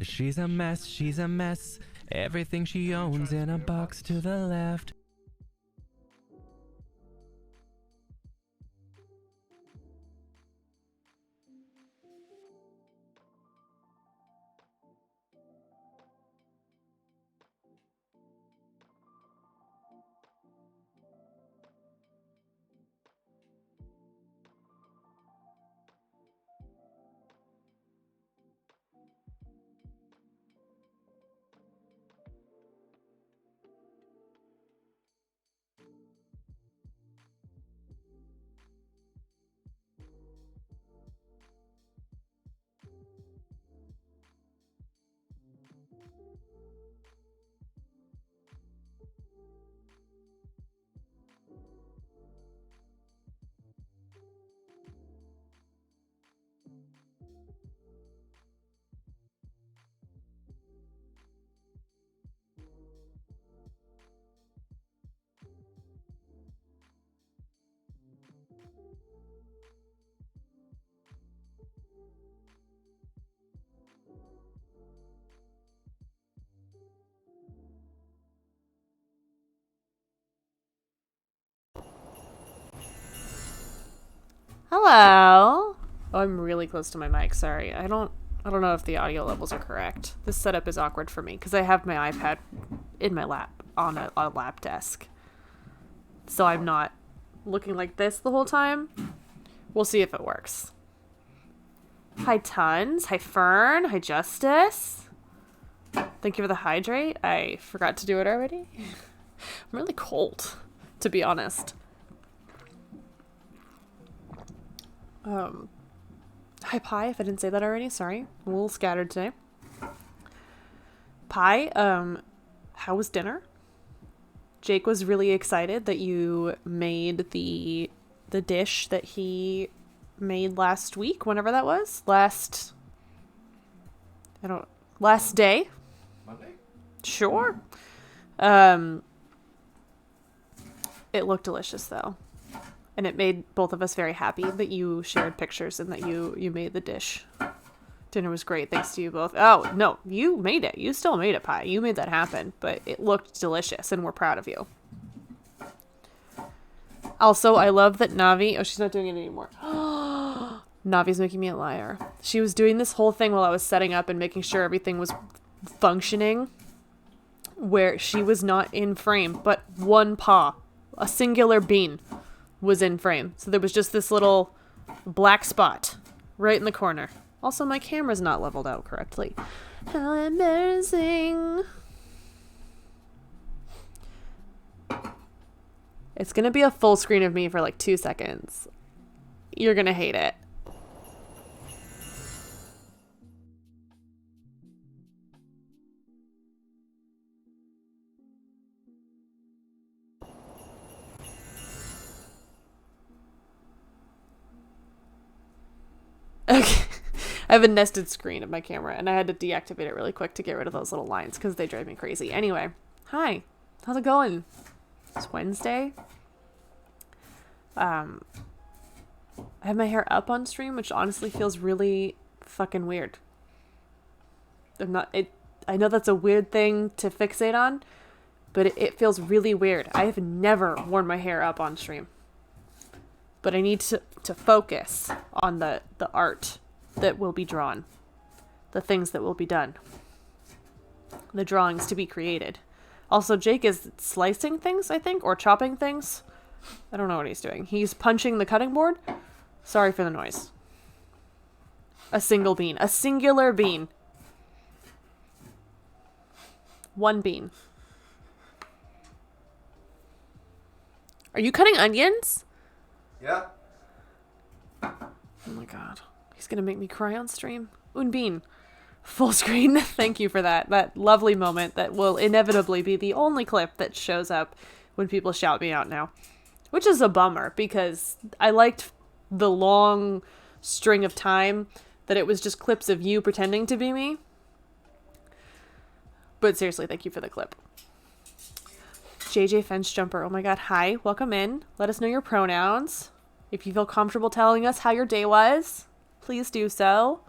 She's a mess, she's a mess. Everything she owns in a box to the left. Hello. Oh, I'm really close to my mic. Sorry. I don't know if the audio levels are correct. This setup is awkward for me because I have my iPad in my lap on a lap desk. So I'm not looking like this the whole time. We'll see if it works. Hi, Tons. Hi, Fern. Hi, Justice. Thank you for the hydrate. I forgot to do it already. I'm really cold, to be honest. Hi, Pie, if I didn't say that already, sorry. I'm a little scattered today. Pie, how was dinner? Jake was really excited that you made the dish that he made last week, whenever that was. Last day? Monday? Sure. It looked delicious, though. And it made both of us very happy that you shared pictures and that you made the dish. Dinner was great, thanks to you both. Oh, no, you made it. You still made it, Pie. You made that happen, but it looked delicious, and we're proud of you. Also, I love that Navi... Oh, she's not doing it anymore. Navi's making me a liar. She was doing this whole thing while I was setting up and making sure everything was functioning, where she was not in frame, but one paw, a singular bean, was in frame. So there was just this little black spot right in the corner. Also, my camera's not leveled out correctly. How embarrassing. It's gonna be a full screen of me for like 2 seconds. You're gonna hate it. Okay. I have a nested screen of my camera, and I had to deactivate it really quick to get rid of those little lines because they drive me crazy. Anyway, hi. How's it going? It's Wednesday. I have my hair up on stream, which honestly feels really fucking weird. I know that's a weird thing to fixate on, but it feels really weird. I have never worn my hair up on stream. But I need to focus on the art that will be drawn. The things that will be done. The drawings to be created. Also, Jake is slicing things, I think, or chopping things. I don't know what he's doing. He's punching the cutting board. Sorry for the noise. A single bean. A singular bean. One bean. Are you cutting onions? Yeah. Oh my god. He's gonna make me cry on stream. Un bean. Full screen. Thank you for that. That lovely moment that will inevitably be the only clip that shows up when people shout me out now. Which is a bummer, because I liked the long string of time that it was just clips of you pretending to be me. But seriously, thank you for the clip. JJ Fence Jumper. Oh my god, hi. Welcome in. Let us know your pronouns. If you feel comfortable telling us how your day was, please do so.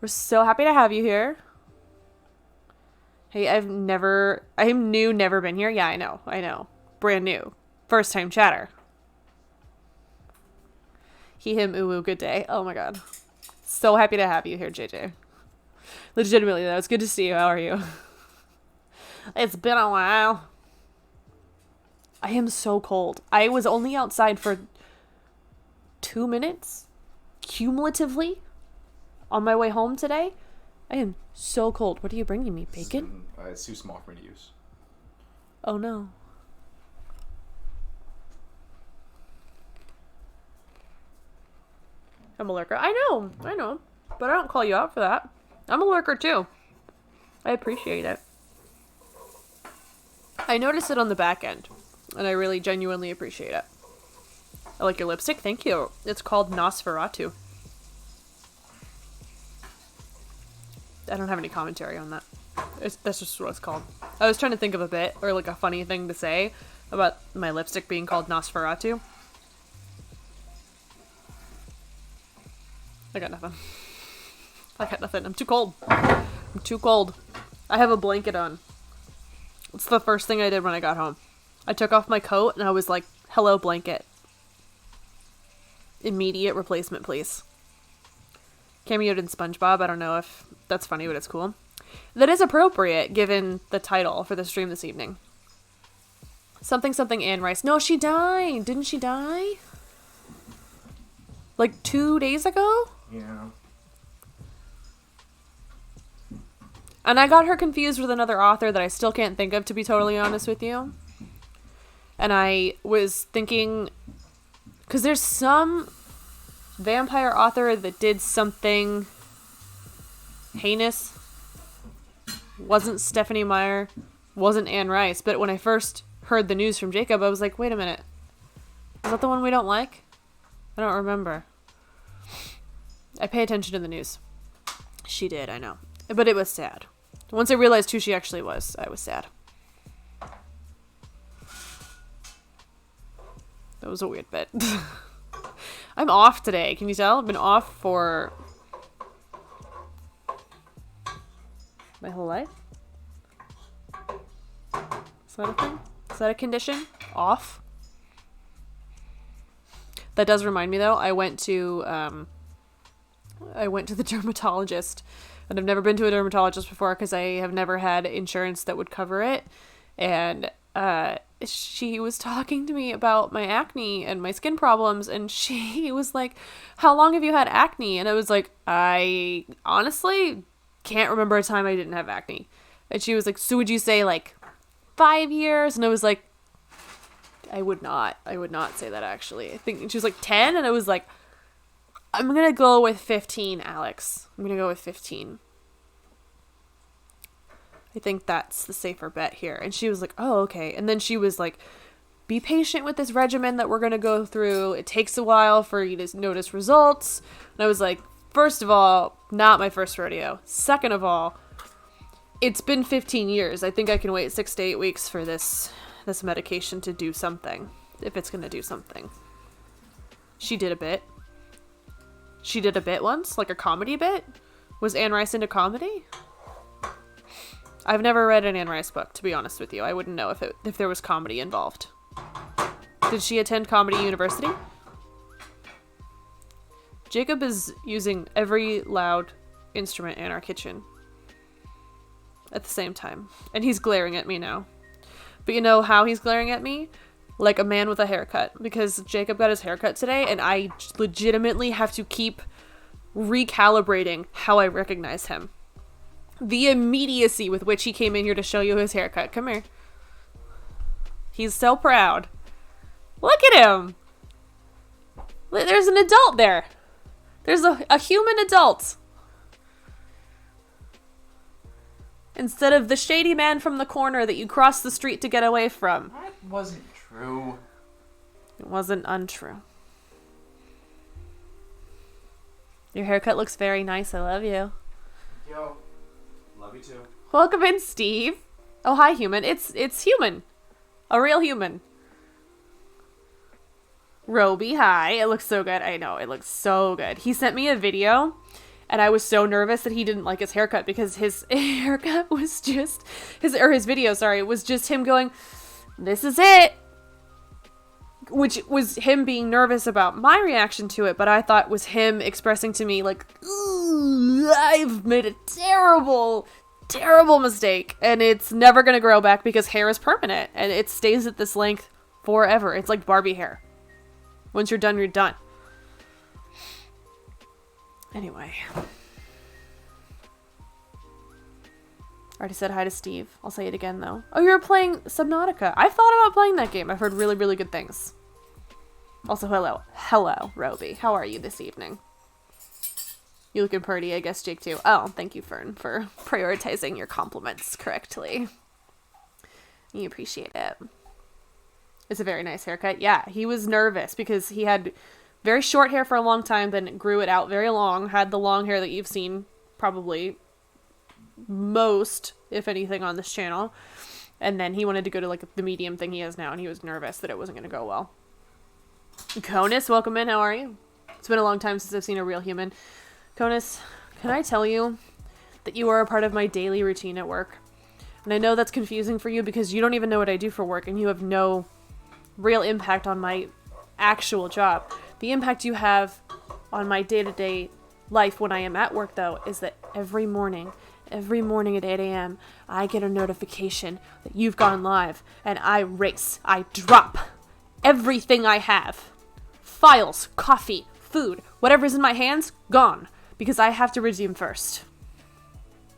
We're so happy to have you here. Hey, I'm new, never been here. Yeah, I know. Brand new. First time chatter. He, him, ooh, ooh, good day. Oh my god. So happy to have you here, JJ. Legitimately, though. It's good to see you. How are you? It's been a while. I am so cold. I was only outside for 2 minutes, cumulatively, on my way home today. I am so cold. What are you bringing me? Bacon? It's too small for me to use. Oh no. I'm a lurker. I know. But I don't call you out for that. I'm a lurker too. I appreciate it. I noticed it on the back end, and I really genuinely appreciate it. I like your lipstick. Thank you. It's called Nosferatu. I don't have any commentary on that. That's just what it's called. I was trying to think of a bit, or like a funny thing to say about my lipstick being called Nosferatu. I got nothing. I'm too cold. I have a blanket on. It's the first thing I did when I got home. I took off my coat and I was like, hello, blanket. Immediate replacement, please. Cameoed in SpongeBob. I don't know if that's funny, but it's cool. That is appropriate given the title for the stream this evening. Something Anne Rice. No, she died. Didn't she die? Like 2 days ago? Yeah. And I got her confused with another author that I still can't think of, to be totally honest with you. And I was thinking, because there's some vampire author that did something heinous. Wasn't Stephanie Meyer, wasn't Anne Rice. But when I first heard the news from Jacob, I was like, wait a minute. Is that the one we don't like? I don't remember. I pay attention to the news. She did, I know. But it was sad. Once I realized who she actually was, I was sad. That was a weird bit. I'm off today. Can you tell? I've been off for my whole life. Is that a thing? Is that a condition? Off? That does remind me, though. I went to the dermatologist. And I've never been to a dermatologist before because I have never had insurance that would cover it. And she was talking to me about my acne and my skin problems. And she was like, how long have you had acne? And I was like, I honestly can't remember a time I didn't have acne. And she was like, so would you say like 5 years? And I was like, I would not say that, actually. I think she was like 10. And I was like, I'm going to go with 15, Alex. I'm going to go with 15. I think that's the safer bet here. And she was like, oh, okay. And then she was like, be patient with this regimen that we're going to go through. It takes a while for you to notice results. And I was like, first of all, not my first rodeo. Second of all, it's been 15 years. I think I can wait 6 to 8 weeks for this medication to do something. If it's going to do something. She did a bit. She did a bit once, like a comedy bit. Was Anne Rice into comedy? I've never read an Anne Rice book, to be honest with you. I wouldn't know if there was comedy involved. Did she attend comedy university? Jacob is using every loud instrument in our kitchen at the same time. And he's glaring at me now. But you know how he's glaring at me? Like a man with a haircut. Because Jacob got his haircut today, and I legitimately have to keep recalibrating how I recognize him. The immediacy with which he came in here to show you his haircut. Come here. He's so proud. Look at him! There's an adult there. There's a human adult. Instead of the shady man from the corner that you crossed the street to get away from. That wasn't true. It wasn't untrue. Your haircut looks very nice. I love you. Yo, love you too. Welcome in, Steve. Oh, hi, human. It's human. A real human. Roby, hi. It looks so good. I know, it looks so good. He sent me a video, And I was so nervous that he didn't like his haircut, because his haircut was just his video, sorry, was just him going, "This is it." Which was him being nervous about my reaction to it, but I thought was him expressing to me like, I've made a terrible, terrible mistake, and it's never going to grow back because hair is permanent and it stays at this length forever. It's like Barbie hair. Once you're done, you're done. Anyway. Already said hi to Steve. I'll say it again, though. Oh, you're playing Subnautica. I've thought about playing that game. I've heard really, really good things. Also, hello. Hello, Roby. How are you this evening? You looking pretty, I guess, Jake, too. Oh, thank you, Fern, for prioritizing your compliments correctly. You appreciate it. It's a very nice haircut. Yeah, he was nervous because he had very short hair for a long time, then grew it out very long, had the long hair that you've seen probably most, if anything, on this channel. And then he wanted to go to like the medium thing he has now, and he was nervous that it wasn't going to go well. Conus, welcome in. How are you? It's been a long time since I've seen a real human. Conus, can I tell you that you are a part of my daily routine at work? And I know that's confusing for you because you don't even know what I do for work, and you have no real impact on my actual job. The impact you have on my day-to-day life when I am at work, though, is that every morning at 8 a.m., I get a notification that you've gone live, and I race. I drop everything I have. Files, coffee, food, whatever's in my hands, gone. Because I have to resume first.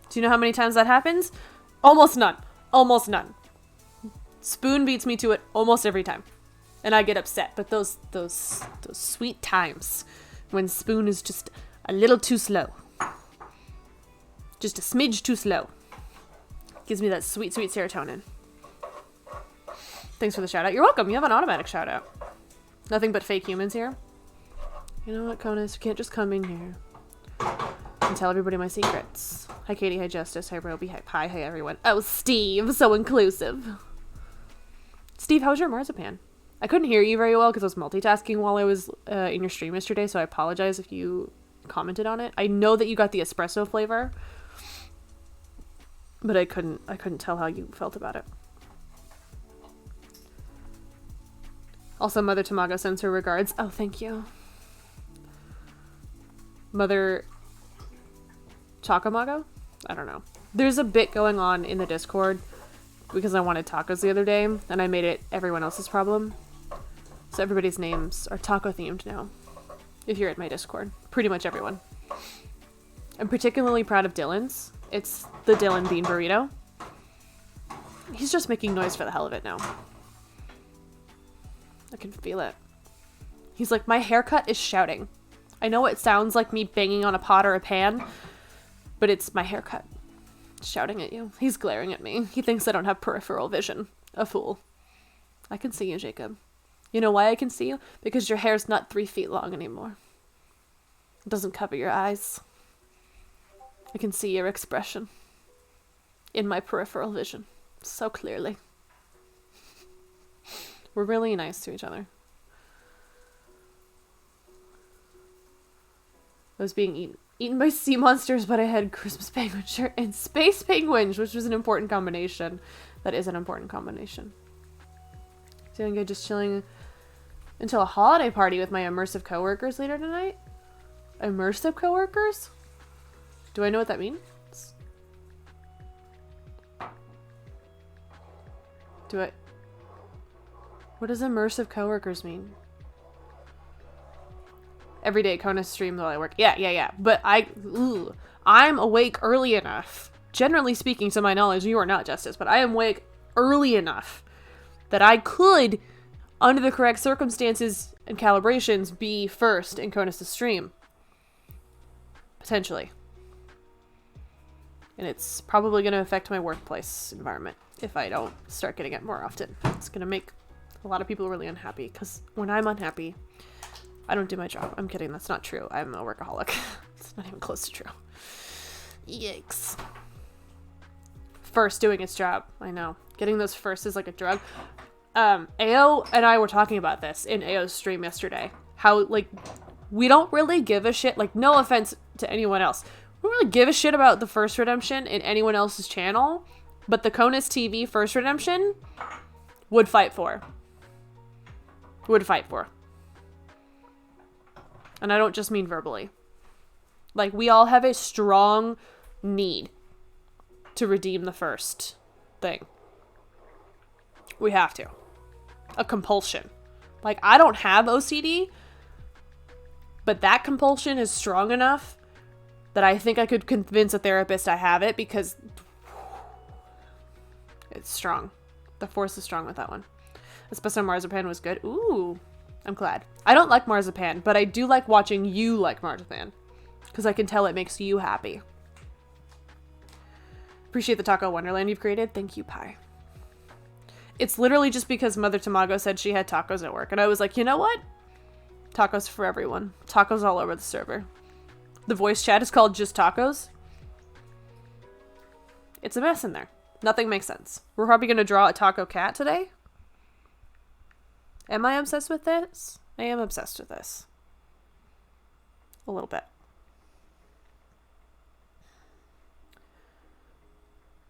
Do you know how many times that happens? Almost none. Almost none. Spoon beats me to it almost every time. And I get upset. But those sweet times when Spoon is just a little too slow. Just a smidge too slow. Gives me that sweet, sweet serotonin. Thanks for the shout out. You're welcome. You have an automatic shout out. Nothing but fake humans here. You know what, Conus? You can't just come in here and tell everybody my secrets. Hi, Katie. Hi, Justice. Hi, Roby. Hi, Pie. Hi, everyone. Oh, Steve. So inclusive. Steve, how was your marzipan? I couldn't hear you very well because I was multitasking while I was in your stream yesterday, so I apologize if you commented on it. I know that you got the espresso flavor, but I couldn't tell how you felt about it. Also, Mother Tamago sends her regards. Oh, thank you. Mother Chakamago? I don't know. There's a bit going on in the Discord because I wanted tacos the other day, and I made it everyone else's problem. So everybody's names are taco themed now. If you're at my Discord. Pretty much everyone. I'm particularly proud of Dylan's. It's the Dylan Bean Burrito. He's just making noise for the hell of it now. I can feel it. He's like, my haircut is shouting. I know it sounds like me banging on a pot or a pan, but it's my haircut. It's shouting at you. He's glaring at me. He thinks I don't have peripheral vision. A fool. I can see you, Jacob. You know why I can see you? Because your hair's not 3 feet long anymore. It doesn't cover your eyes. I can see your expression in my peripheral vision so clearly. We're really nice to each other. I was being eaten by sea monsters, but I had Christmas penguin shirt and space penguins, which was an important combination. That is an important combination. Doing good, just chilling until a holiday party with my immersive coworkers later tonight. Immersive coworkers? Do I know what that means? What does immersive coworkers mean? Every day, Kona streams while I work. Yeah. But I'm awake early enough. Generally speaking, to my knowledge, you are not, Justice, but I am awake early enough that I could, under the correct circumstances and calibrations, be first in Konus' stream. Potentially. And it's probably going to affect my workplace environment if I don't start getting it more often. It's going to make a lot of people really unhappy, because when I'm unhappy, I don't do my job. I'm kidding. That's not true. I'm a workaholic. It's not even close to true. Yikes. First doing its job. I know. Getting those first is like a drug. Ao and I were talking about this in Ao's stream yesterday. How, like, we don't really give a shit. Like, no offense to anyone else. We don't really give a shit about the first redemption in anyone else's channel. But the Conus TV first redemption would fight for. Would fight for. And I don't just mean verbally. Like, we all have a strong need to redeem the first thing. We have to. A compulsion. Like, I don't have OCD, but that compulsion is strong enough that I think I could convince a therapist I have it, because it's strong. The force is strong with that one. Espresso marzipan was good. Ooh, I'm glad. I don't like marzipan, but I do like watching you like marzipan, because I can tell it makes you happy. Appreciate the taco wonderland you've created. Thank you, Pie. It's literally just because Mother Tamago said she had tacos at work, and I was like, you know what? Tacos for everyone. Tacos all over the server. The voice chat is called Just Tacos. It's a mess in there. Nothing makes sense. We're probably going to draw a taco cat today. Am I obsessed with this? I am obsessed with this. A little bit.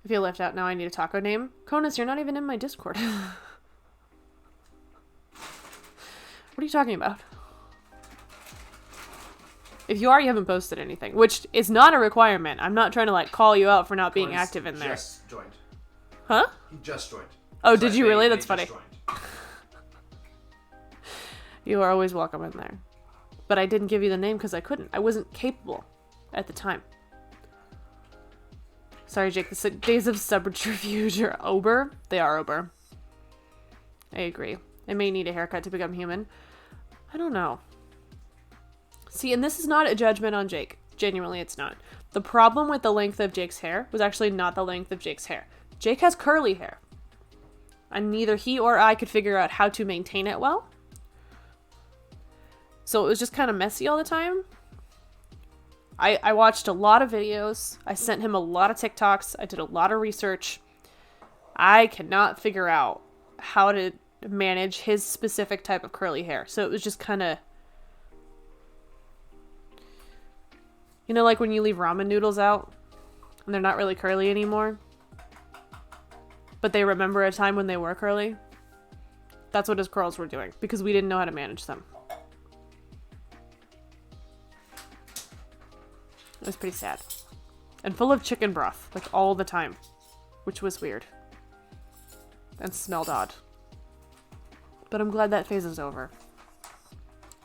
I feel left out now. I need a taco name. Conus, you're not even in my Discord. What are you talking about? If you are, you haven't posted anything, which is not a requirement. I'm not trying to like call you out for not being active in there. Just joined. Huh? He just joined. Oh, did you really? That's they funny. just joined. You are always welcome in there. But I didn't give you the name because I couldn't. I wasn't capable at the time. Sorry, Jake. The days of subterfuge are over. They are over. I agree. I may need a haircut to become human. I don't know. See, and this is not a judgment on Jake. Genuinely, it's not. The problem with the length of Jake's hair was actually not the length of Jake's hair. Jake has curly hair. And neither he or I could figure out how to maintain it well. So it was just kind of messy all the time. I watched a lot of videos. I sent him a lot of TikToks. I did a lot of research. I cannot figure out how to manage his specific type of curly hair. So it was just kind of... You know, like when you leave ramen noodles out and they're not really curly anymore, but they remember a time when they were curly? That's what his curls were doing, because we didn't know how to manage them. It was pretty sad. And full of chicken broth, like all the time, which was weird. And smelled odd. But I'm glad that phase is over.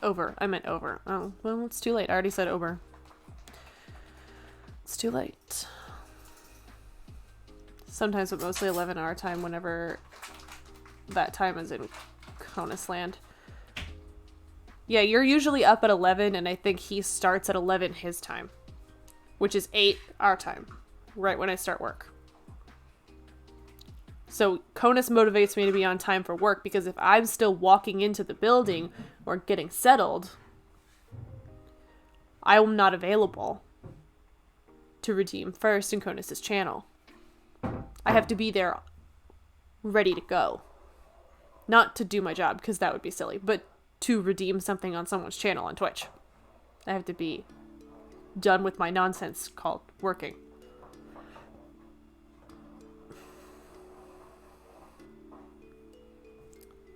Over. I meant over. Oh, well, it's too late. I already said over. It's too late. Sometimes, but mostly 11 our time, whenever that time is in Conus land. Yeah, you're usually up at 11, and I think he starts at 11 his time, which is 8 our time, right when I start work. So Conus motivates me to be on time for work, because if I'm still walking into the building or getting settled, I'm not available to redeem first in Conus's channel. I have to be there ready to go. Not to do my job, because that would be silly, but to redeem something on someone's channel on Twitch. I have to be done with my nonsense called working.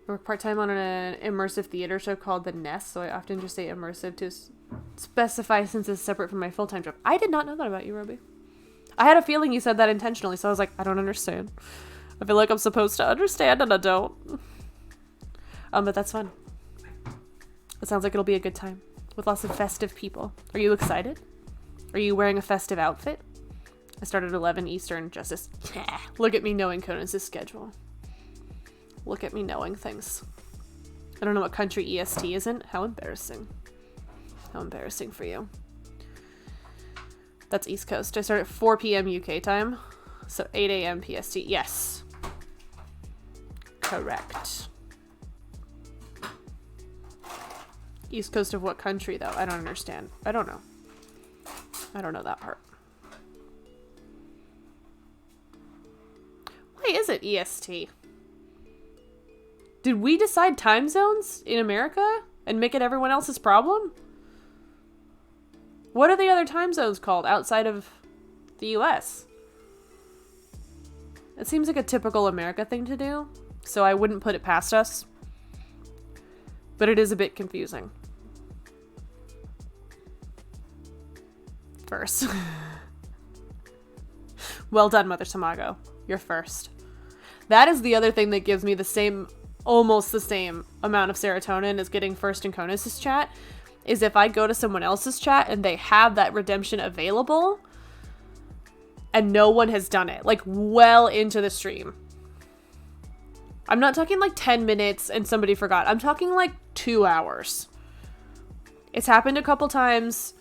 I work part-time on an immersive theater show called The Nest, so I often just say immersive to specify since it's separate from my full-time job. I did not know that about you, Roby. I had a feeling you said that intentionally, so I was like, I don't understand. I feel like I'm supposed to understand, and I don't. But that's fun. It sounds like it'll be a good time with lots of festive people. Are you excited? Are you wearing a festive outfit? I started at 11 Eastern, just as... Look at me knowing Conan's schedule. Look at me knowing things. I don't know what country EST is in. How embarrassing. How embarrassing for you. That's East Coast. I start at 4 p.m. UK time. So 8 a.m. PST. Yes. Correct. East Coast of what country, though? I don't understand. I don't know. I don't know that part. Why is it EST? Did we decide time zones in America and make it everyone else's problem? What are the other time zones called outside of the US? It seems like a typical America thing to do, so I wouldn't put it past us. But it is a bit confusing. First. Well done, Mother Tamago. You're first. That is the other thing that gives me the same, almost the same amount of serotonin as getting first in Conus's chat, is if I go to someone else's chat and they have that redemption available and no one has done it, like well into the stream. I'm not talking like 10 minutes and somebody forgot. I'm talking like 2 hours. It's happened a couple times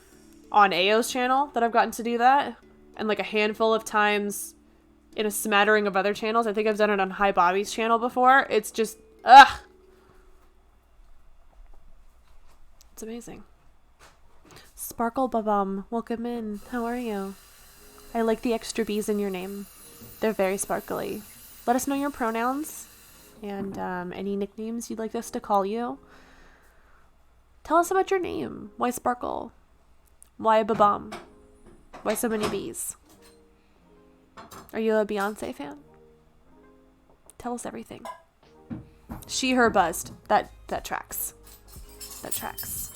on AO's channel that I've gotten to do that, and like a handful of times in a smattering of other channels. I think I've done it on Hi Bobby's channel before. It's just, ugh. It's amazing. Sparkle Babum, welcome in. How are you? I like the extra B's in your name. They're very sparkly. Let us know your pronouns and any nicknames you'd like us to call you. Tell us about your name. Why Sparkle? Why Babum? Why so many B's? Are you a Beyonce fan? Tell us everything. She, her buzzed. That tracks. That tracks.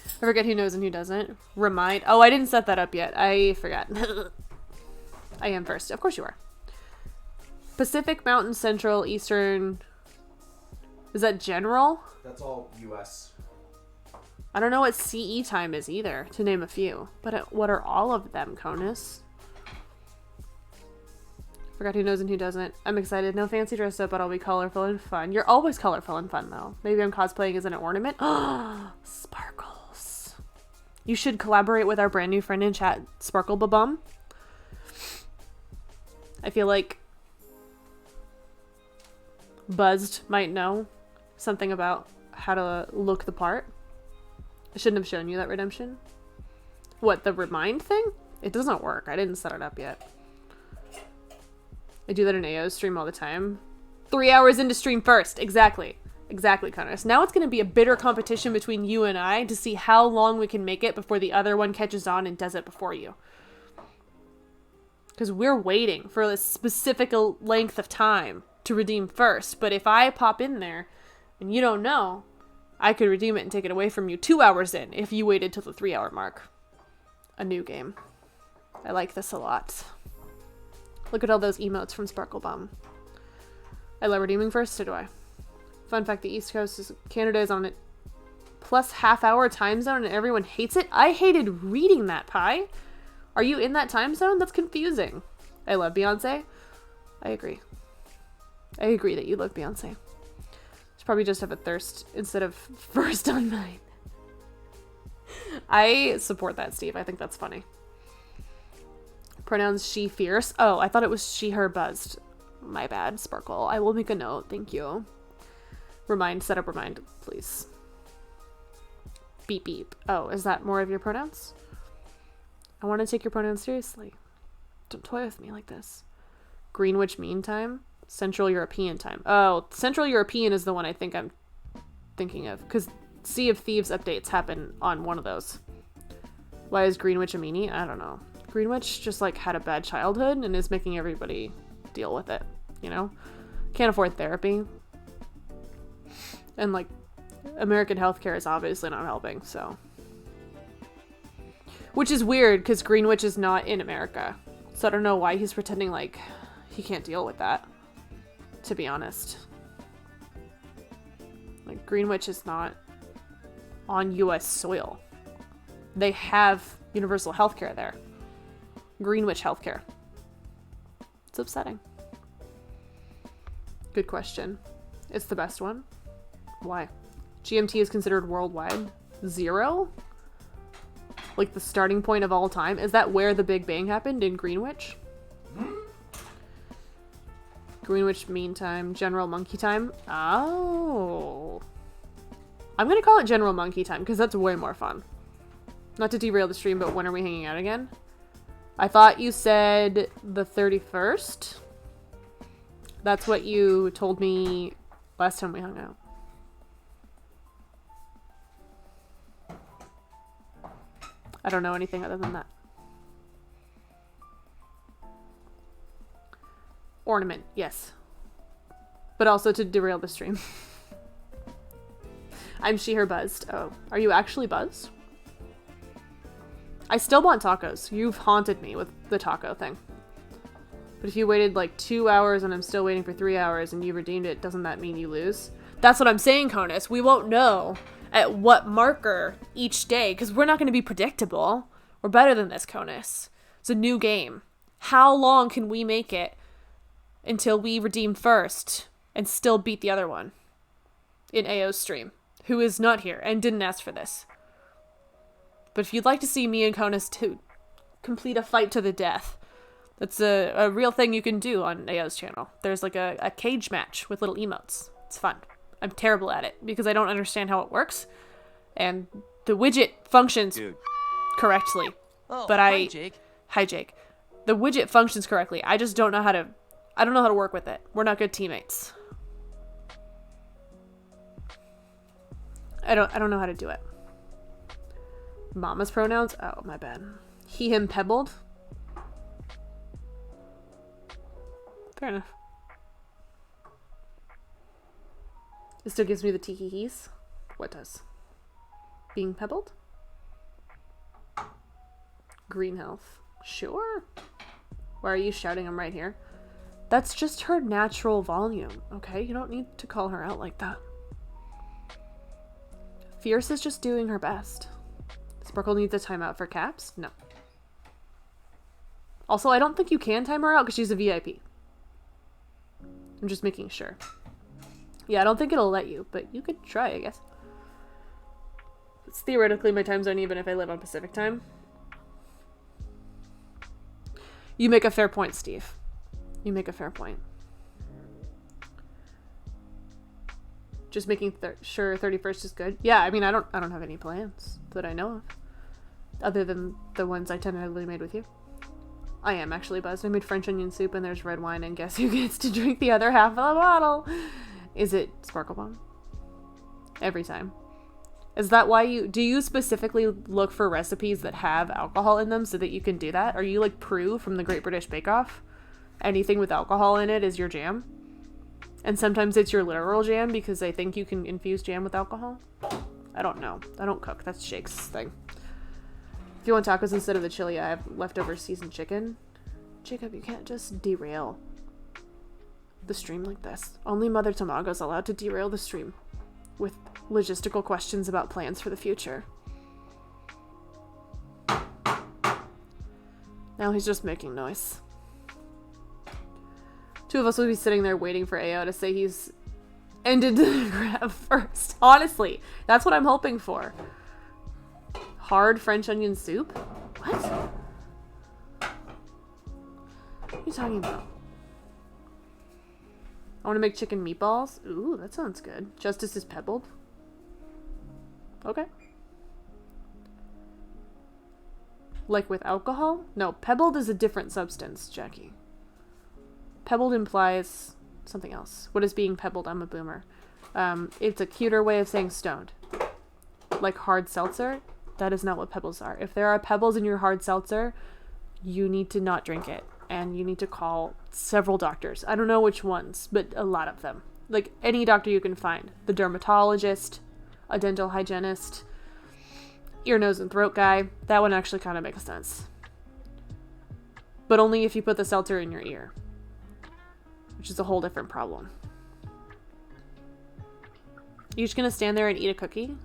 I forget who knows and who doesn't. Remind. Oh, I didn't set that up yet. I forgot. I am first. Of course you are. Pacific, Mountain, Central, Eastern. Is that general? That's all US. I don't know what CE time is either, to name a few. But what are all of them, Conus? Forgot who knows and who doesn't. I'm excited. No fancy dress up, but I'll be colorful and fun. You're always colorful and fun, though. Maybe I'm cosplaying as an ornament. Sparkles. You should collaborate with our brand new friend in chat, Sparkle Babum. I feel like Buzzed might know something about how to look the part. I shouldn't have shown you that redemption. What, the remind thing? It doesn't work. I didn't set it up yet. I do that in AO stream all the time. 3 hours into stream first. Exactly. Exactly, Connor. So now it's going to be a bitter competition between you and I to see how long we can make it before the other one catches on and does it before you. Because we're waiting for a specific length of time to redeem first. But if I pop in there and you don't know, I could redeem it and take it away from you 2 hours in if you waited till the 3 hour mark. A new game. I like this a lot. Look at all those emotes from Sparkle Bomb. I love redeeming first, so do I. Fun fact, the East Coast is Canada is on it plus half-hour time zone and everyone hates it. I hated reading that, Pie. Are you in that time zone? That's confusing. I love Beyonce. I agree. I agree that you love Beyonce. Should probably just have a thirst instead of first on mine. I support that, Steve. I think that's funny. Pronouns she fierce. Oh, I thought it was she her buzzed. My bad, Sparkle. I will make a note. Thank you. Remind, set up remind, please. Beep beep. Oh, is that more of your pronouns? I want to take your pronouns seriously. Don't toy with me like this. Greenwich Mean Time? Central European Time. Oh, Central European is the one I think I'm thinking of. Because Sea of Thieves updates happen on one of those. Why is Greenwich a meanie? I don't know. Greenwich just like had a bad childhood and is making everybody deal with it, you know? Can't afford therapy. And like American healthcare is obviously not helping, so. Which is weird because Greenwich is not in America. So I don't know why he's pretending like he can't deal with that, to be honest. Like Greenwich is not on US soil. They have universal healthcare there. Greenwich healthcare. It's upsetting. Good question. It's the best one. Why? GMT is considered worldwide. 0? Like the starting point of all time? Is that where the Big Bang happened, in Greenwich? Greenwich Mean Time. General Monkey Time. Oh. I'm gonna call it General Monkey Time because that's way more fun. Not to derail the stream, but when are we hanging out again? I thought you said the 31st. That's what you told me last time we hung out. I don't know anything other than that. Ornament, yes. But also to derail the stream. I'm she, her buzzed. Oh, are you actually buzzed? I still want tacos. You've haunted me with the taco thing. But if you waited like 2 hours and I'm still waiting for 3 hours and you redeemed it, doesn't that mean you lose? That's what I'm saying, Conus. We won't know at what marker each day because we're not going to be predictable. We're better than this, Conus. It's a new game. How long can we make it until we redeem first and still beat the other one in AO's stream, who is not here and didn't ask for this? But if you'd like to see me and Conus to complete a fight to the death, that's a real thing you can do on AO's channel. There's like a cage match with little emotes. It's fun. I'm terrible at it because I don't understand how it works. And the widget functions correctly. Oh, but hi, Jake. Hi, Jake. The widget functions correctly. I just don't know how to... I don't know how to work with it. We're not good teammates. I don't know how to do it. Mama's pronouns? Oh, my bad. He, him, pebbled? Fair enough. It still gives me the tee-hee-hees. What does? Being pebbled? Green health. Sure. Why are you shouting? I'm right here. That's just her natural volume, okay? You don't need to call her out like that. Fierce is just doing her best. Sparkle needs a timeout for caps? No. Also, I don't think you can time her out because she's a VIP. I'm just making sure. Yeah, I don't think it'll let you, but you could try, I guess. It's theoretically my time zone even if I live on Pacific time. You make a fair point, Steve. You make a fair point. Just making sure 31st is good. Yeah, I mean, I don't have any plans that I know of. Other than the ones I tentatively made with you. I am actually buzzed. I made French onion soup and there's red wine and guess who gets to drink the other half of the bottle? Is it Sparkle Bomb? Every time. Is that why do you specifically look for recipes that have alcohol in them so that you can do that? Are you like Prue from the Great British Bake Off? Anything with alcohol in it is your jam? And sometimes it's your literal jam because I think you can infuse jam with alcohol? I don't know. I don't cook. That's Shake's thing. If you want tacos instead of the chili, I have leftover seasoned chicken. Jacob, you can't just derail the stream like this. Only Mother Tamago's allowed to derail the stream with logistical questions about plans for the future. Now he's just making noise. Two of us will be sitting there waiting for AO to say he's ended the grab first. Honestly, that's what I'm hoping for. Hard French onion soup? What? What are you talking about? I want to make chicken meatballs. Ooh, that sounds good. Justice is pebbled. Okay. Like with alcohol? No, pebbled is a different substance, Jackie. Pebbled implies something else. What is being pebbled? I'm a boomer. It's a cuter way of saying stoned. Like hard seltzer? That is not what pebbles are. If there are pebbles in your hard seltzer, you need to not drink it. And you need to call several doctors. I don't know which ones, but a lot of them. Like any doctor you can find. The dermatologist, a dental hygienist, ear, nose, and throat guy. That one actually kind of makes sense. But only if you put the seltzer in your ear. Which is a whole different problem. You're just gonna stand there and eat a cookie?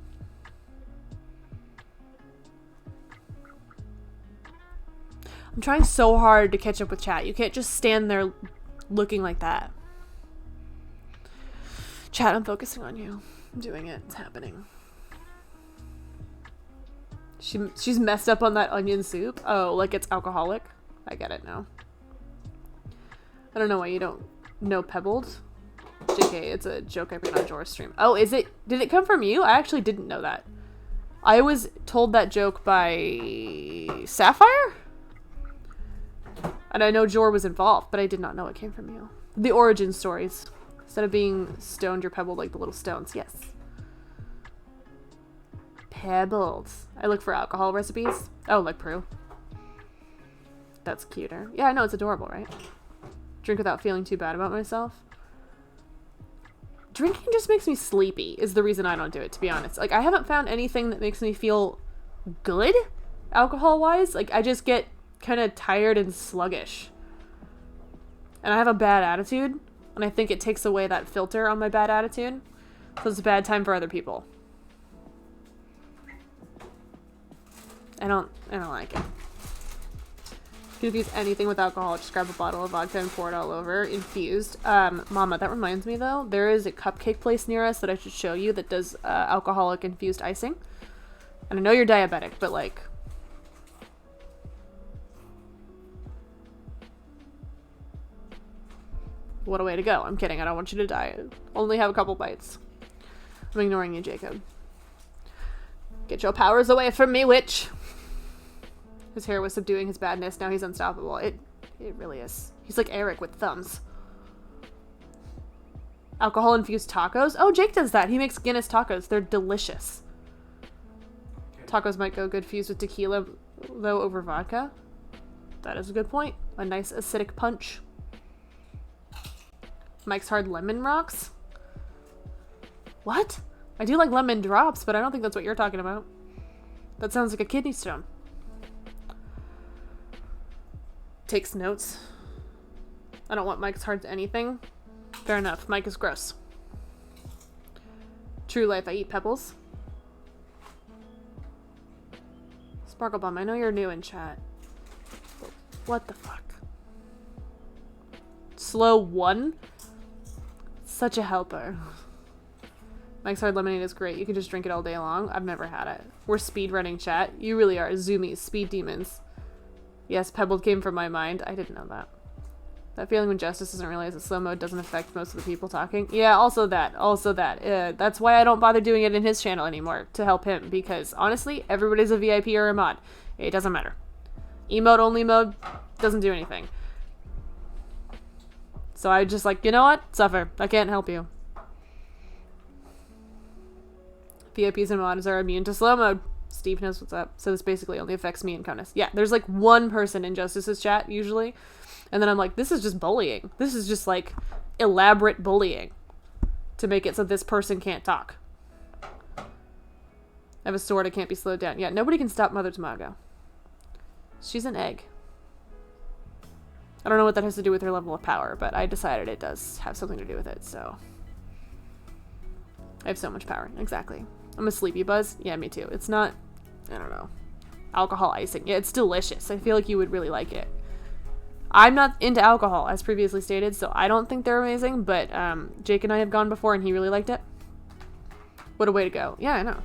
I'm trying so hard to catch up with chat. You can't just stand there looking like that. Chat, I'm focusing on you. I'm doing it. It's happening. She's messed up on that onion soup. Oh, like it's alcoholic? I get it now. I don't know why you don't know pebbled. JK, it's a joke I made on Jor's stream. Oh, is it? Did it come from you? I actually didn't know that. I was told that joke by Sapphire? And I know Jor was involved, but I did not know it came from you. The origin stories. Instead of being stoned, you're pebbled like the little stones. Yes. Pebbles. I look for alcohol recipes. Oh, like Prue. That's cuter. Yeah, I know, it's adorable, right? Drink without feeling too bad about myself. Drinking just makes me sleepy is the reason I don't do it, to be honest. Like, I haven't found anything that makes me feel good alcohol-wise. Like, I just get kind of tired and sluggish. And I have a bad attitude, and I think it takes away that filter on my bad attitude. So it's a bad time for other people. I don't like it. Confuse anything with alcohol. Just grab a bottle of vodka and pour it all over. Infused. Mama, that reminds me though. There is a cupcake place near us that I should show you that does alcoholic infused icing. And I know you're diabetic, but like... what a way to go. I'm kidding. I don't want you to die. Only have a couple bites. I'm ignoring you, Jacob. Get your powers away from me, witch! His hair was subduing his badness. Now he's unstoppable. It really is. He's like Eric with thumbs. Alcohol-infused tacos? Oh, Jake does that. He makes Guinness tacos. They're delicious. Tacos might go good fused with tequila, though, over vodka. That is a good point. A nice acidic punch. Mike's Hard Lemon Rocks? What? I do like lemon drops, but I don't think that's what you're talking about. That sounds like a kidney stone. Takes notes. I don't want Mike's Hard to anything. Fair enough. Mike is gross. True life. I eat pebbles. Sparkle Bomb, I know you're new in chat. What the fuck? Slow 1? Such a helper. Mike's Hard Lemonade is great. You can just drink it all day long. I've never had it. We're speedrunning chat. You really are. Zoomies. Speed demons. Yes, Pebbled came from my mind. I didn't know that. That feeling when Justice doesn't realize that slow mode doesn't affect most of the people talking. Yeah, also that. That's why I don't bother doing it in his channel anymore, to help him. Because, honestly, everybody's a VIP or a mod. It doesn't matter. Emote only mode doesn't do anything. So I just like, you know what? Suffer. I can't help you. VIPs and mods are immune to slow mode. Steve knows what's up. So this basically only affects me and Conus. Yeah, there's like one person in Justice's chat usually. And then I'm like, this is just bullying. This is just like elaborate bullying to make it so this person can't talk. I have a sword. I can't be slowed down. Yeah, nobody can stop Mother Tamago. She's an egg. I don't know what that has to do with her level of power, but I decided it does have something to do with it, so. I have so much power. Exactly. I'm a sleepy buzz. Yeah, me too. It's not, I don't know. Alcohol icing. Yeah, it's delicious. I feel like you would really like it. I'm not into alcohol, as previously stated, so I don't think they're amazing, but Jake and I have gone before and he really liked it. What a way to go. Yeah, I know.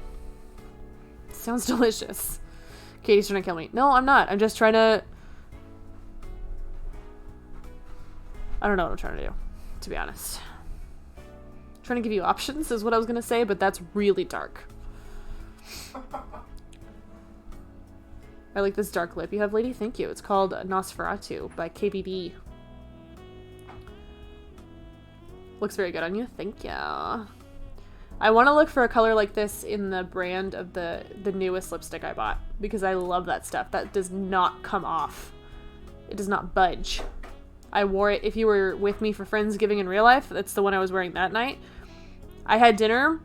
Sounds delicious. Katie's trying to kill me. No, I'm not. I'm just trying to... I don't know what I'm trying to do, to be honest. Trying to give you options is what I was going to say, but that's really dark. I like this dark lip you have, lady. Thank you. It's called Nosferatu by KBB. Looks very good on you. Thank you. I want to look for a color like this in the brand of the newest lipstick I bought, because I love that stuff. That does not come off. It does not budge. I wore it, if you were with me for Friendsgiving in real life, that's the one I was wearing that night. I had dinner,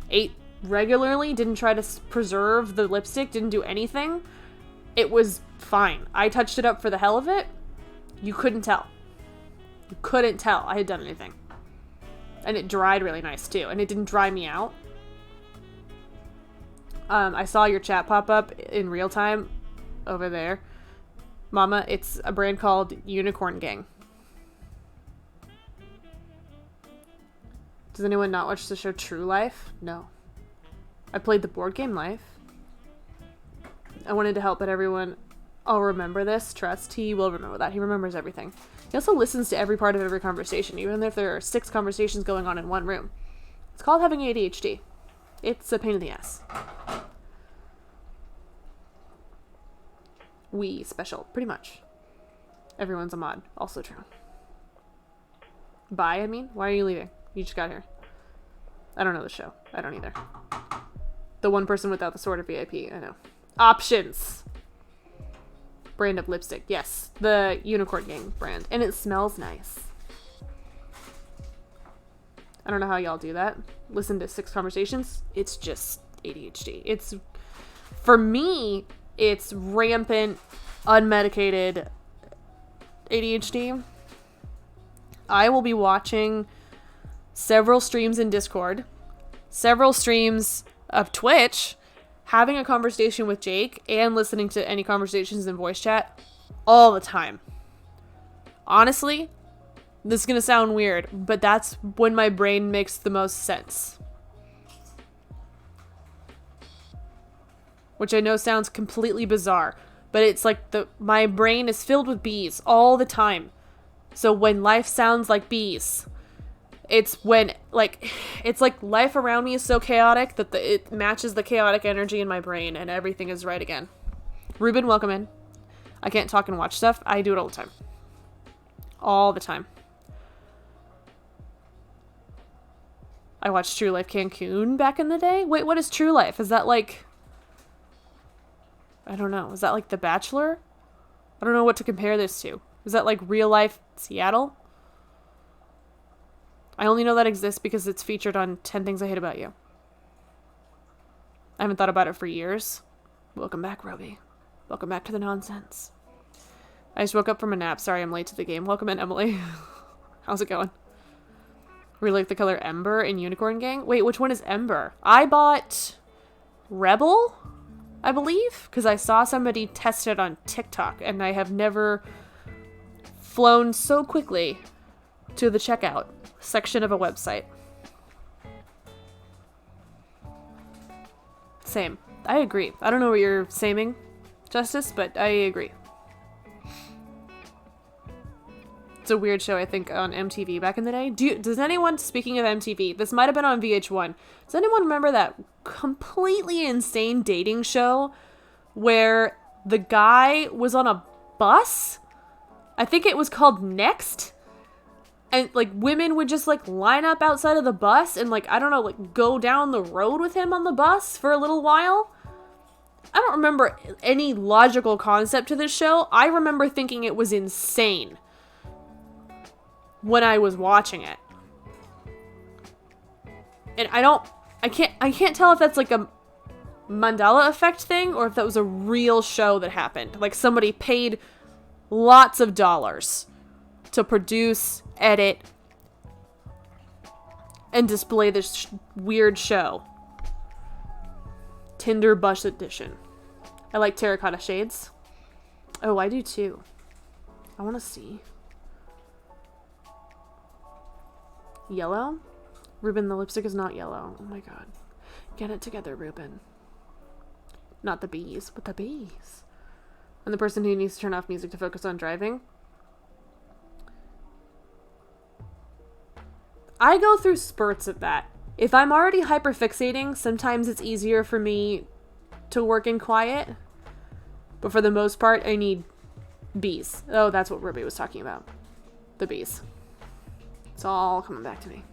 ate regularly, didn't try to preserve the lipstick, didn't do anything. It was fine. I touched it up for the hell of it. You couldn't tell. You couldn't tell I had done anything. And it dried really nice too, and it didn't dry me out. I saw your chat pop up in real time over there. Mama, it's a brand called Unicorn Gang. Does anyone not watch the show True Life? No. I played the board game Life. I wanted to help, but everyone... I'll remember this. Trust. He will remember that. He remembers everything. He also listens to every part of every conversation, even if there are 6 conversations going on in one room. It's called having ADHD. It's a pain in the ass. We special. Pretty much. Everyone's a mod. Also true. Bye, I mean? Why are you leaving? You just got here. I don't know the show. I don't either. The one person without the sword of VIP. I know. Options. Brand of lipstick. Yes. The Unicorn Gang brand. And it smells nice. I don't know how y'all do that. Listen to 6 conversations. It's just ADHD. It's, for me, it's rampant, unmedicated ADHD. I will be watching several streams in Discord, several streams of Twitch, having a conversation with Jake, and listening to any conversations in voice chat all the time. Honestly, this is going to sound weird, but that's when my brain makes the most sense. Which I know sounds completely bizarre, but it's like my brain is filled with bees all the time. So when life sounds like bees, it's when, like, it's like life around me is so chaotic that it matches the chaotic energy in my brain and everything is right again. Ruben, welcome in. I can't talk and watch stuff. I do it all the time. All the time. I watched True Life Cancun back in the day. Wait, what is True Life? Is that like... I don't know. Is that like The Bachelor? I don't know what to compare this to. Is that like real life Seattle? I only know that exists because it's featured on 10 Things I Hate About You. I haven't thought about it for years. Welcome back, Roby. Welcome back to the nonsense. I just woke up from a nap. Sorry, I'm late to the game. Welcome in, Emily. How's it going? Really like the color Ember in Unicorn Gang. Wait, which one is Ember? I bought Rebel, I believe, because I saw somebody test it on TikTok, and I have never flown so quickly to the checkout section of a website. Same. I agree. I don't know what you're saying, Justice, but I agree. It's a weird show, I think, on MTV back in the day. Does anyone, speaking of MTV, this might have been on VH1, does anyone remember that completely insane dating show where the guy was on a bus? I think it was called Next. And, like, women would just, like, line up outside of the bus and, like, I don't know, like, go down the road with him on the bus for a little while. I don't remember any logical concept to this show. I remember thinking it was insane when I was watching it. And I can't tell if that's like a Mandela effect thing or if that was a real show that happened. Like somebody paid lots of dollars to produce, edit, and display this weird show. Tinder Bush Edition. I like terracotta shades. Oh, I do too. I want to see. Yellow? Ruben, the lipstick is not yellow. Oh my god. Get it together, Ruben. Not the bees, but the bees. And the person who needs to turn off music to focus on driving. I go through spurts of that. If I'm already hyperfixating, sometimes it's easier for me to work in quiet. But for the most part, I need bees. Oh, that's what Ruby was talking about. The bees. It's all coming back to me.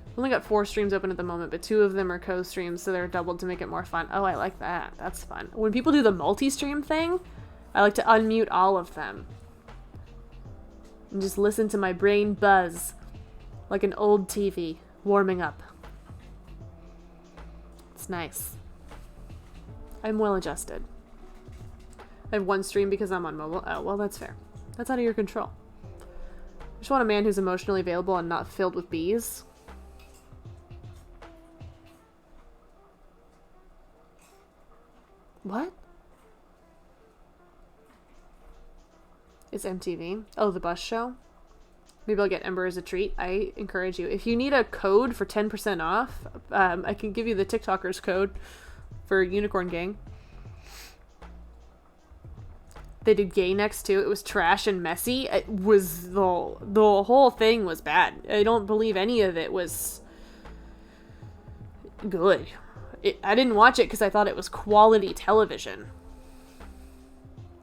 I've only got 4 streams open at the moment, but 2 of them are co-streams, so they're doubled to make it more fun. Oh, I like that. That's fun. When people do the multi-stream thing, I like to unmute all of them. And just listen to my brain buzz like an old TV warming up. It's nice. I'm well adjusted. I have 1 stream because I'm on mobile. Oh, well, that's fair. That's out of your control. I just want a man who's emotionally available and not filled with bees. What? It's MTV. Oh, the bus show? Maybe I'll get Ember as a treat. I encourage you. If you need a code for 10% off, I can give you the TikTokers code for Unicorn Gang. They did Gay Next too. It was trash and messy. It was the whole thing was bad. I don't believe any of it was good. I didn't watch it because I thought it was quality television.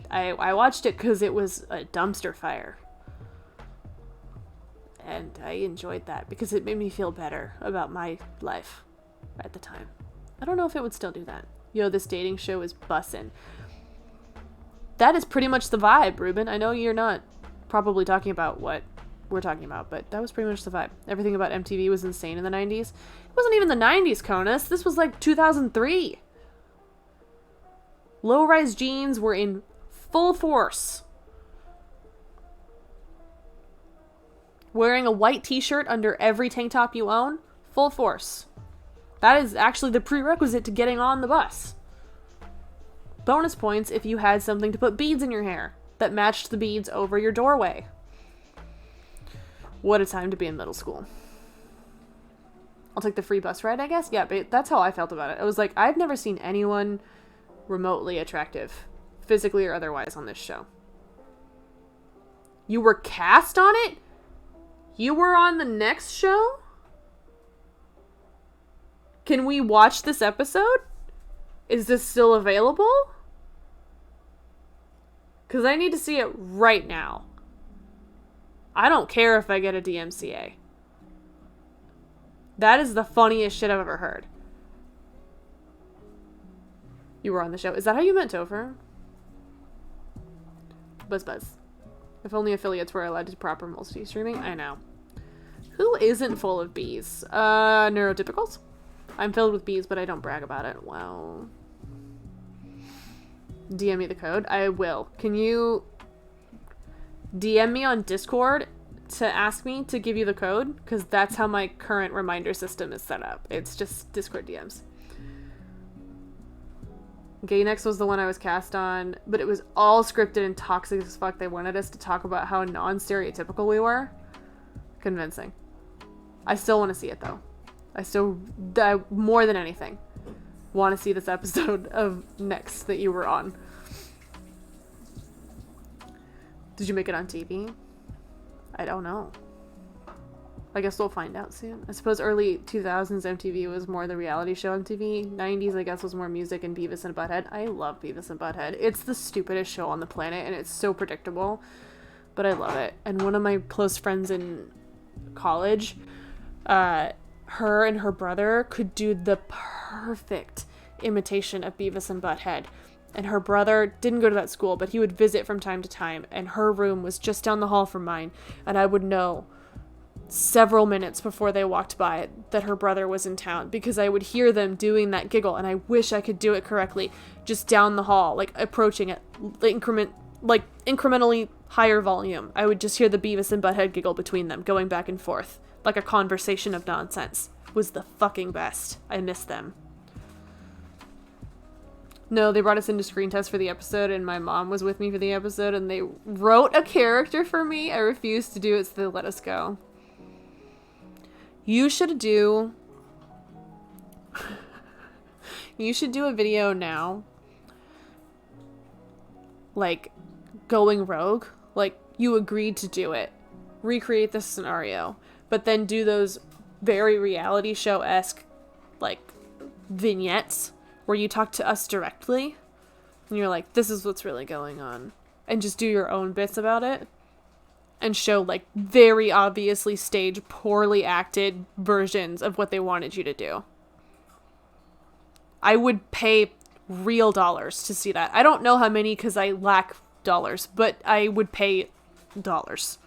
I watched it because it was a dumpster fire. And I enjoyed that because it made me feel better about my life at the time. I don't know if it would still do that. Yo, this dating show is bussin'. That is pretty much the vibe, Ruben. I know you're not probably talking about what we're talking about, but that was pretty much the vibe. Everything about MTV was insane in the 90s. It wasn't even the 90s, Conus. This was like 2003. Low-rise jeans were in full force. Wearing a white t-shirt under every tank top you own, full force. That is actually the prerequisite to getting on the bus. Bonus points if you had something to put beads in your hair that matched the beads over your doorway. What a time to be in middle school. I'll take the free bus ride, I guess? Yeah, but that's how I felt about it. I was like, I've never seen anyone remotely attractive, physically or otherwise, on this show. You were cast on it? You were on the next show? Can we watch this episode? Is this still available? Because I need to see it right now. I don't care if I get a DMCA. That is the funniest shit I've ever heard. You were on the show. Is that how you meant Topher? Buzz buzz. If only affiliates were allowed to proper multi-streaming. I know. Who isn't full of bees? Neurotypicals? I'm filled with bees, but I don't brag about it. Wow. DM me the code. I will. Can you DM me on Discord to ask me to give you the code? Because that's how my current reminder system is set up. It's just Discord DMs. Gay Next was the one I was cast on, but it was all scripted and toxic as fuck. They wanted us to talk about how non-stereotypical we were. Convincing. I still want to see it, though. I more than anything, want to see this episode of Next that you were on. Did you make it on TV? I don't know. I guess we'll find out soon. I suppose early 2000s MTV was more the reality show MTV. 90s, I guess, was more music and Beavis and Butthead. I love Beavis and Butthead. It's the stupidest show on the planet, and it's so predictable. But I love it. And one of my close friends in college, her and her brother could do the perfect imitation of Beavis and Butthead. And her brother didn't go to that school, but he would visit from time to time. And her room was just down the hall from mine. And I would know several minutes before they walked by that her brother was in town, because I would hear them doing that giggle, and I wish I could do it correctly, just down the hall, like approaching it, incrementally higher volume. I would just hear the Beavis and Butthead giggle between them, going back and forth, like a conversation of nonsense. It was the fucking best. I miss them. No, they brought us into screen test for the episode, and my mom was with me for the episode, and they wrote a character for me. I refused to do it, so they let us go. You should do a video now, like, going rogue. Like, you agreed to do it. Recreate this scenario. But then do those very reality show-esque, like, vignettes where you talk to us directly. And you're like, this is what's really going on. And just do your own bits about it. And show, like, very obviously staged, poorly acted versions of what they wanted you to do. I would pay real dollars to see that. I don't know how many because I lack dollars, but I would pay dollars.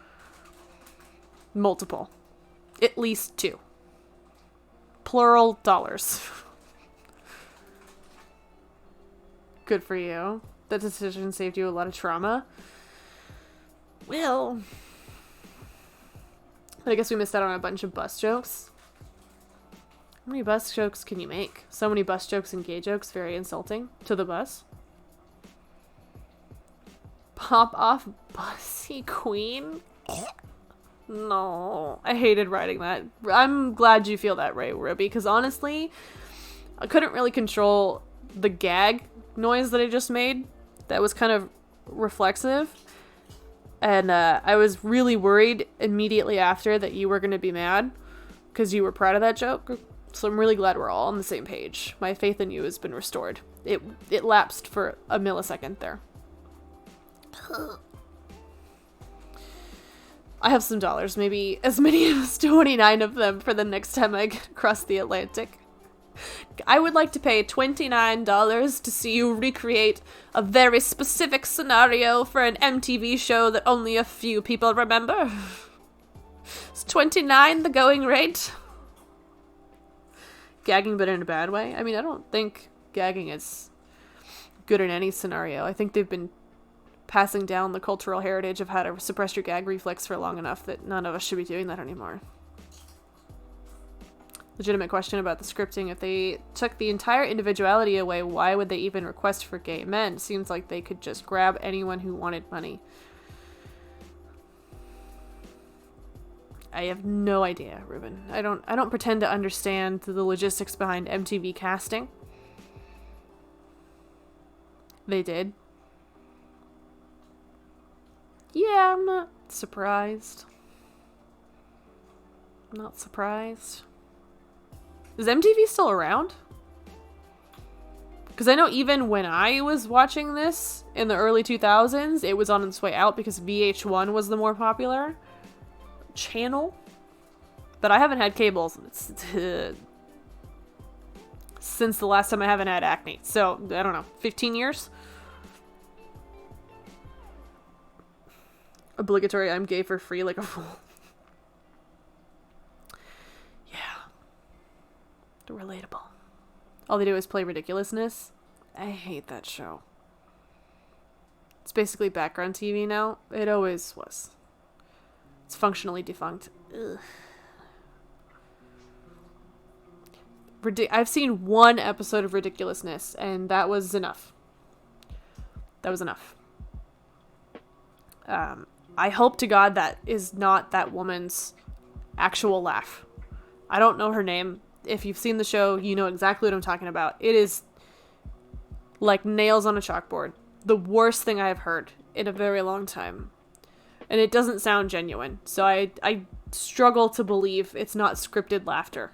Multiple. At least 2. Plural dollars. Good for you. That decision saved you a lot of trauma. Well, but I guess we missed out on a bunch of bus jokes. How many bus jokes can you make? So many bus jokes and gay jokes, very insulting to the bus. Pop off bussy queen? No, I hated writing that. I'm glad you feel that way, Ruby, because honestly, I couldn't really control the gag noise that I just made. That was kind of reflexive. And I was really worried immediately after that you were going to be mad because you were proud of that joke. So I'm really glad we're all on the same page. My faith in you has been restored. It lapsed for a millisecond there. I have some dollars, maybe as many as 29 of them for the next time I get across the Atlantic. I would like to pay $29 to see you recreate a very specific scenario for an MTV show that only a few people remember. Is 29 the going rate? Gagging, but in a bad way? I mean, I don't think gagging is good in any scenario. I think they've been passing down the cultural heritage of how to suppress your gag reflex for long enough that none of us should be doing that anymore. Legitimate question about the scripting. If they took the entire individuality away, why would they even request for gay men? Seems like they could just grab anyone who wanted money. I have no idea, Ruben. I don't pretend to understand the logistics behind MTV casting. They did. Yeah, I'm not surprised. Not surprised. Is MTV still around? Because I know even when I was watching this in the early 2000s, it was on its way out because VH1 was the more popular channel. But I haven't had cable since the last time I haven't had acne. So, I don't know, 15 years? Obligatory, I'm gay for free like a fool. Yeah. Relatable. All they do is play ridiculousness. I hate that show. It's basically background TV now. It always was. It's functionally defunct. Ugh. I've seen one episode of Ridiculousness, and that was enough. That was enough. I hope to God that is not that woman's actual laugh. I don't know her name. If you've seen the show, you know exactly what I'm talking about. It is like nails on a chalkboard. The worst thing I have heard in a very long time. And it doesn't sound genuine. So I struggle to believe it's not scripted laughter.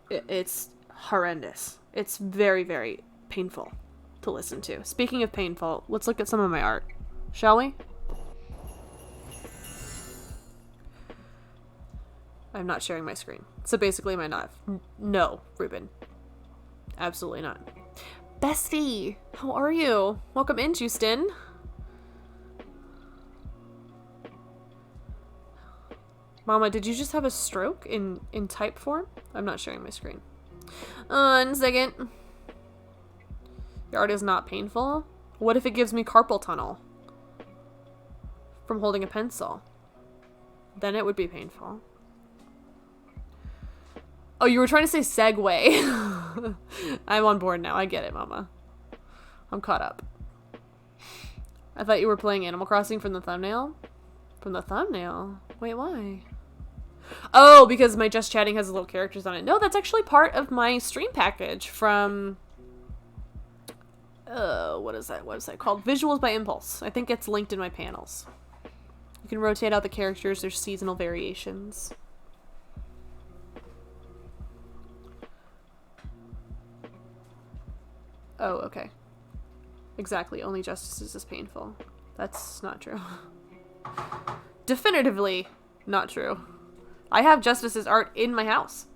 It's horrendous. It's very, very painful to listen to. Speaking of painful, let's look at some of my art. Shall we? I'm not sharing my screen. So basically my knife. No, Ruben. Absolutely not. Bestie, how are you? Welcome in, Justin. Mama, did you just have a stroke in type form? I'm not sharing my screen. 1 second. Your art is not painful? What if it gives me carpal tunnel from holding a pencil? Then it would be painful. Oh, you were trying to say segue. I'm on board now. I get it, Mama. I'm caught up. I thought you were playing Animal Crossing from the thumbnail. From the thumbnail? Wait, why? Oh, because my Just Chatting has little characters on it. No, that's actually part of my stream package from... what is that website called? Visuals by Impulse. I think it's linked in my panels. You can rotate out the characters. There's seasonal variations. Oh, okay. Exactly. Only justice is painful. That's not true. Definitively not true. I have Justice's art in my house.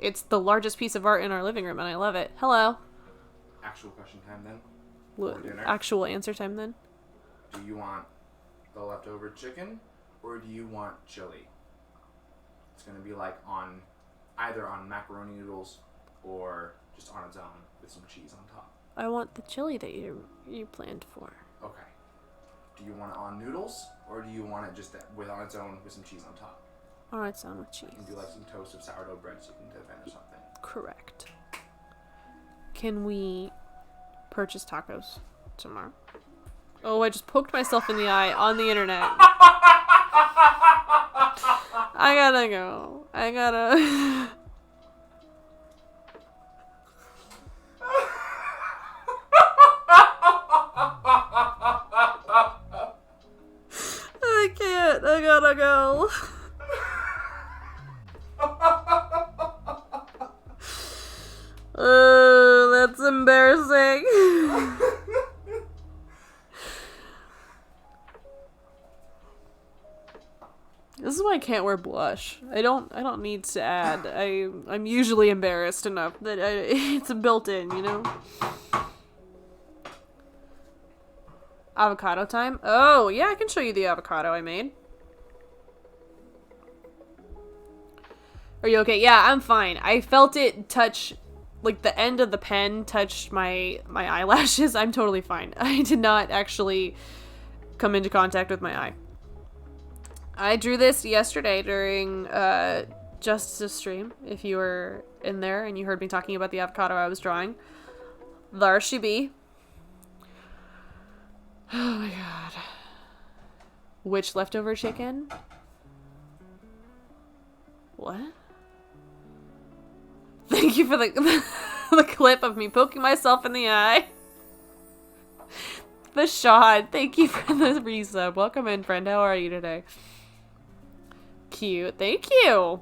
It's the largest piece of art in our living room, and I love it. Hello. Actual question time then. For dinner. Actual answer time then. Do you want the leftover chicken, or do you want chili? It's gonna be like on either on macaroni noodles or just on its own with some cheese on top. I want the chili that you planned for. Okay. Do you want it on noodles, or do you want it just on its own with some cheese on top? On its own with cheese. You can do like some toast of sourdough bread so you can dip in or something. Correct. Can we purchase tacos tomorrow? Oh, I just poked myself in the eye on the internet. I gotta go. I gotta... I can't. I gotta go. That's embarrassing. This is why can't wear blush. I don't need to add. I'm usually embarrassed enough that it's built in, you know? Avocado time? Oh, yeah, I can show you the avocado I made. Are you okay? Yeah, I'm fine. I felt it touch, like the end of the pen touched my eyelashes. I'm totally fine. I did not actually come into contact with my eye. I drew this yesterday during Justice's stream. If you were in there and you heard me talking about the avocado I was drawing. There she be. Oh my god. Which leftover chicken? What? Thank you for the the clip of me poking myself in the eye. The shot. Thank you for the resub. Welcome in, friend. How are you today? Cute. Thank you.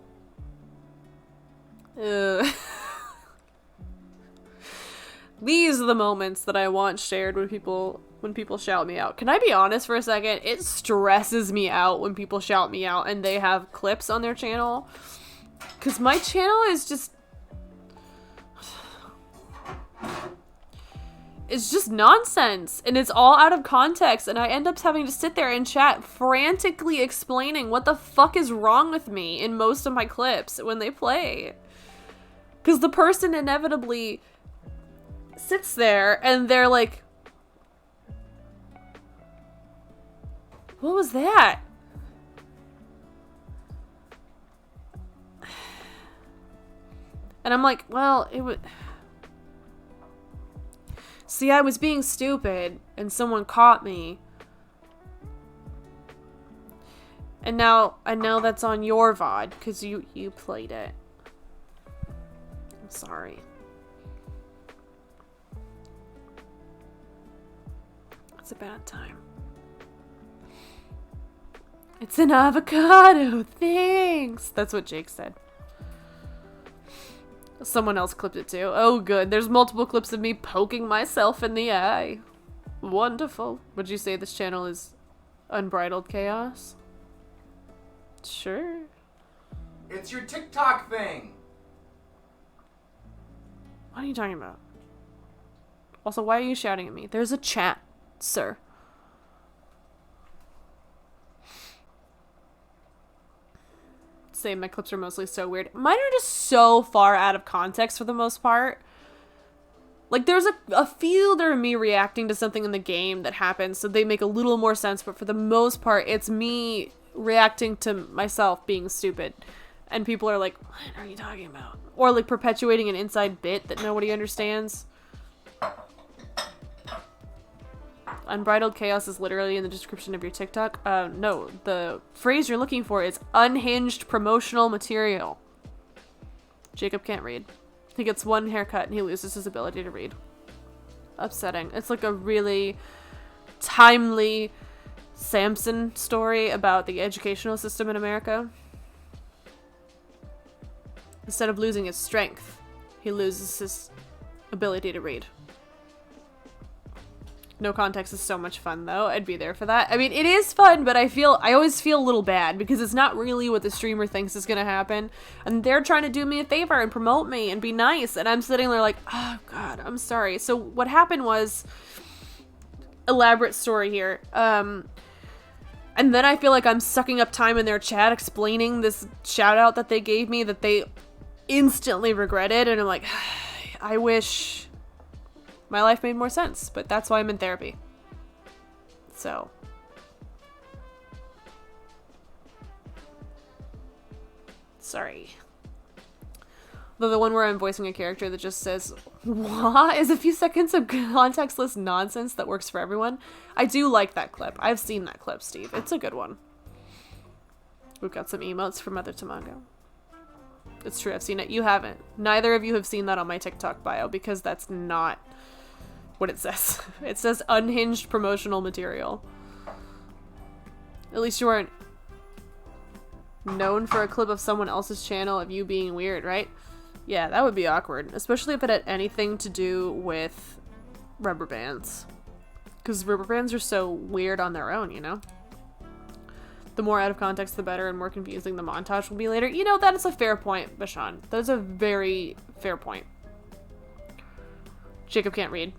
These are the moments that I want shared when people shout me out. Can I be honest for a second? It stresses me out when people shout me out and they have clips on their channel. Because my channel is just... It's just nonsense, and it's all out of context, and I end up having to sit there and chat frantically explaining what the fuck is wrong with me in most of my clips when they play. Because the person inevitably sits there, and they're like, what was that? And I'm like, well, it would... See, I was being stupid, and someone caught me. And now that's on your VOD, because you played it. I'm sorry. It's a bad time. It's an avocado, thanks! That's what Jake said. Someone else clipped it too. Oh good, there's multiple clips of me poking myself in the eye. Wonderful. Would you say this channel is unbridled chaos? Sure. It's your TikTok thing! What are you talking about? Also, why are you shouting at me? There's a chat, sir. Say my clips are mostly so weird. Mine are just so far out of context for the most part. Like, there's a few that are me reacting to something in the game that happens, so they make a little more sense, but for the most part, it's me reacting to myself being stupid. And people are like, what are you talking about? Or, like, perpetuating an inside bit that nobody understands. Unbridled chaos is literally in the description of your TikTok. No, the phrase you're looking for is unhinged promotional material. Jacob can't read. He gets one haircut and he loses his ability to read. Upsetting. It's like a really timely Samson story about the educational system in America. Instead of losing his strength, he loses his ability to read. No context is so much fun, though. I'd be there for that. I mean, it is fun, but I always feel a little bad because it's not really what the streamer thinks is gonna happen. And they're trying to do me a favor and promote me and be nice. And I'm sitting there like, oh, God, I'm sorry. So what happened was, elaborate story here. And then I feel like I'm sucking up time in their chat explaining this shout out that they gave me that they instantly regretted. And I'm like, I wish my life made more sense, but that's why I'm in therapy. So. Sorry. Though the one where I'm voicing a character that just says, what? Is a few seconds of contextless nonsense that works for everyone. I do like that clip. I've seen that clip, Steve. It's a good one. We've got some emotes from Mother Tamago. It's true, I've seen it. You haven't. Neither of you have seen that on my TikTok bio because that's not what it says. It says unhinged promotional material. At least you weren't known for a clip of someone else's channel of you being weird, right? Yeah, that would be awkward. Especially if it had anything to do with rubber bands. Because rubber bands are so weird on their own, you know? The more out of context, the better, and more confusing the montage will be later. You know, that is a fair point, Bashan. That is a very fair point. Jacob can't read.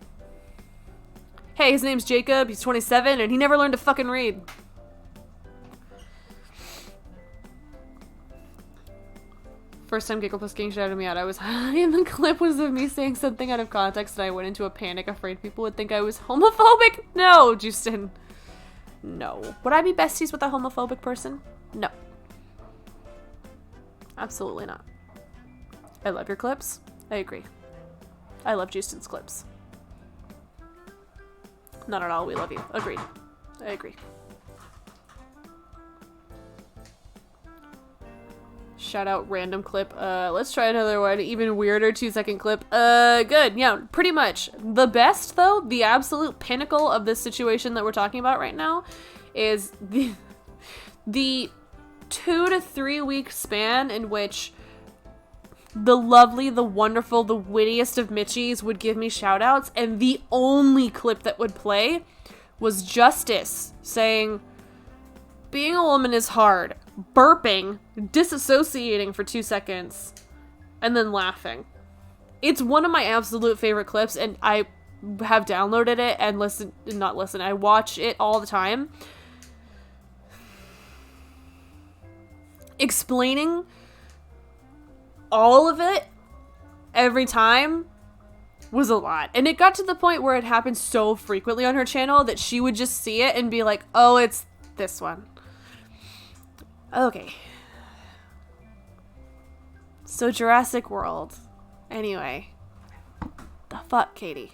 Hey, his name's Jacob, he's 27, and he never learned to fucking read. First time Giggle Plus King shouted me out, I was in the clip was of me saying something out of context and I went into a panic afraid people would think I was homophobic. No, Justin. No. Would I be besties with a homophobic person? No. Absolutely not. I love your clips. I agree. I love Justin's clips. Not at all. We love you. Agreed. I agree. Shout out random clip. Let's try another one. Even weirder 2-second clip. Good. Yeah, pretty much. The best, though, the absolute pinnacle of this situation that we're talking about right now is the 2 to 3 week span in which the lovely, the wonderful, the wittiest of Mitchies would give me shout outs, and the only clip that would play was Justice saying, being a woman is hard, burping, disassociating for 2 seconds, and then laughing. It's one of my absolute favorite clips, and I have downloaded it and I watch it all the time. Explaining all of it every time was a lot. And it got to the point where it happened so frequently on her channel that she would just see it and be like, oh, it's this one. Okay. So Jurassic World. Anyway. The fuck, Katie?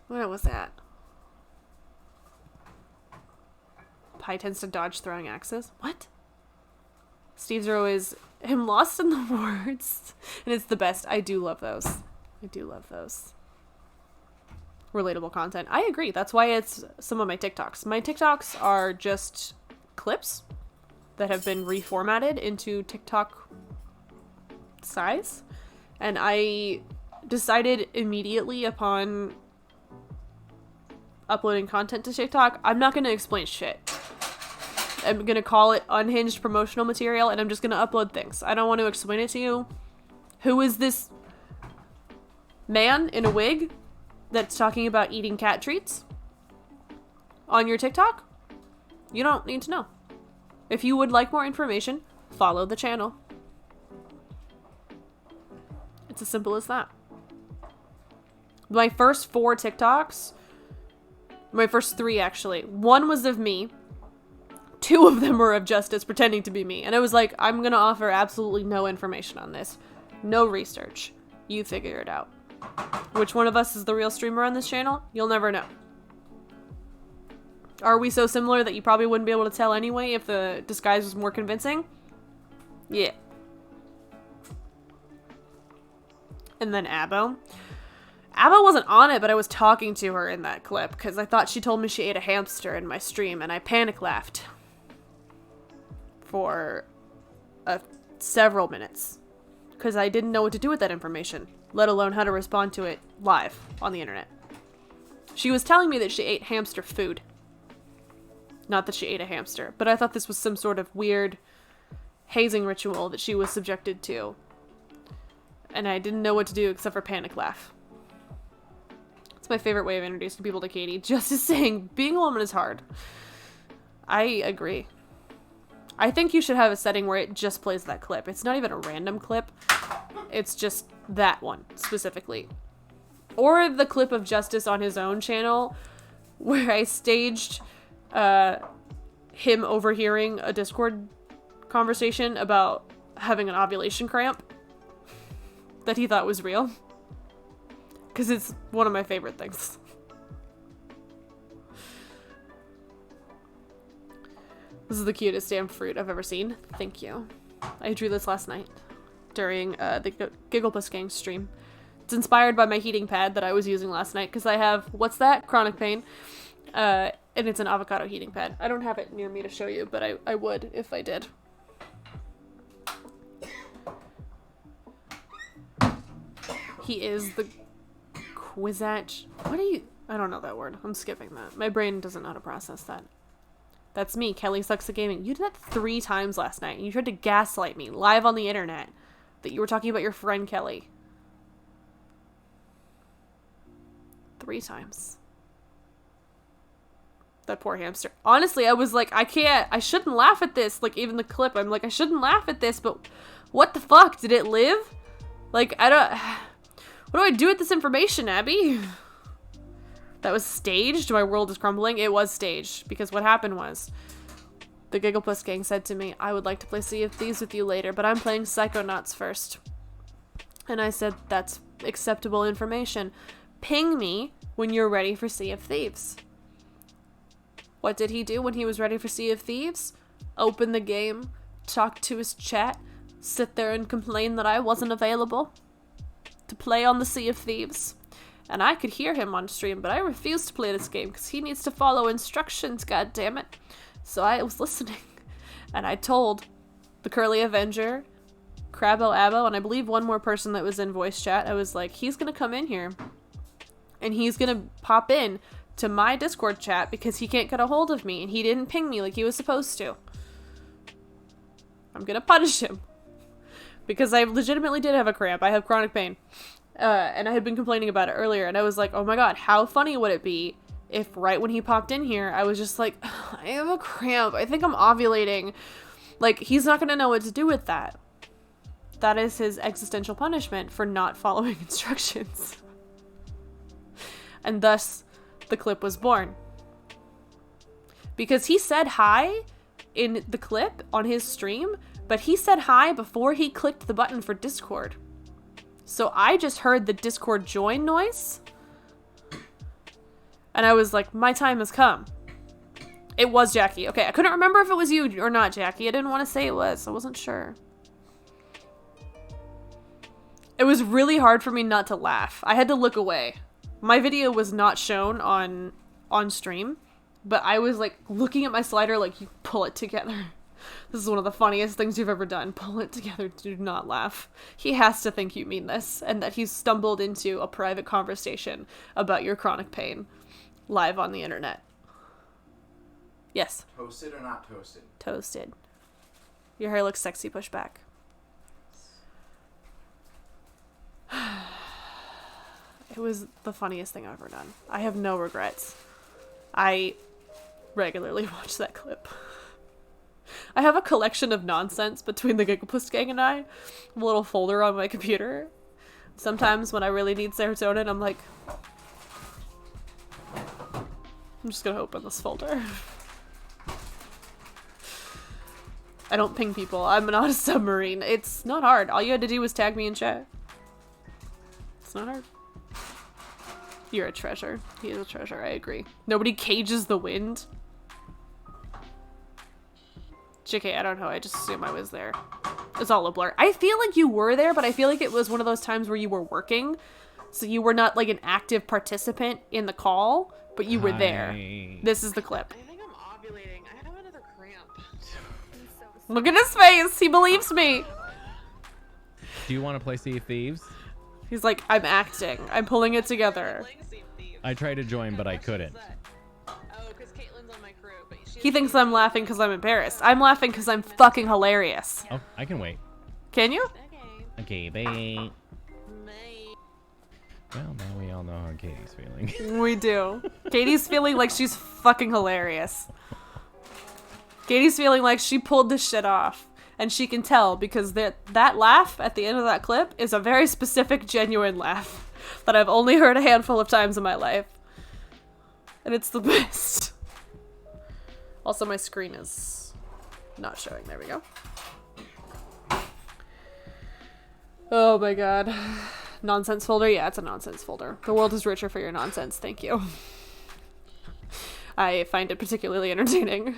Where was that? Pi tends to dodge throwing axes? What? Steve Zero is him lost in the words. And it's the best. I do love those. I do love those. Relatable content. I agree. That's why it's some of my TikToks. My TikToks are just clips that have been reformatted into TikTok size. And I decided immediately upon uploading content to TikTok, I'm not going to explain shit. I'm going to call it unhinged promotional material, and I'm just going to upload things. I don't want to explain it to you. Who is this man in a wig that's talking about eating cat treats on your TikTok? You don't need to know. If you would like more information, follow the channel. It's as simple as that. My first 4 TikToks, my first 3 actually, one was of me. 2 of them were of Justice pretending to be me. And I was like, I'm going to offer absolutely no information on this. No research. You figure it out. Which one of us is the real streamer on this channel? You'll never know. Are we so similar that you probably wouldn't be able to tell anyway if the disguise was more convincing? Yeah. And then Abo. Abo wasn't on it, but I was talking to her in that clip because I thought she told me she ate a hamster in my stream and I panic laughed for several minutes because I didn't know what to do with that information, let alone how to respond to it live on the internet. She was telling me that she ate hamster food. Not that she ate a hamster, but I thought this was some sort of weird hazing ritual that she was subjected to. And I didn't know what to do except for panic laugh. It's my favorite way of introducing people to Katie. Just as saying, being a woman is hard. I agree. I think you should have a setting where it just plays that clip. It's not even a random clip. It's just that one, specifically. Or the clip of Justice on his own channel, where I staged him overhearing a Discord conversation about having an ovulation cramp that he thought was real. Because it's one of my favorite things. This is the cutest damn fruit I've ever seen. Thank you. I drew this last night during the Giggle Plus Gang stream. It's inspired by my heating pad that I was using last night because I have, what's that? Chronic pain. And it's an avocado heating pad. I don't have it near me to show you, but I would if I did. He is the Quizatch. What are you? I don't know that word. I'm skipping that. My brain doesn't know how to process that. That's me, Kelly Sucks at Gaming. You did that 3 times last night. And you tried to gaslight me live on the internet that you were talking about your friend Kelly. 3 times. That poor hamster. Honestly, I was like, I shouldn't laugh at this. Like, even the clip, I'm like, I shouldn't laugh at this, but what the fuck? Did it live? Like, what do I do with this information, Abby? That was staged? My world is crumbling? It was staged. Because what happened was, the Gigglepuss gang said to me, I would like to play Sea of Thieves with you later, but I'm playing Psychonauts first. And I said, that's acceptable information. Ping me when you're ready for Sea of Thieves. What did he do when he was ready for Sea of Thieves? Open the game, talk to his chat, sit there and complain that I wasn't available to play on the Sea of Thieves. And I could hear him on stream, but I refused to play this game because he needs to follow instructions, goddammit. So I was listening, and I told the Curly Avenger, Crabbo Abbo, and I believe one more person that was in voice chat, I was like, he's gonna come in here, and he's gonna pop in to my Discord chat because he can't get a hold of me, and he didn't ping me like he was supposed to. I'm gonna punish him. Because I legitimately did have a cramp. I have chronic pain. And I had been complaining about it earlier, and I was like, oh my god, how funny would it be if right when he popped in here, I was just like, I have a cramp. I think I'm ovulating. Like, he's not gonna know what to do with that. That is his existential punishment for not following instructions. And thus, the clip was born. Because he said hi in the clip on his stream, but he said hi before he clicked the button for Discord. So I just heard the Discord join noise. And I was like, my time has come. It was Jackie. Okay, I couldn't remember if it was you or not, Jackie. I didn't want to say it was. I wasn't sure. It was really hard for me not to laugh. I had to look away. My video was not shown on stream, but I was like looking at my slider like, you pull it together. This is one of the funniest things you've ever done. Pull it together. Do not laugh. He has to think you mean this and that he's stumbled into a private conversation about your chronic pain live on the internet. Yes. Toasted or not toasted? Toasted. Your hair looks sexy. Push back. It was the funniest thing I've ever done. I have no regrets. I regularly watch that clip. I have a collection of nonsense between the Gigglepuss gang and I. A little folder on my computer. Sometimes when I really need serotonin, I'm like, I'm just gonna open this folder. I don't ping people. I'm not a submarine. It's not hard. All you had to do was tag me in chat. It's not hard. You're a treasure. He is a treasure. I agree. Nobody cages the wind. JK, I don't know. I just assume I was there. It's all a blur. I feel like you were there, but I feel like it was one of those times where you were working. So you were not like an active participant in the call, but you were there. This is the clip. I think I'm ovulating. I have another cramp. Look at his face. He believes me. Do you want to play Sea of Thieves? He's like, I'm acting. I'm pulling it together. I tried to join, but I couldn't. Oh, because Caitlin's on my crew. But He thinks I'm laughing because I'm embarrassed. I'm laughing because I'm fucking hilarious. Oh, I can wait. Can you? Okay, bye. Well, now we all know how Katie's feeling. We do. Katie's feeling like she's fucking hilarious. Katie's feeling like she pulled this shit off. And she can tell because that laugh at the end of that clip is a very specific, genuine laugh that I've only heard a handful of times in my life. And it's the best. Also, my screen is not showing. There we go. Oh my god. Nonsense folder? Yeah, it's a nonsense folder. The world is richer for your nonsense. Thank you. I find it particularly entertaining.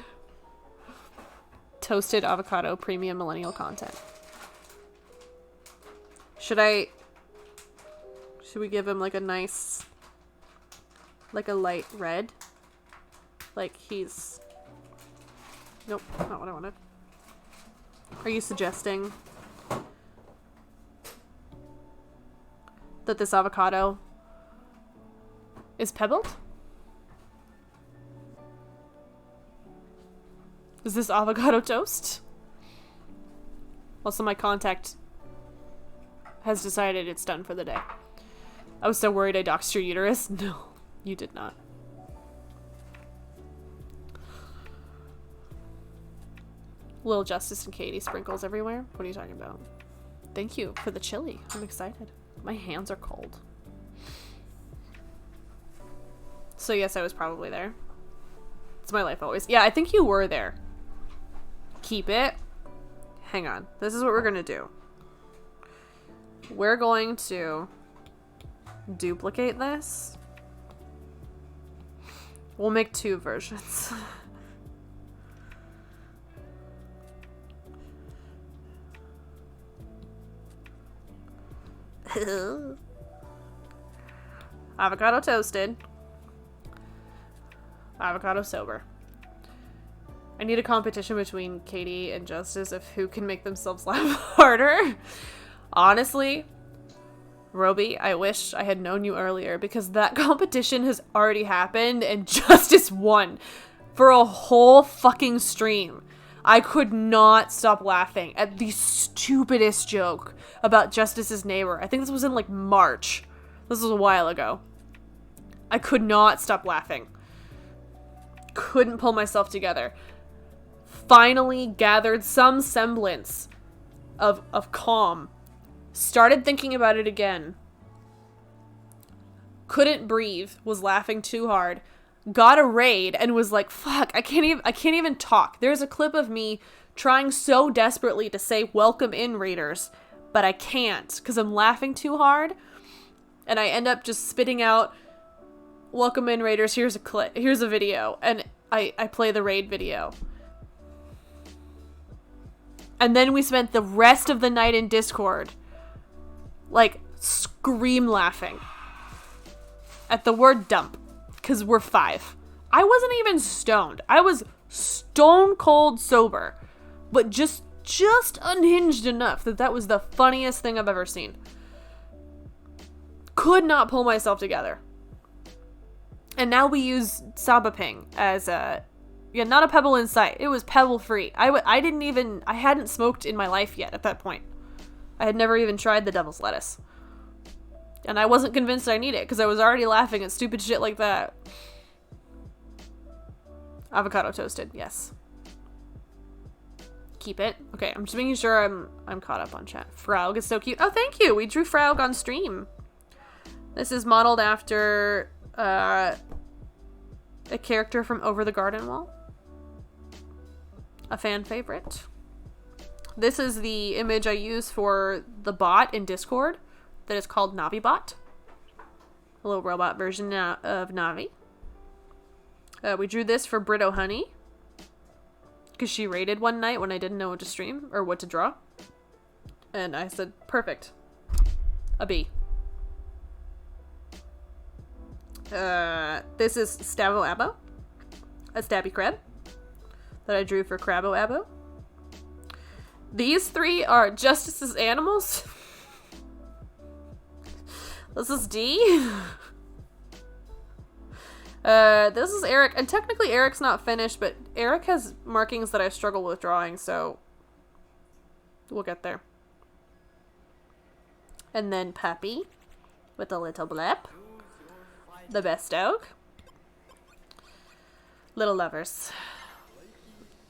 Toasted avocado premium millennial content. Should we give him like a nice, like a light red? Like he's, nope, not what I wanted. Are you suggesting that this avocado is pebbled? Is this avocado toast? Also, my contact has decided it's done for the day. I was so worried I doxed your uterus. No, you did not. Little Justice and Katie sprinkles everywhere. What are you talking about? Thank you for the chili. I'm excited. My hands are cold. So yes, I was probably there. It's my life always. Yeah, I think you were there. Keep it. Hang on. This is what we're gonna do. We're going to duplicate this. We'll make 2 versions. Avocado toasted. Avocado sober. I need a competition between Katie and Justice of who can make themselves laugh harder. Honestly, Roby, I wish I had known you earlier because that competition has already happened and Justice won for a whole fucking stream. I could not stop laughing at the stupidest joke about Justice's neighbor. I think this was in like March. This was a while ago. I could not stop laughing. Couldn't pull myself together. Finally gathered some semblance of calm. Started thinking about it again. Couldn't breathe. Was laughing too hard. Got a raid and was like, fuck, I can't even talk. There's a clip of me trying so desperately to say welcome in raiders, but I can't because I'm laughing too hard. And I end up just spitting out welcome in raiders, here's a clip, here's a video, and I play the raid video. And then we spent the rest of the night in Discord like scream laughing at the word dump. Because we're 5. I wasn't even stoned. I was stone cold sober. But just unhinged enough that was the funniest thing I've ever seen. Could not pull myself together. And now we use Sabaping as a... Yeah, not a pebble in sight. It was pebble free. I hadn't smoked in my life yet at that point. I had never even tried the devil's lettuce. And I wasn't convinced I need it because I was already laughing at stupid shit like that. Avocado toasted, yes. Keep it. Okay, I'm just making sure I'm caught up on chat. Fraug is so cute. Oh, thank you. We drew Fraug on stream. This is modeled after a character from Over the Garden Wall. A fan favorite. This is the image I use for the bot in Discord. That is called NaviBot. A little robot version of Navi. We drew this for Brito Honey. Because she raided one night when I didn't know what to stream. Or what to draw. And I said, perfect. A bee. This is Stavo Abo. A stabby crab. That I drew for Crabo Abo. These 3 are Justice's animals. This is D. This is Eric. And technically Eric's not finished, but Eric has markings that I struggle with drawing, so we'll get there. And then Puppy with a little blip. The best dog. Little lovers.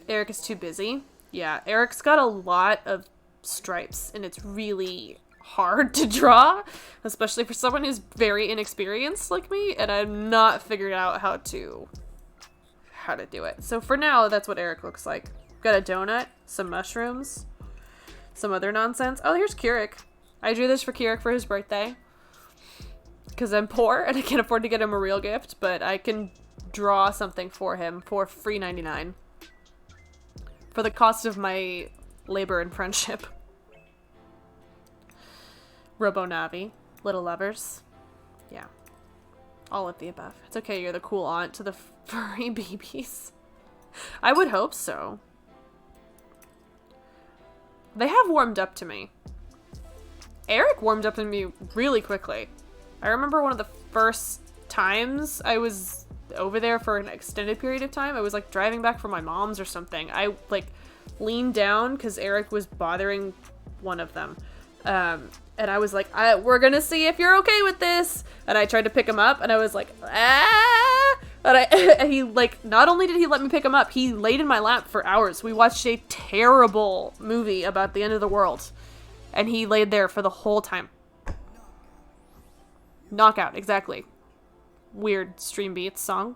Eric is too busy. Yeah, Eric's got a lot of stripes, and it's really hard to draw, especially for someone who's very inexperienced like me, and I've not figured out how to do it. So for now, that's what Eric looks like. Got a donut, some mushrooms, some other nonsense. Oh, here's Kirik. I drew this for Kirik for his birthday because I'm poor and I can't afford to get him a real gift, but I can draw something for him for free 99 for the cost of my labor and friendship. Robo Navi, little lovers. Yeah. All of the above. It's okay, you're the cool aunt to the furry babies. I would hope so. They have warmed up to me. Eric warmed up to me really quickly. I remember one of the first times I was over there for an extended period of time. I was like driving back from my mom's or something. I like leaned down because Eric was bothering one of them. And I was like, we're gonna see if you're okay with this. And I tried to pick him up, and I was like, ah! And he, like, not only did he let me pick him up, he laid in my lap for hours. We watched a terrible movie about the end of the world. And he laid there for the whole time. Knockout, exactly. Weird Stream Beats song.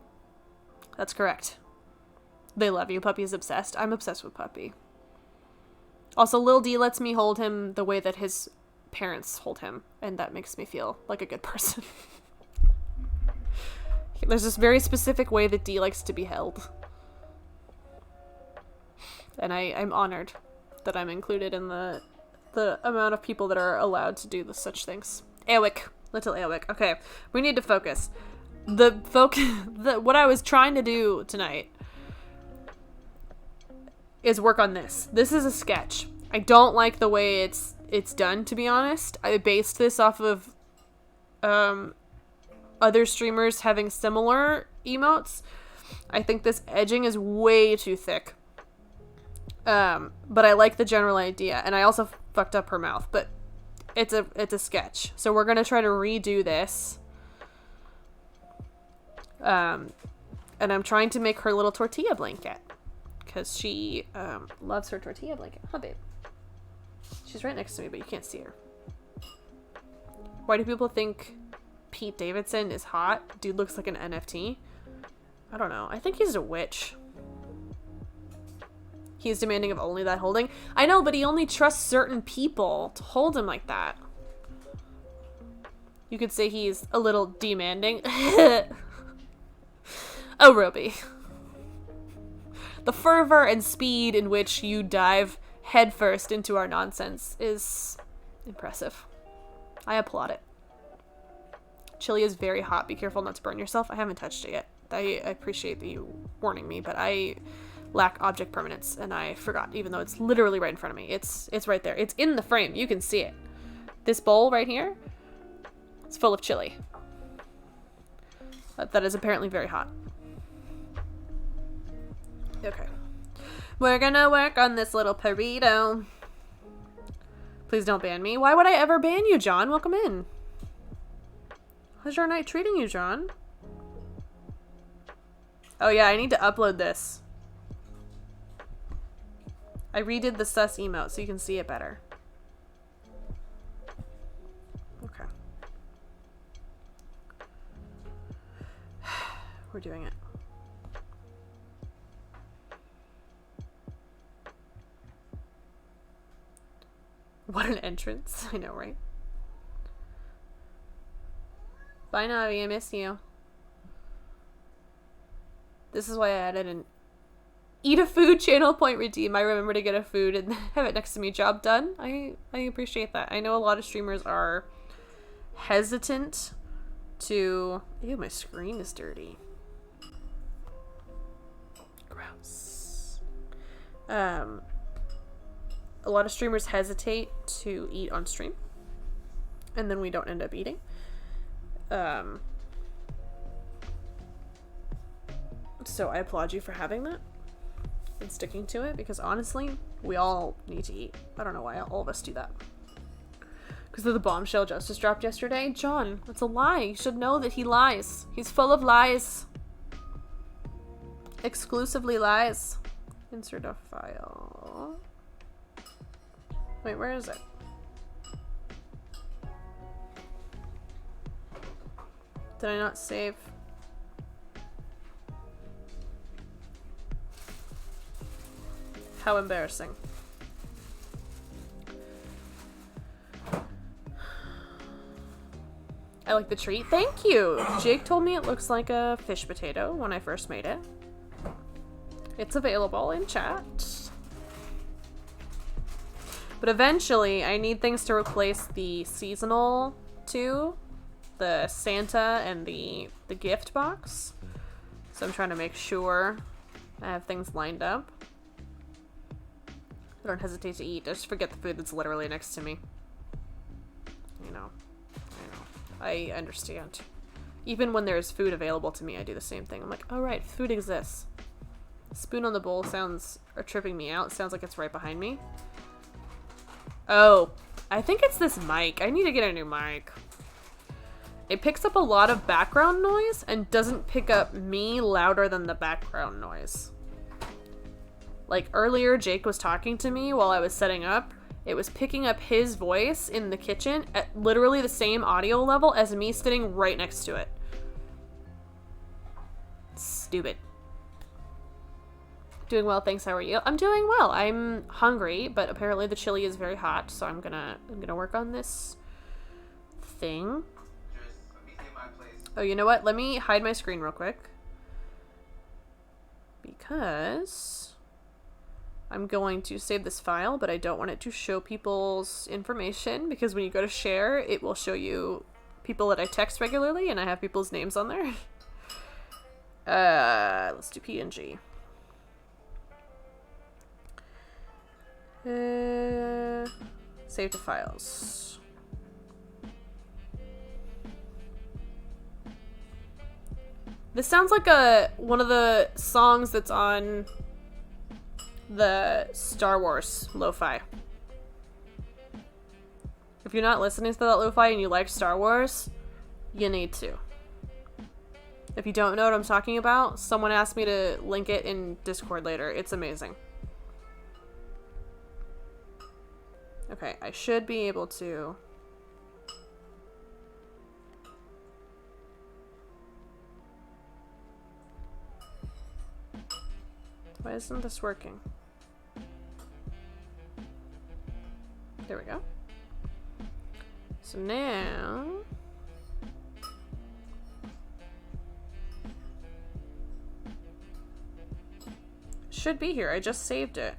That's correct. They love you. Puppy is obsessed. I'm obsessed with Puppy. Also, Lil D lets me hold him the way that his parents hold him, and that makes me feel like a good person. There's this very specific way that D likes to be held. And I'm honored that I'm included in the amount of people that are allowed to do such things. Awick. Little Awick. Okay, we need to focus. What I was trying to do tonight is work on this. This is a sketch. I don't like the way it's done, to be honest. I based this off of other streamers having similar emotes. I think this edging is way too thick. But I like the general idea, and I also fucked up her mouth, but it's a sketch. So we're gonna try to redo this. And I'm trying to make her little tortilla blanket, because she loves her tortilla blanket. Huh, babe? She's right next to me, but you can't see her. Why do people think Pete Davidson is hot? Dude looks like an NFT. I don't know. I think he's a witch. He's demanding of only that holding. I know, but he only trusts certain people to hold him like that. You could say he's a little demanding. Oh, Roby. The fervor and speed in which you dive headfirst into our nonsense is impressive. I applaud it. Chili is very hot. Be careful not to burn yourself. I haven't touched it yet. I appreciate you warning me, but I lack object permanence, and I forgot, even though it's literally right in front of me. It's right there. It's in the frame. You can see it. This bowl right here, it's full of chili. That is apparently very hot. Okay. We're gonna work on this little burrito. Please don't ban me. Why would I ever ban you, John? Welcome in. How's your night treating you, John? Oh yeah, I need to upload this. I redid the sus emote so you can see it better. Okay. We're doing it. What an entrance. I know, right? Bye, Navi. I miss you. This is why I added an eat a food channel point redeem. I remember to get a food and have it next to me. Job done. I appreciate that. I know a lot of streamers are hesitant to... Ew, my screen is dirty. Gross. A lot of streamers hesitate to eat on stream, and then we don't end up eating. So I applaud you for having that and sticking to it, because honestly, we all need to eat. I don't know why all of us do that. Because of the bombshell Justice dropped yesterday. John, that's a lie. You should know that he lies. He's full of lies. Exclusively lies. Insert a file. Wait, where is it? Did I not save? How embarrassing. I like the treat. Thank you! Jake told me it looks like a fish potato when I first made it. It's available in chat. But eventually, I need things to replace the seasonal two, the Santa and the gift box. So I'm trying to make sure I have things lined up. I don't hesitate to eat. I just forget the food that's literally next to me. I know. I understand. Even when there's food available to me, I do the same thing. I'm like, oh right, food exists. Spoon on the bowl sounds are tripping me out. Sounds like it's right behind me. Oh, I think it's this mic. I need to get a new mic. It picks up a lot of background noise and doesn't pick up me louder than the background noise. Like earlier, Jake was talking to me while I was setting up. It was picking up his voice in the kitchen at literally the same audio level as me sitting right next to it. Stupid. Doing well, thanks. How are you? I'm doing well. I'm hungry, but apparently the chili is very hot, so I'm gonna work on this thing. Oh, you know what? Let me hide my screen real quick. Because I'm going to save this file, but I don't want it to show people's information, because when you go to share, it will show you people that I text regularly, and I have people's names on there. Let's do PNG. Save to files. This sounds like one of the songs that's on the Star Wars lo-fi. If you're not listening to that lo-fi and you like Star Wars, you need to. If you don't know what I'm talking about, someone asked me to link it in Discord later. It's amazing. Okay, I should be able to... Why isn't this working? There we go. So now... Should be here. I just saved it.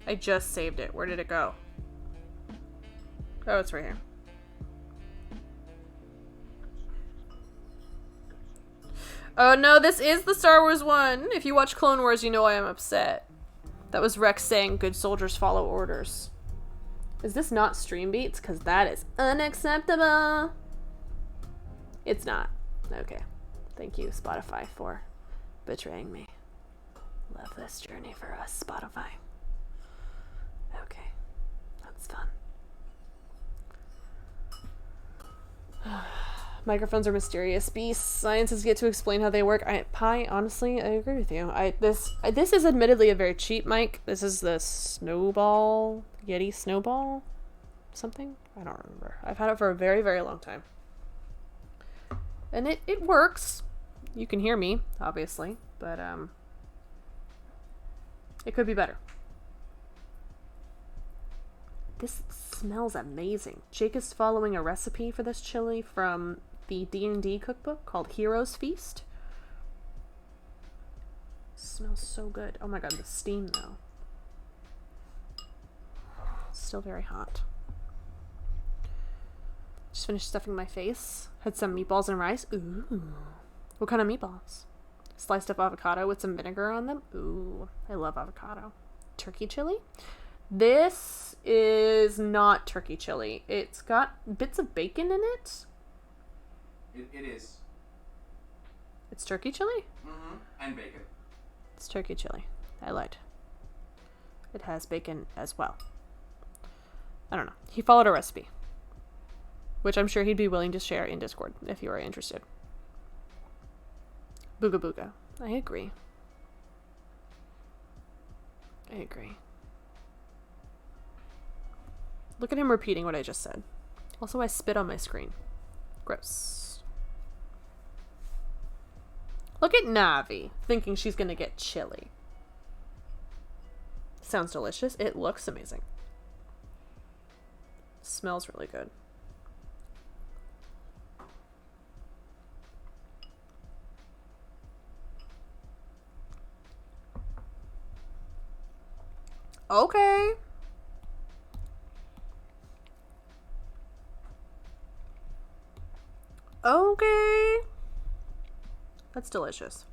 I just saved it. Where did it go? Oh, it's right here. Oh no, this is the Star Wars one! If you watch Clone Wars, you know I am upset. That was Rex saying, good soldiers follow orders. Is this not Stream Beats? Because that is unacceptable. It's not. Okay. Thank you, Spotify, for betraying me. Love this journey for us, Spotify. Okay. That's fun. Microphones are mysterious beasts. Scientists get to explain how they work. Honestly, I agree with you. This is admittedly a very cheap mic. This is the Snowball, Yeti Snowball, something? I don't remember. I've had it for a very, very long time. And it works. You can hear me, obviously, but it could be better. This smells amazing. Jake is following a recipe for this chili from the D&D cookbook called Hero's Feast. Smells so good. Oh my god, the steam though. Still very hot. Just finished stuffing my face. Had some meatballs and rice. Ooh. What kind of meatballs? Sliced up avocado with some vinegar on them. Ooh, I love avocado. Turkey chili? This is not turkey chili. It's got bits of bacon in it. It is. It's turkey chili? Mm-hmm. And bacon. It's turkey chili. I lied. It has bacon as well. I don't know. He followed a recipe, which I'm sure he'd be willing to share in Discord if you are interested. Booga booga. I agree. I agree. Look at him repeating what I just said. Also, I spit on my screen. Gross. Look at Navi, thinking she's gonna get chili. Sounds delicious. It looks amazing. Smells really good. Okay. Okay. That's delicious.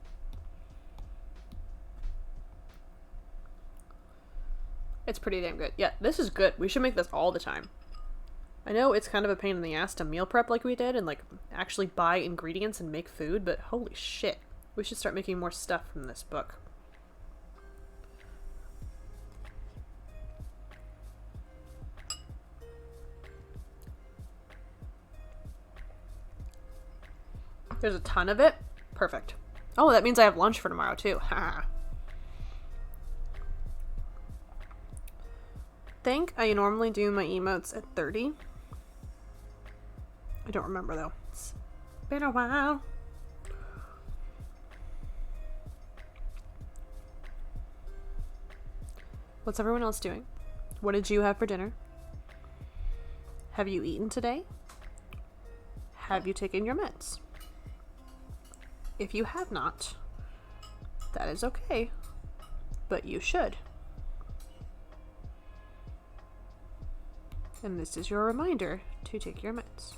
It's pretty damn good. Yeah, this is good. We should make this all the time. I know it's kind of a pain in the ass to meal prep like we did and, like, actually buy ingredients and make food, but holy shit. We should start making more stuff from this book. There's a ton of it. Perfect. Oh, that means I have lunch for tomorrow, too. Ha. Think I normally do my emotes at 30. I don't remember, though. It's been a while. What's everyone else doing? What did you have for dinner? Have you eaten today? Have you taken your meds? If you have not, that is okay, but you should. And this is your reminder to take your meds.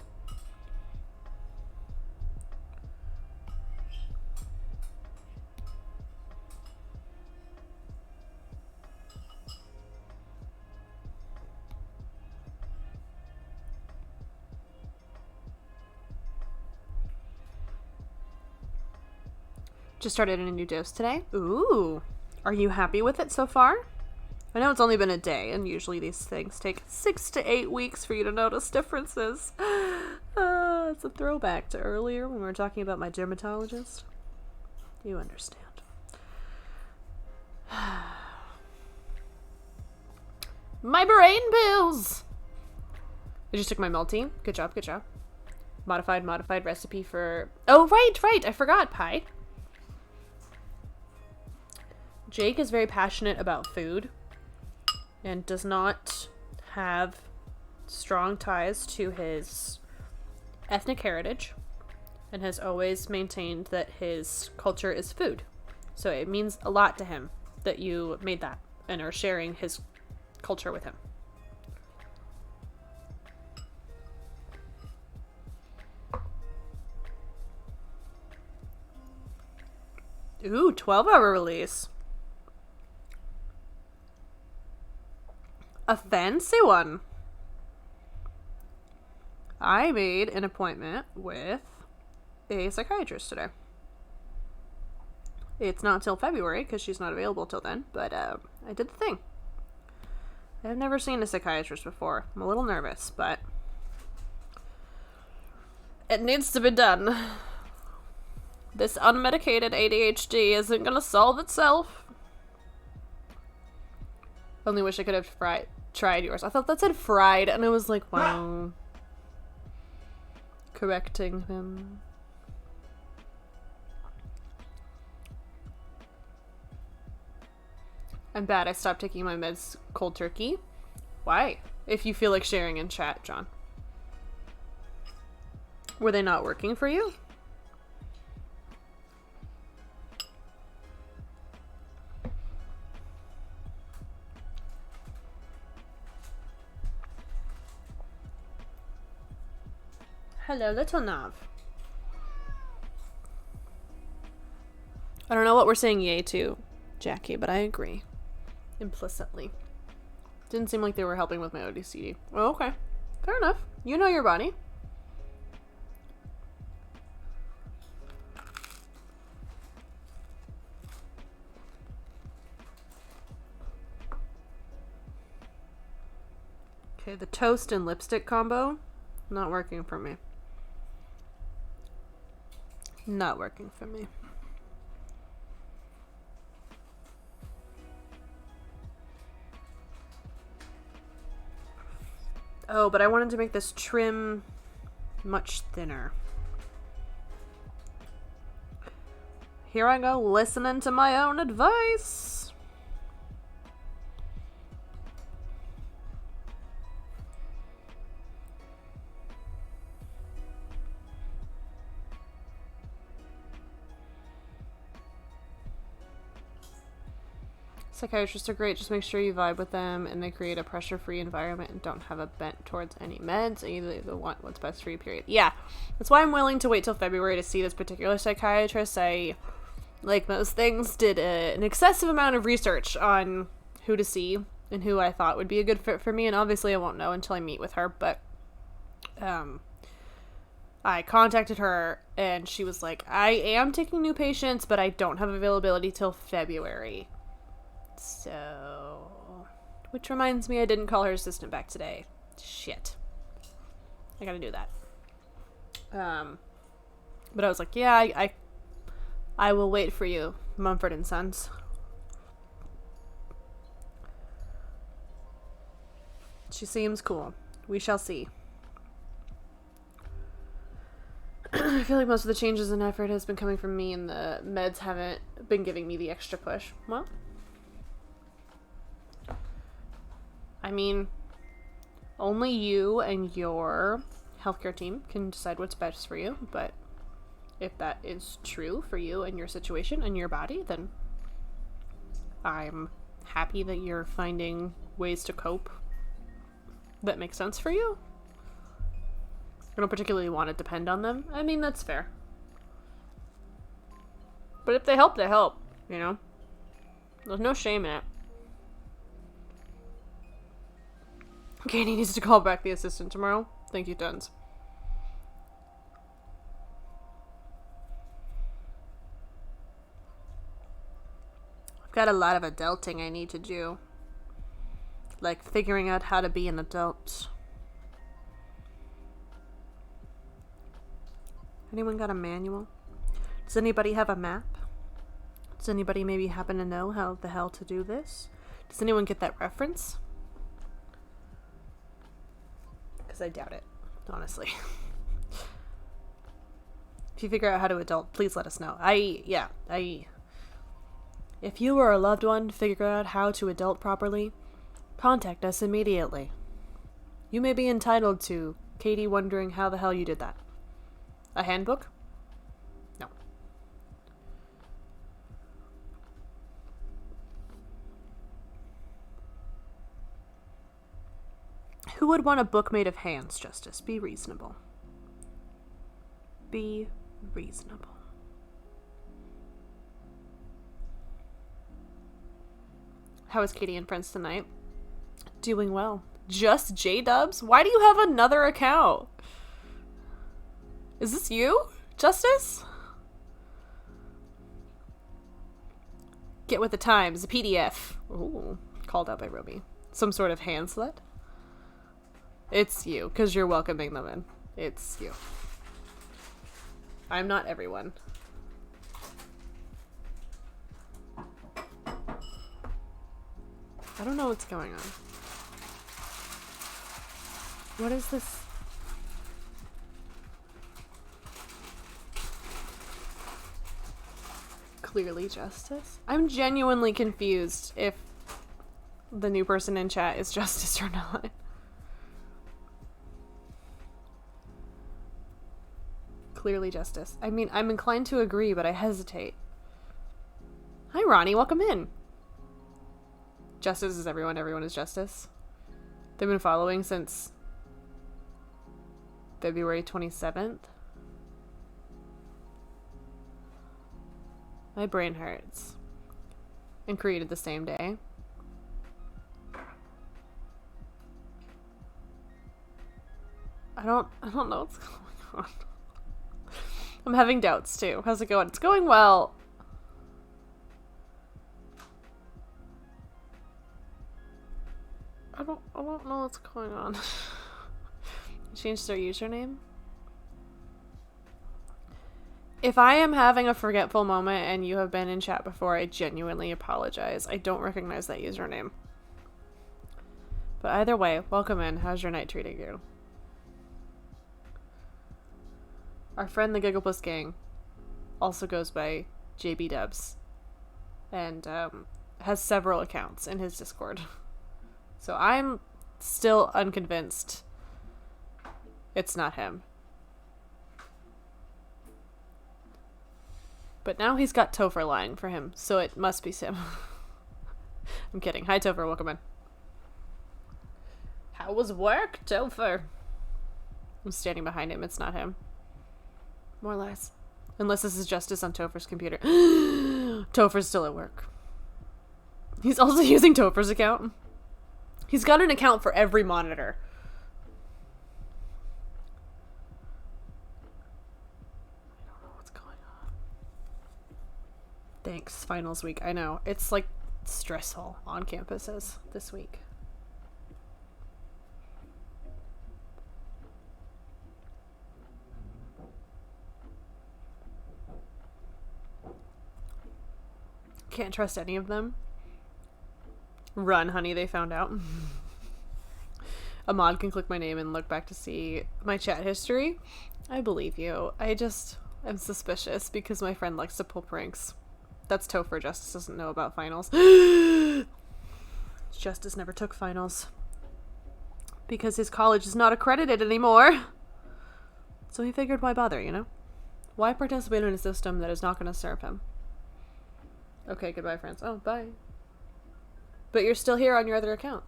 Just started a new dose today. Ooh. Are you happy with it so far? I know it's only been a day, and usually these things take 6 to 8 weeks for you to notice differences. It's a throwback to earlier when we were talking about my dermatologist. You understand. My brain pills! I just took my Melty. Good job, good job. Modified recipe for... Oh, right, I forgot, Pie. Jake is very passionate about food and does not have strong ties to his ethnic heritage and has always maintained that his culture is food. So it means a lot to him that you made that and are sharing his culture with him. Ooh, 12-hour release. A fancy one. I made an appointment with a psychiatrist today. It's not till February because she's not available till then, but I did the thing. I've never seen a psychiatrist before. I'm a little nervous, but it needs to be done. This unmedicated ADHD isn't gonna solve itself. Only wish I could have tried yours. I thought that said fried, and I was like, wow. Correcting him. I'm bad. I stopped taking my meds cold turkey. Why? If you feel like sharing in chat, John. Were they not working for you? Hello, little Nav. I don't know what we're saying yay to, Jackie, but I agree. Implicitly. Didn't seem like they were helping with my OCD. Oh, okay. Fair enough. You know your body. Okay, the toast and lipstick combo, not working for me. Not working for me. Oh, but I wanted to make this trim much thinner. Here I go, listening to my own advice. Psychiatrists are great, just make sure you vibe with them and they create a pressure-free environment and don't have a bent towards any meds. Either they want what's best for you, period. Yeah, that's why I'm willing to wait till February to see this particular psychiatrist. I, like most things, did an excessive amount of research on who to see and who I thought would be a good fit for me, and obviously I won't know until I meet with her, but I contacted her, and she was like, I am taking new patients, but I don't have availability till February. So... Which reminds me, I didn't call her assistant back today. Shit. I gotta do that. But I was like, yeah, I will wait for you, Mumford & Sons. She seems cool. We shall see. I feel like most of the changes in effort has been coming from me, and the meds haven't been giving me the extra push. Well, I mean, only you and your healthcare team can decide what's best for you, but if that is true for you and your situation and your body, then I'm happy that you're finding ways to cope that make sense for you. I don't particularly want to depend on them. I mean, that's fair. But if they help, they help, you know? There's no shame in it. Katie needs to call back the assistant tomorrow. Thank you, tons. I've got a lot of adulting I need to do. Like figuring out how to be an adult. Anyone got a manual? Does anybody have a map? Does anybody maybe happen to know how the hell to do this? Does anyone get that reference? Because I doubt it, honestly. If you figure out how to adult, please let us know. If you or a loved one figure out how to adult properly, contact us immediately. You may be entitled to Katie wondering how the hell you did that. A handbook? No. Who would want a book made of hands, Justice? Be reasonable. Be reasonable. How is Katie and friends tonight? Doing well. Just J-Dubs? Why do you have another account? Is this you, Justice? Get with the times. A PDF. Ooh, called out by Roby. Some sort of hand slut? It's you, because you're welcoming them in. It's you. I'm not everyone. I don't know what's going on. What is this? Clearly Justice? I'm genuinely confused if the new person in chat is Justice or not. Clearly Justice. I mean, I'm inclined to agree, but I hesitate. Hi, Ronnie. Welcome in. Justice is everyone. Everyone is Justice. They've been following since February 27th. My brain hurts. And created the same day. I don't know what's going on. I'm having doubts too. How's it going? It's going well. I don't know what's going on. Changed their username? If I am having a forgetful moment and you have been in chat before, I genuinely apologize. I don't recognize that username. But either way, welcome in. How's your night treating you? Our friend the Gigglepuss Gang also goes by JB Dubs and has several accounts in his Discord. So I'm still unconvinced it's not him. But now he's got Topher lying for him, so it must be Sim. I'm kidding. Hi, Topher. Welcome in. How was work, Topher? I'm standing behind him. It's not him. More or less. Unless this is Justice on Topher's computer. Topher's still at work. He's also using Topher's account. He's got an account for every monitor. Thanks, finals week. I know. It's like stressful on campuses this week. Can't trust any of them. Run, honey, they found out. A mod can click my name and look back to see my chat history. I believe you. I just am suspicious because my friend likes to pull pranks. That's Topher. Justice doesn't know about finals. Justice never took finals. Because his college is not accredited anymore. So he figured, why bother, you know? Why participate in a system that is not going to serve him? Okay, goodbye, friends. Oh, bye. But you're still here on your other account.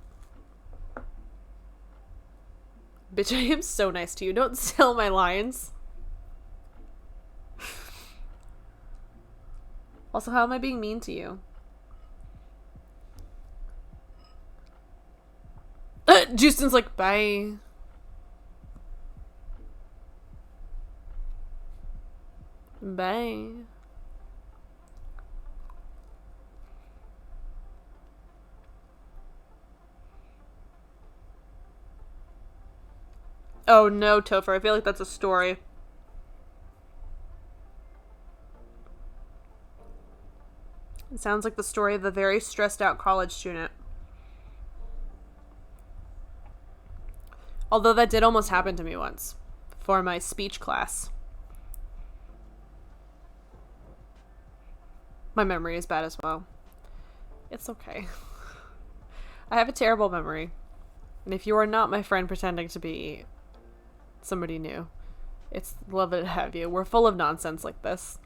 Bitch, I am so nice to you. Don't sell my lines. Also, how am I being mean to you? Justin's like, bye. Bye. Oh no, Topher. I feel like that's a story. It sounds like the story of a very stressed out college student. Although that did almost happen to me once. For my speech class. My memory is bad as well. It's okay. I have a terrible memory. And if you are not my friend pretending to be somebody new, it's lovely to have you. We're full of nonsense like this.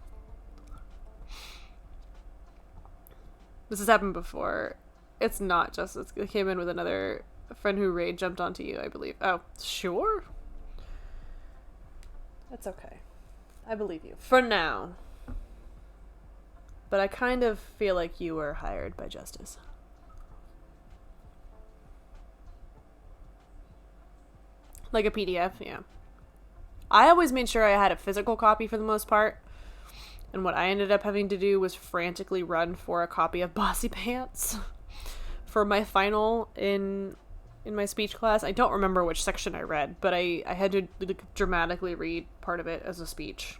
This has happened before. It's not just, it came in with another friend who raid jumped onto you, I believe. Oh, sure. That's okay. I believe you. For now. But I kind of feel like you were hired by Justice. Like a PDF, yeah. I always made sure I had a physical copy for the most part. And what I ended up having to do was frantically run for a copy of Bossy Pants for my final in my speech class. I don't remember which section I read, but I had to dramatically read part of it as a speech.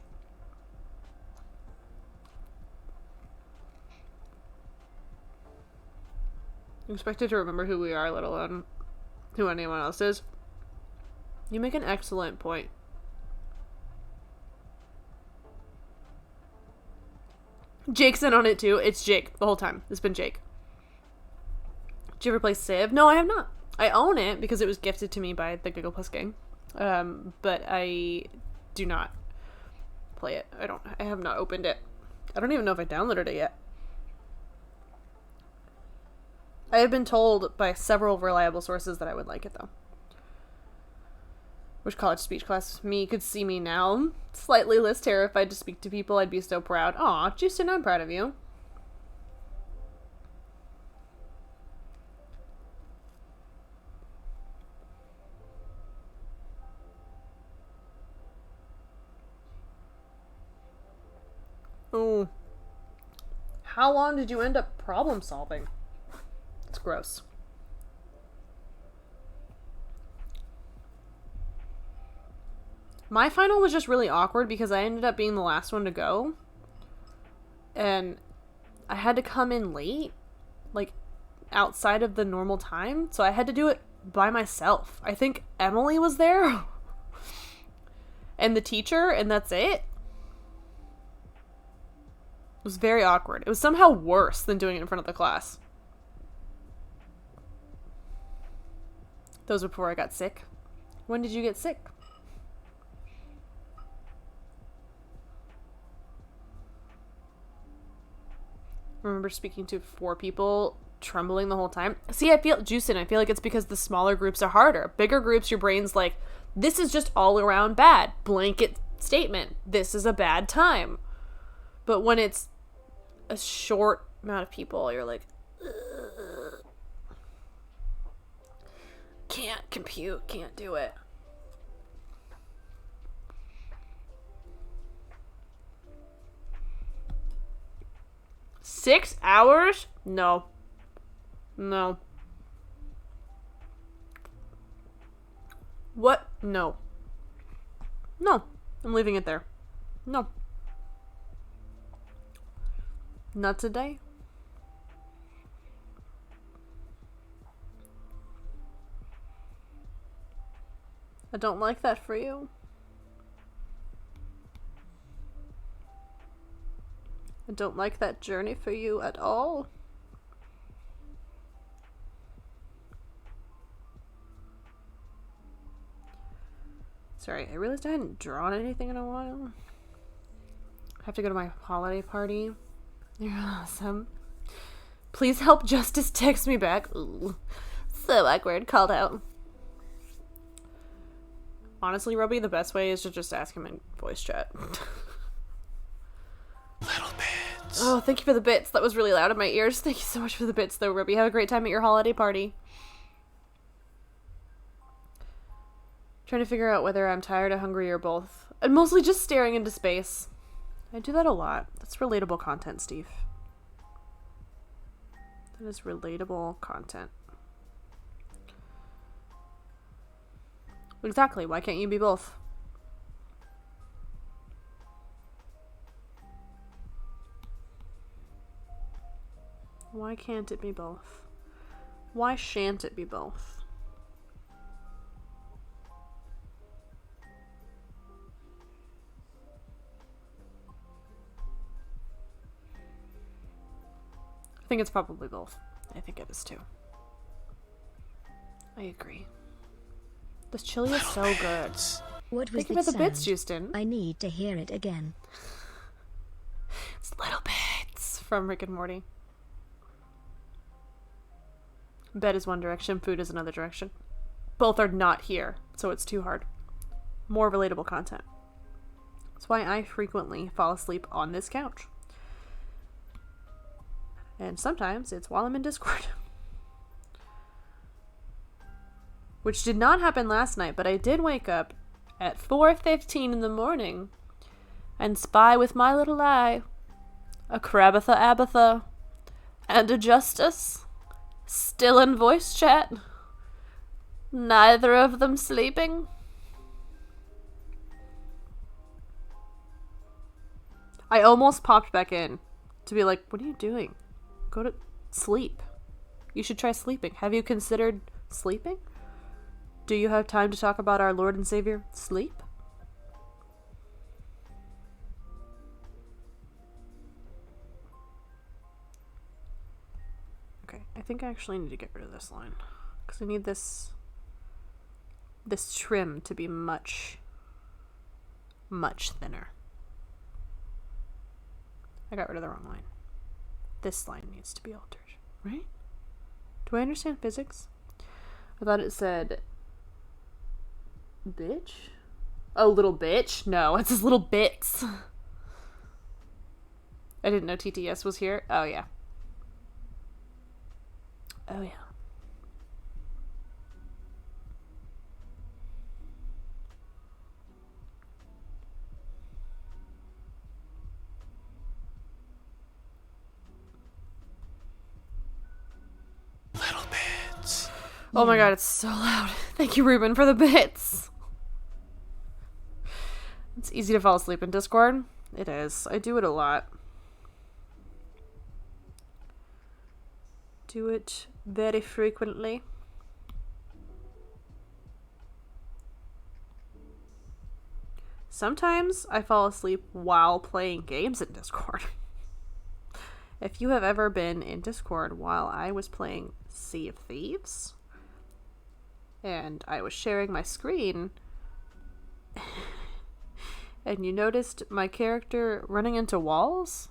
I'm expected to remember who we are, let alone who anyone else is. You make an excellent point. Jake's in on it too. It's Jake the whole time. It's been Jake. Did you ever play Civ? No, I have not. I own it because it was gifted to me by the Giggle Plus gang. But I do not play it. I have not opened it. I don't even know if I downloaded it yet. I have been told by several reliable sources that I would like it though. Which college speech class me could see me now. Slightly less terrified to speak to people. I'd be so proud. Aw, Justin, I'm proud of you. Ooh. How long did you end up problem solving? It's gross. My final was just really awkward because I ended up being the last one to go. And I had to come in late, like outside of the normal time. So I had to do it by myself. I think Emily was there and the teacher, and that's it. It was very awkward. It was somehow worse than doing it in front of the class. Those were before I got sick. When did you get sick? I remember speaking to 4 people, trembling the whole time. See, I feel like it's because the smaller groups are harder. Bigger groups, your brain's like, this is just all around bad. Blanket statement. This is a bad time. But when it's a short amount of people, you're like, ugh. Can't compute, can't do it. 6 hours? No. No. What? No. No. I'm leaving it there. No. Not today. I don't like that for you. I don't like that journey for you at all. Sorry, I realized I hadn't drawn anything in a while. I have to go to my holiday party. You're awesome. Please help Justice text me back. Ooh. So awkward. Called out. Honestly, Robbie, the best way is to just ask him in voice chat. Little bits. Oh, thank you for the bits. That was really loud in my ears. Thank you so much for the bits, though, Robbie. Have a great time at your holiday party. Trying to figure out whether I'm tired or hungry or both. And mostly just staring into space. I do that a lot. That's relatable content, Steve. That is relatable content. Exactly. Why can't you be both? Why can't it be both? Why shan't it be both? I think it's probably both. I think it is too. I agree. This chili is so good. What was Thank you for the bits, sound? Houston. I need to hear it again. It's little bits from Rick and Morty. Bed is one direction, food is another direction. Both are not here, so it's too hard. More relatable content. That's why I frequently fall asleep on this couch. And sometimes it's while I'm in Discord. Which did not happen last night, but I did wake up at 4:15 in the morning and spy with my little eye a Krabatha Abatha and a Justice still in voice chat. Neither of them sleeping. I almost popped back in to be like, what are you doing? Go to sleep. You should try sleeping. Have you considered sleeping? Do you have time to talk about our Lord and Savior? Sleep? Okay, I think I actually need to get rid of this line. Because I need this trim to be much, much thinner. I got rid of the wrong line. This line needs to be altered, right? Do I understand physics? I thought it said bitch? Oh, little bitch? No, it says little bits. I didn't know TTS was here. Oh, yeah. Oh, yeah. Little bits. Oh my god, it's so loud. Thank you, Ruben, for the bits. It's easy to fall asleep in Discord. It is. I do it a lot. Do it very frequently. Sometimes I fall asleep while playing games in Discord. If you have ever been in Discord while I was playing Sea of Thieves, and I was sharing my screen, and you noticed my character running into walls,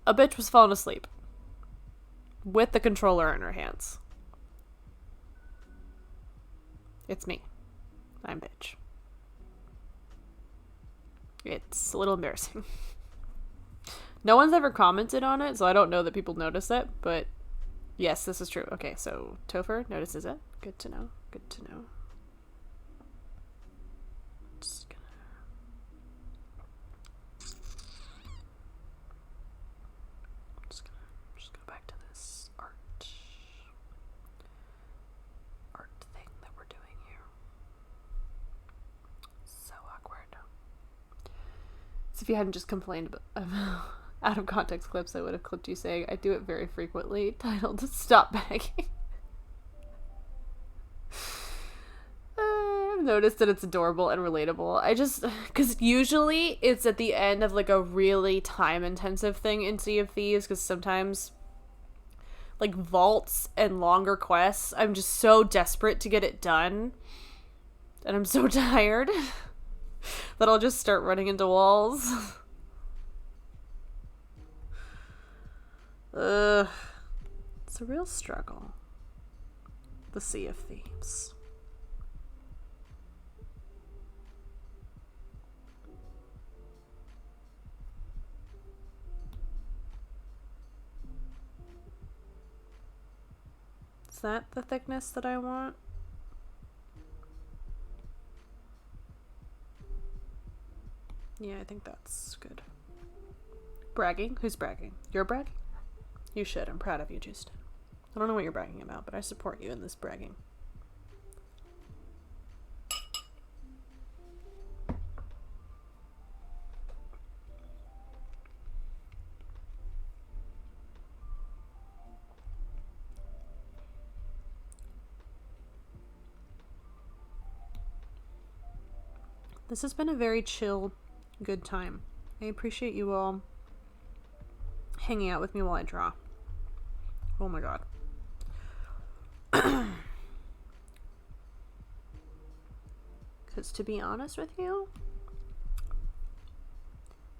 a bitch was falling asleep with the controller in her hands. It's me. I'm bitch. It's a little embarrassing. No one's ever commented on it, so I don't know that people notice it, but yes, this is true. Okay, so Topher notices it. Good to know. Good to know. Just gonna... you hadn't just complained about out of context clips, I would have clipped you saying, I do it very frequently, titled Stop Begging. I've noticed that it's adorable and relatable. Because usually it's at the end of, like, a really time-intensive thing in Sea of Thieves, because sometimes, like, vaults and longer quests, I'm just so desperate to get it done, and I'm so tired that I'll just start running into walls. Ugh. It's a real struggle. The Sea of Thieves. Is that the thickness that I want? Yeah, I think that's good. Bragging? Who's bragging? You're bragging? You should. I'm proud of you, Justin. I don't know what you're bragging about, but I support you in this bragging. This has been a very chill, good time. I appreciate you all hanging out with me while I draw. Oh my god. Because to be honest with you,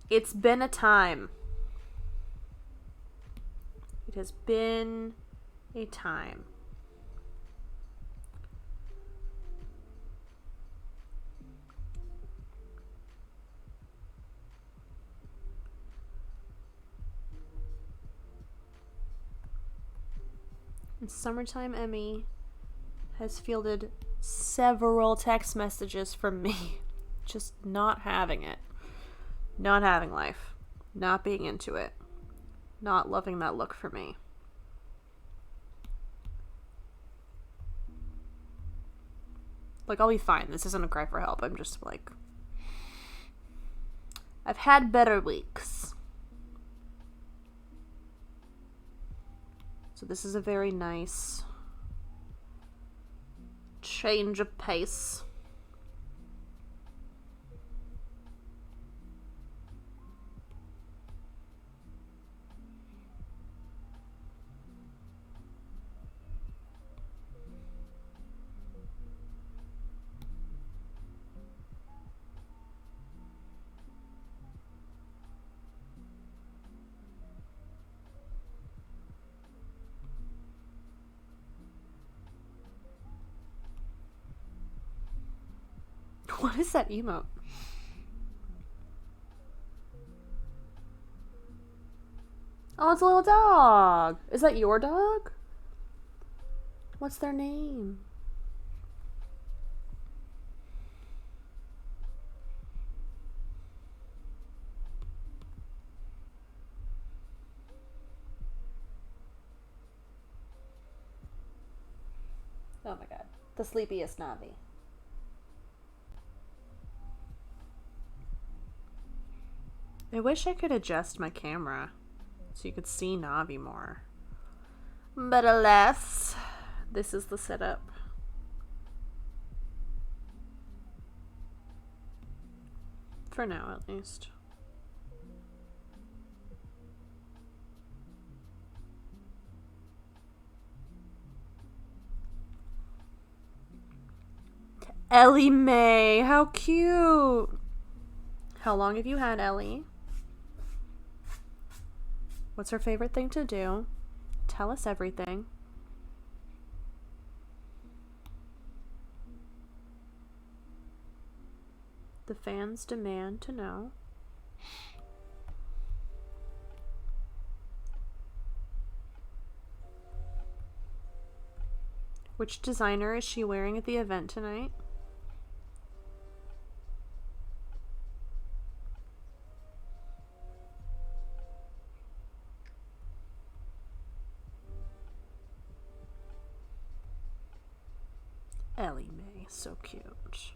it's been a time. It has been a time. And Summertime Emmy has fielded several text messages from me just not having it. Not having life. Not being into it. Not loving that look for me. Like, I'll be fine. This isn't a cry for help. I'm just like, I've had better weeks. So this is a very nice change of pace. What is that emote? Oh, it's a little dog. Is that your dog? What's their name? Oh my god. The sleepiest Navi. I wish I could adjust my camera so you could see Navi more. But alas, this is the setup. For now, at least. Ellie Mae, how cute! How long have you had Ellie? What's her favorite thing to do? Tell us everything. The fans demand to know. Which designer is she wearing at the event tonight? Ellie Mae, so cute.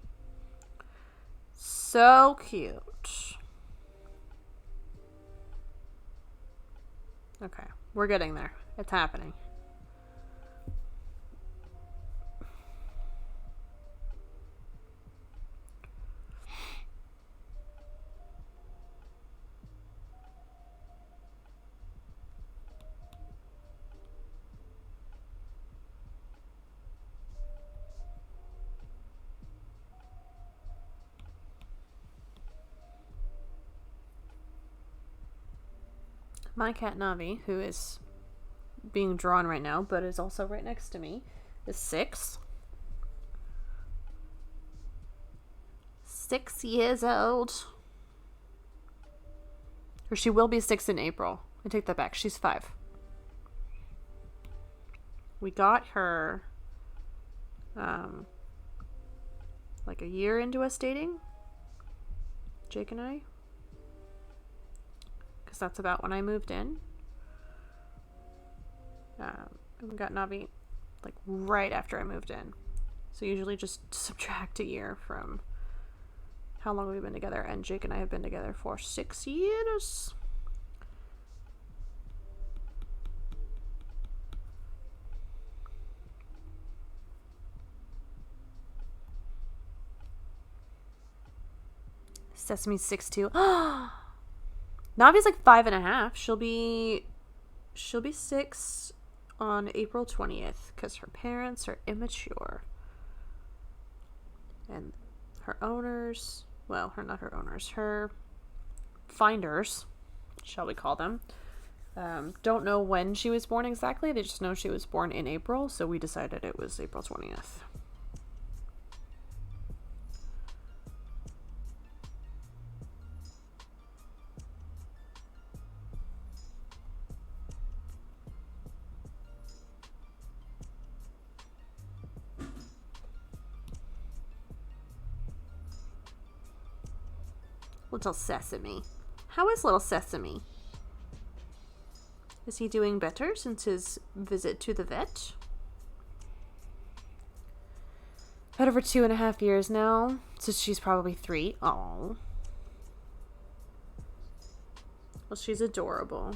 So cute. Okay. We're getting there. It's happening. My cat Navi, who is being drawn right now, but is also right next to me, is 6. 6 years old. Or she will be 6 in April. I take that back. She's 5. We got her like a year into us dating. Jake and I. Because that's about when I moved in. And we got Navi like right after I moved in. So usually just subtract a year from how long we've been together. And Jake and I have been together for 6 years. Sesame's 6 too. Navi's like 5.5. She'll be 6 on April 20th because her parents are immature. And her owners, well, not her owners, her finders, shall we call them, don't know when she was born exactly. They just know she was born in April, so we decided it was April 20th. Little Sesame. How is little Sesame? Is he doing better since his visit to the vet? Had her for 2.5 years now, so she's probably 3. Oh, well, she's adorable.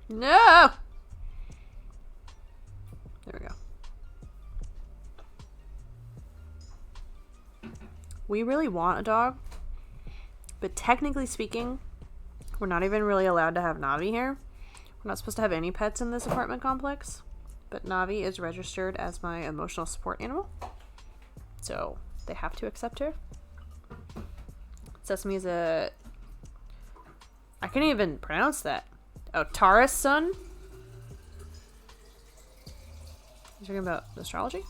No! There we go. We really want a dog, but technically speaking, we're not even really allowed to have Navi here. We're not supposed to have any pets in this apartment complex, but Navi is registered as my emotional support animal, so they have to accept her. Sesame's I can't even pronounce that. Oh, Tara's son? You talking about astrology?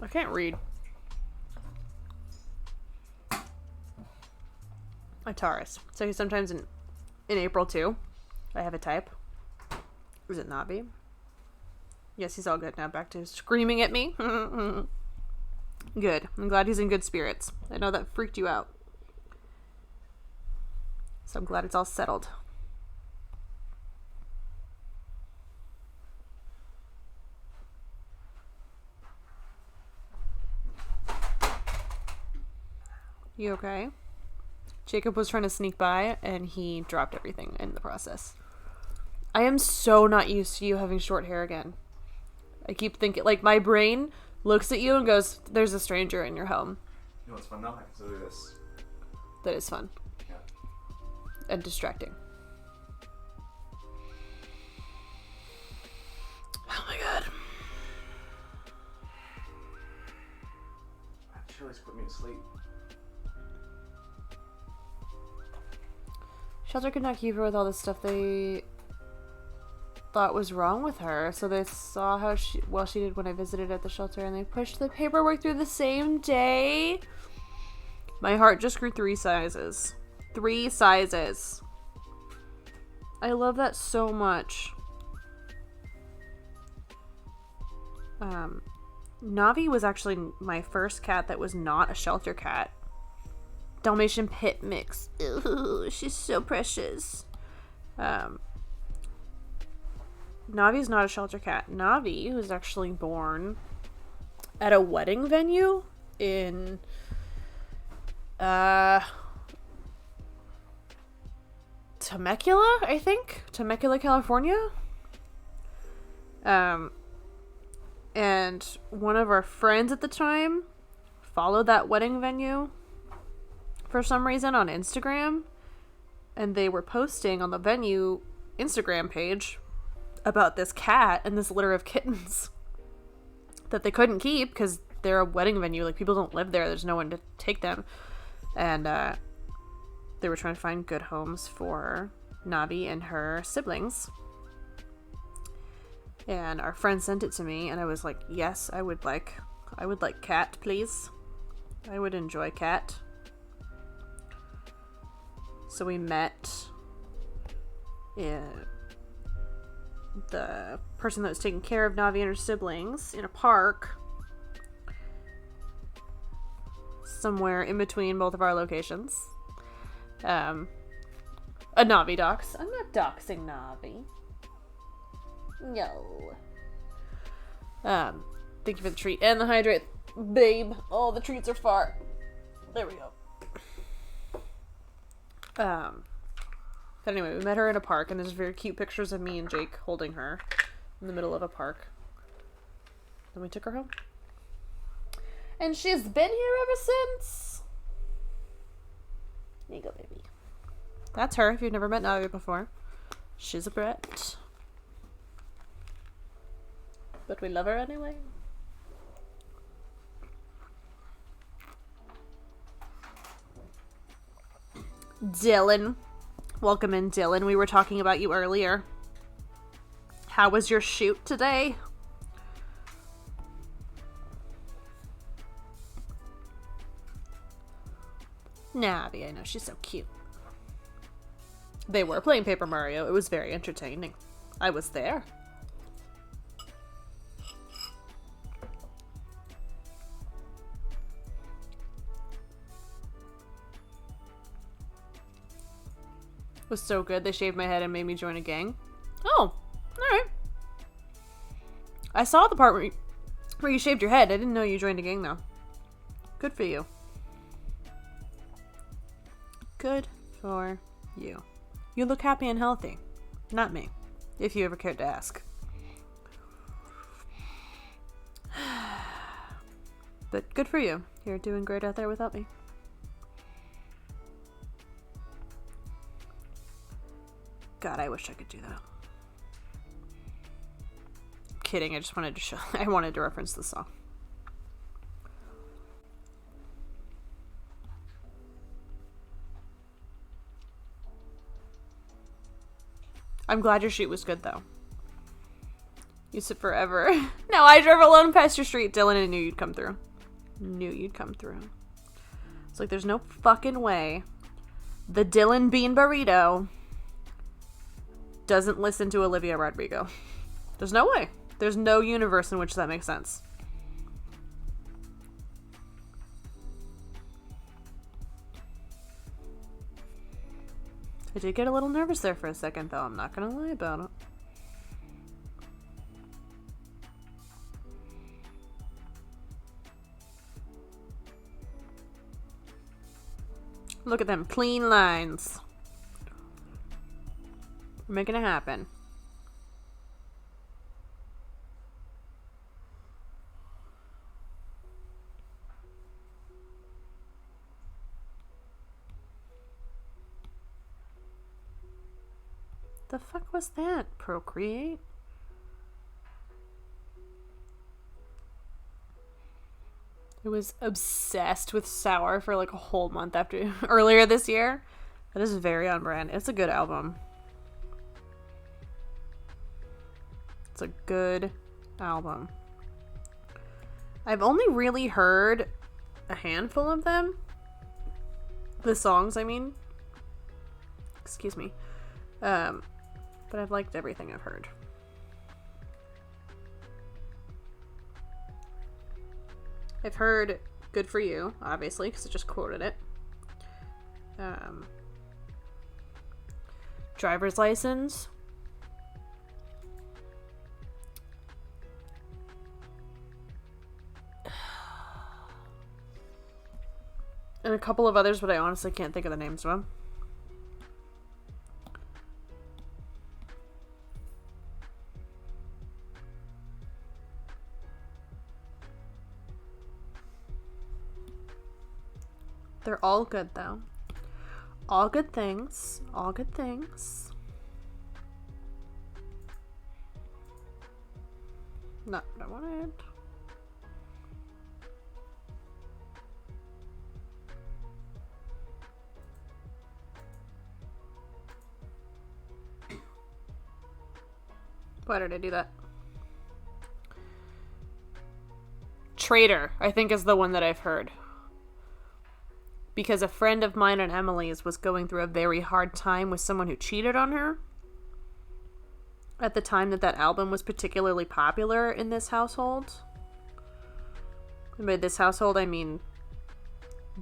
I can't read. A Taurus. So he's sometimes in April too. I have a type. Is it Navi? Yes, he's all good now. Back to screaming at me. Good. I'm glad he's in good spirits. I know that freaked you out. So I'm glad it's all settled. You okay? Jacob was trying to sneak by and he dropped everything in the process. I am so not used to you having short hair again. I keep thinking, like, my brain looks at you and goes, there's a stranger in your home. You know what's fun though? I can still do this. That is fun. Yeah. And distracting. Oh my god. Shirley's put me to sleep. Shelter could not keep her with all the stuff they thought was wrong with her, so they saw how she did when I visited at the shelter, and they pushed the paperwork through the same day. My heart just grew 3 sizes. 3 sizes. I love that so much. Navi was actually my first cat that was not a shelter cat. Dalmatian pit mix. Ooh, she's so precious. Navi's not a shelter cat. Navi was actually born at a wedding venue in Temecula, I think. Temecula, California. And one of our friends at the time followed that wedding venue for some reason on Instagram, and they were posting on the venue Instagram page about this cat and this litter of kittens that they couldn't keep because they're a wedding venue. Like, people don't live there. There's no one to take them. And they were trying to find good homes for Navi and her siblings. And our friend sent it to me, and I was like, yes, I would like cat, please. I would enjoy cat. So we met the person that was taking care of Navi and her siblings in a park somewhere in between both of our locations. A Navi dox. I'm not doxing Navi. No. Thank you for the treat and the hydrate, babe. Oh, the treats are far. There we go. But anyway, we met her in a park, and there's very cute pictures of me and Jake holding her in the middle of a park. Then we took her home. And she's been here ever since. There you go, baby. That's her, if you've never met Navi before. She's a brat. But we love her anyway. Dylan. Welcome in, Dylan. We were talking about you earlier. How was your shoot today? Navi, I know, she's so cute. They were playing Paper Mario. It was very entertaining. I was there. It was so good. They shaved my head and made me join a gang. Oh, alright. I saw the part where you shaved your head. I didn't know you joined a gang, though. Good for you. Good for you. You look happy and healthy. Not me, if you ever cared to ask. But good for you. You're doing great out there without me. God, I wish I could do that. Kidding, I just wanted to show. I wanted to reference the song. I'm glad your shoot was good, though. You sit forever. No, I drove alone past your street, Dylan, and knew you'd come through. Knew you'd come through. It's like, there's no fucking way the Dylan Bean Burrito doesn't listen to Olivia Rodrigo. There's no way. There's no universe in which that makes sense. I did get a little nervous there for a second, though. I'm not gonna lie about it. Look at them clean lines. We're making it happen. The fuck was that? Procreate? I was obsessed with Sour for like a whole month after earlier this year. That is very on brand. It's a good album. It's a good album. I've only really heard a handful of them. The songs, I mean. Excuse me. But I've liked everything I've heard. I've heard good for you, obviously, because I just quoted it. Driver's license. And a couple of others, but I honestly can't think of the names of them. They're all good, though. All good things. All good things. Not what I wanted. Why did I do that? Traitor, I think, is the one that I've heard. Because a friend of mine and Emily's was going through a very hard time with someone who cheated on her. At the time that album was particularly popular in this household. And by this household, I mean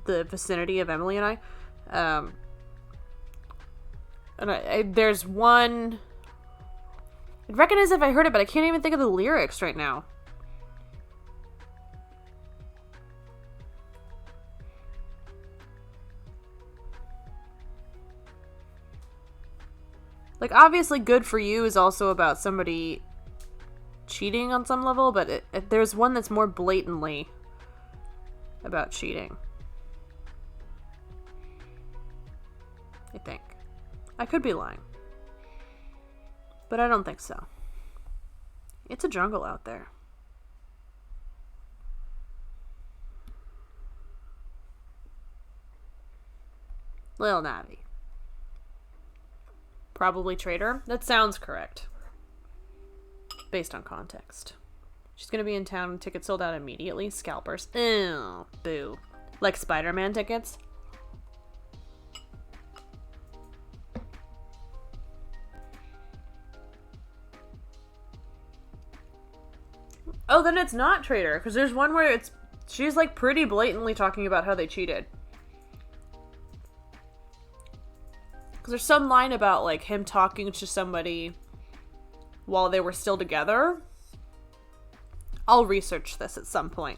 the vicinity of Emily and I. There's one... I'd recognize if I heard it, but I can't even think of the lyrics right now. Like, obviously, Good For You is also about somebody cheating on some level, but there's one that's more blatantly about cheating. I think. I could be lying. But I don't think so. It's a jungle out there. Lil Navi. Probably traitor. That sounds correct. Based on context. She's gonna be in town and tickets sold out immediately. Scalpers. Ew. Boo. Like Spider-Man tickets. Oh, then it's not traitor. Because there's one where she's like pretty blatantly talking about how they cheated. Because there's some line about, like, him talking to somebody while they were still together. I'll research this at some point.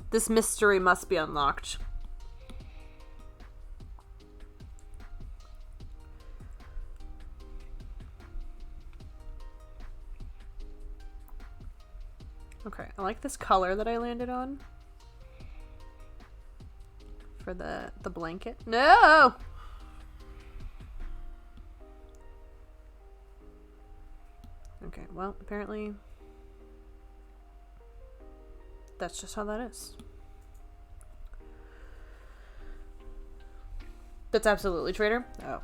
This mystery must be unlocked. Okay, I like this color that I landed on. For the blanket. No! Okay, well, apparently that's just how that is. That's absolutely traitor? Oh.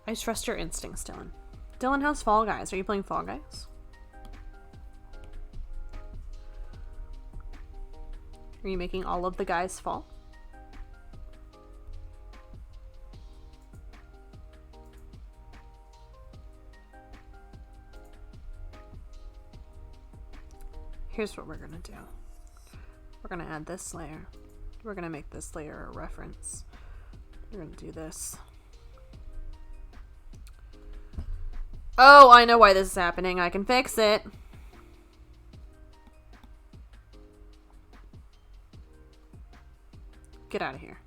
I trust your instincts, Dylan. Dylan, how's Fall Guys? Are you playing Fall Guys? Are you making all of the guys fall? Here's what we're gonna do. We're gonna add this layer. We're gonna make this layer a reference. We're gonna do this. Oh, I know why this is happening. I can fix it. Get out of here.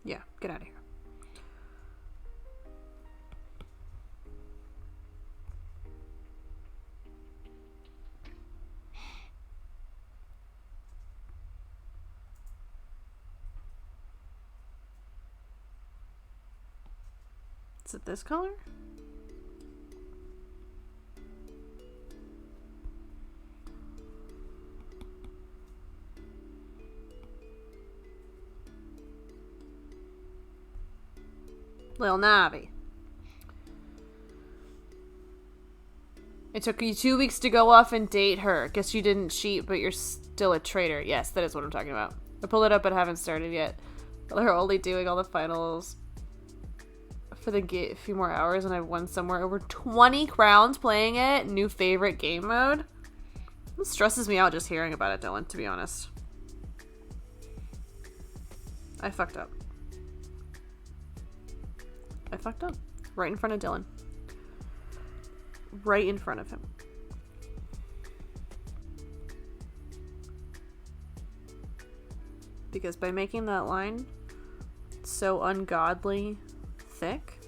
Yeah, get out of here. Is it this color? Lil Navi. It took you 2 weeks to go off and date her. Guess you didn't cheat, but you're still a traitor. Yes, that is what I'm talking about. I pulled it up but haven't started yet. They're only doing all the finals for the a few more hours, and I've won somewhere over 20 crowns playing it. New favorite game mode. It stresses me out just hearing about it, Dylan, to be honest. I fucked up. Right in front of Dylan. Right in front of him. Because by making that line so ungodly thick,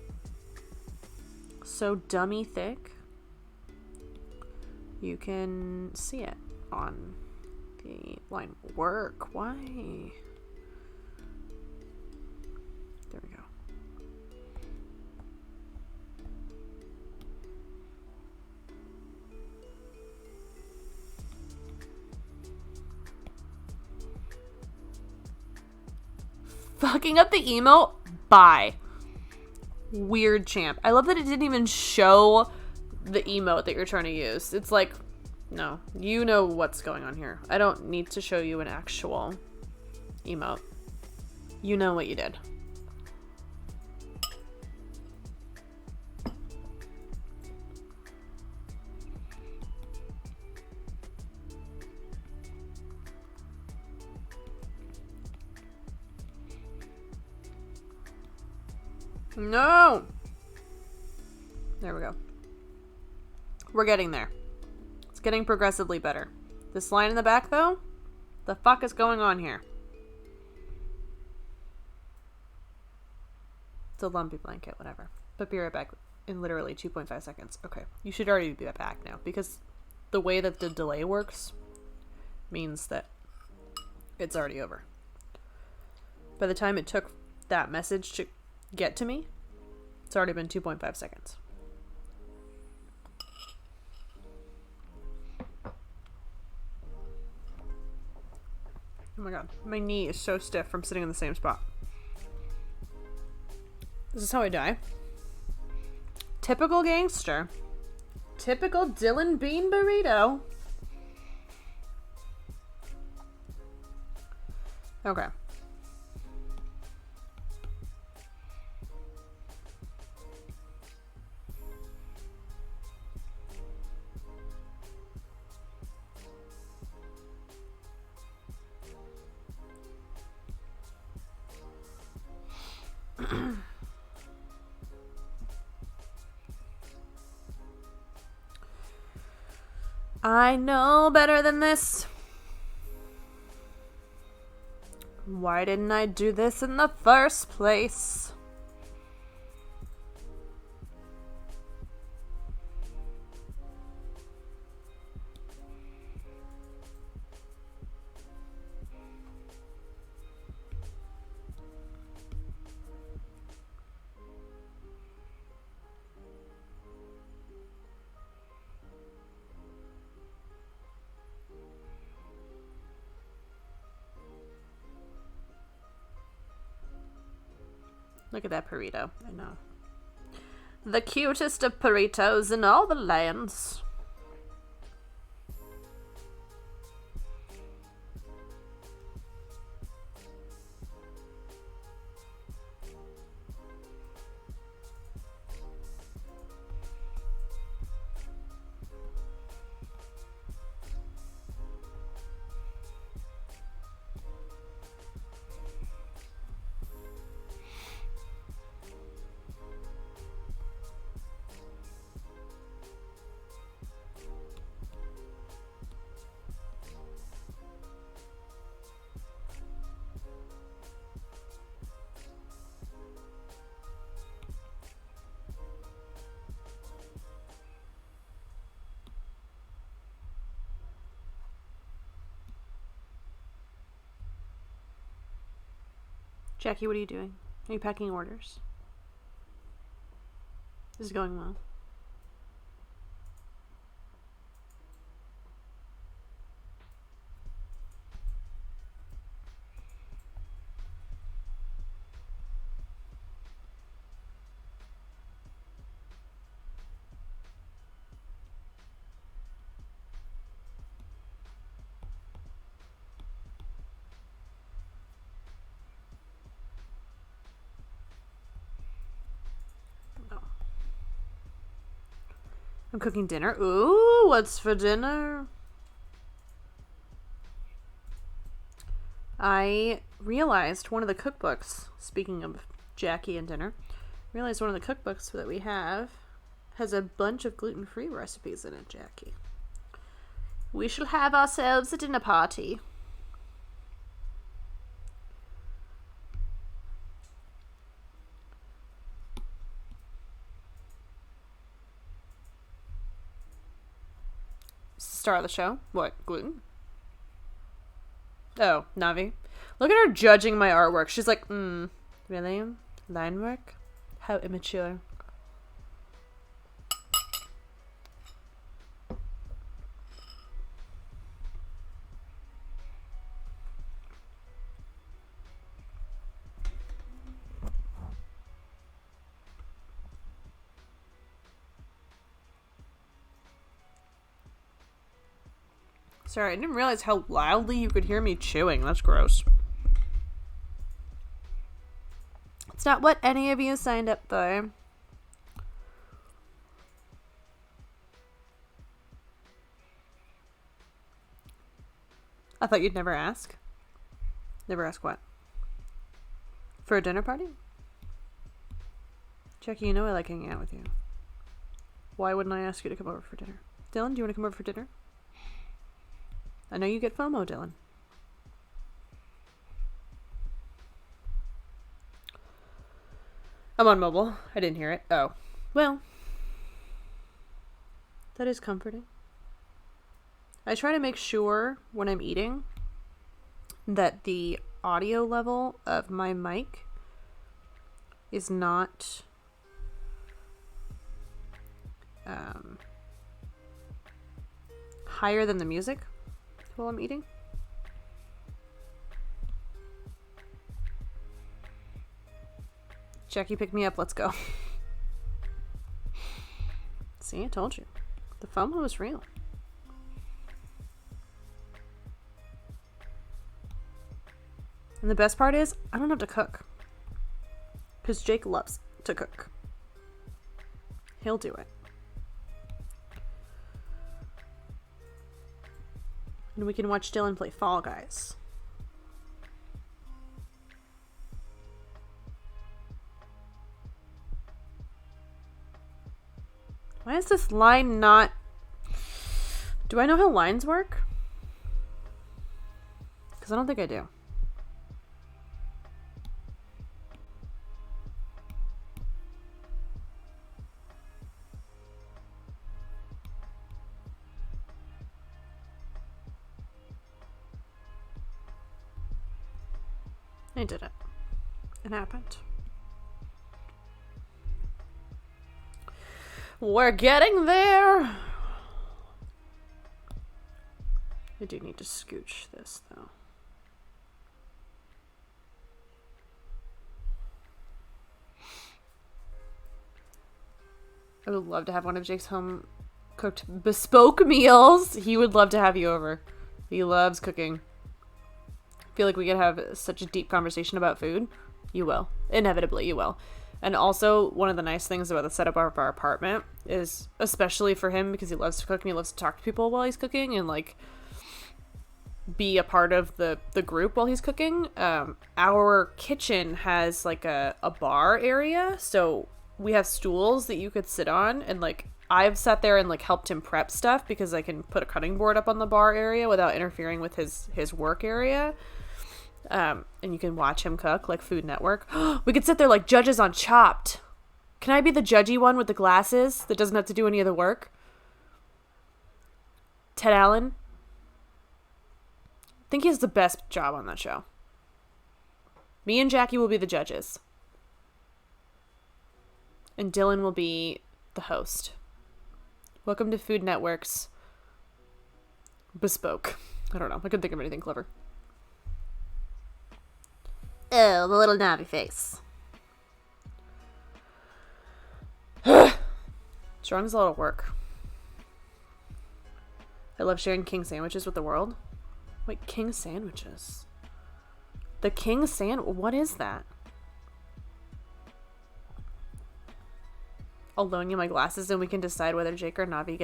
so dummy thick, you can see it on the line. Work. Why? There we go. Fucking up the emote? Bye. Weird champ. I love that it didn't even show the emote that you're trying to use. It's like, no, you know what's going on here. I don't need to show you an actual emote. You know what you did. No! There we go. We're getting there. It's getting progressively better. This line in the back, though? The fuck is going on here? It's a lumpy blanket, whatever. But be right back in literally 2.5 seconds. Okay. You should already be back now, because the way that the delay works means that it's already over. By the time it took that message to get to me, it's already been 2.5 seconds. Oh my god, my knee is so stiff from sitting in the same spot. This is how I die. Typical gangster. Typical Dylan Bean burrito. Okay. I know better than this. Why didn't I do this in the first place? Look at that burrito. I know. The cutest of burritos in all the lands. Jackie, what are you doing? Are you packing orders? This is going well. I'm cooking dinner. Ooh, what's for dinner? I realized one of the cookbooks, speaking of Jackie and dinner, realized one of the cookbooks that we have has a bunch of gluten-free recipes in it, Jackie. We shall have ourselves a dinner party. Star of the show? What, gluten? Oh, Navi. Look at her judging my artwork. She's like, really? Line work? How immature. Sorry, I didn't realize how loudly you could hear me chewing. That's gross. It's not what any of you signed up for. I thought you'd never ask. Never ask what? For a dinner party? Jackie, you know I like hanging out with you. Why wouldn't I ask you to come over for dinner? Dylan, do you want to come over for dinner? I know you get FOMO, Dylan. I'm on mobile. I didn't hear it. Oh. Well. That is comforting. I try to make sure when I'm eating that the audio level of my mic is not higher than the music while I'm eating. Jackie, pick me up. Let's go. See, I told you. The FOMO is real. And the best part is, I don't have to cook. Because Jake loves to cook. He'll do it. And we can watch Dylan play Fall Guys. Why is this line not... Do I know how lines work? Because I don't think I do. I did it. It happened. We're getting there. I do need to scooch this, though. I would love to have one of Jake's home cooked bespoke meals. He would love to have you over. He loves cooking. I feel like we could have such a deep conversation about food. You will. Inevitably, you will. And also, one of the nice things about the setup of our apartment is, especially for him, because he loves to cook and he loves to talk to people while he's cooking and, like, be a part of the group while he's cooking. Our kitchen has, like, a bar area, so we have stools that you could sit on, and, like, I've sat there and, like, helped him prep stuff because I can put a cutting board up on the bar area without interfering with his work area. And you can watch him cook, like Food Network. We could sit there like judges on Chopped. Can I be the judgy one with the glasses that doesn't have to do any of the work? Ted Allen? I think he has the best job on that show. Me and Jackie will be the judges. And Dylan will be the host. Welcome to Food Network's Bespoke. I don't know. I couldn't think of anything clever. Oh, the little Navi face. Strong is a lot of work. I love sharing king sandwiches with the world. Wait, king sandwiches? The king sand... What is that? I'll loan you my glasses and we can decide whether Jake or Navi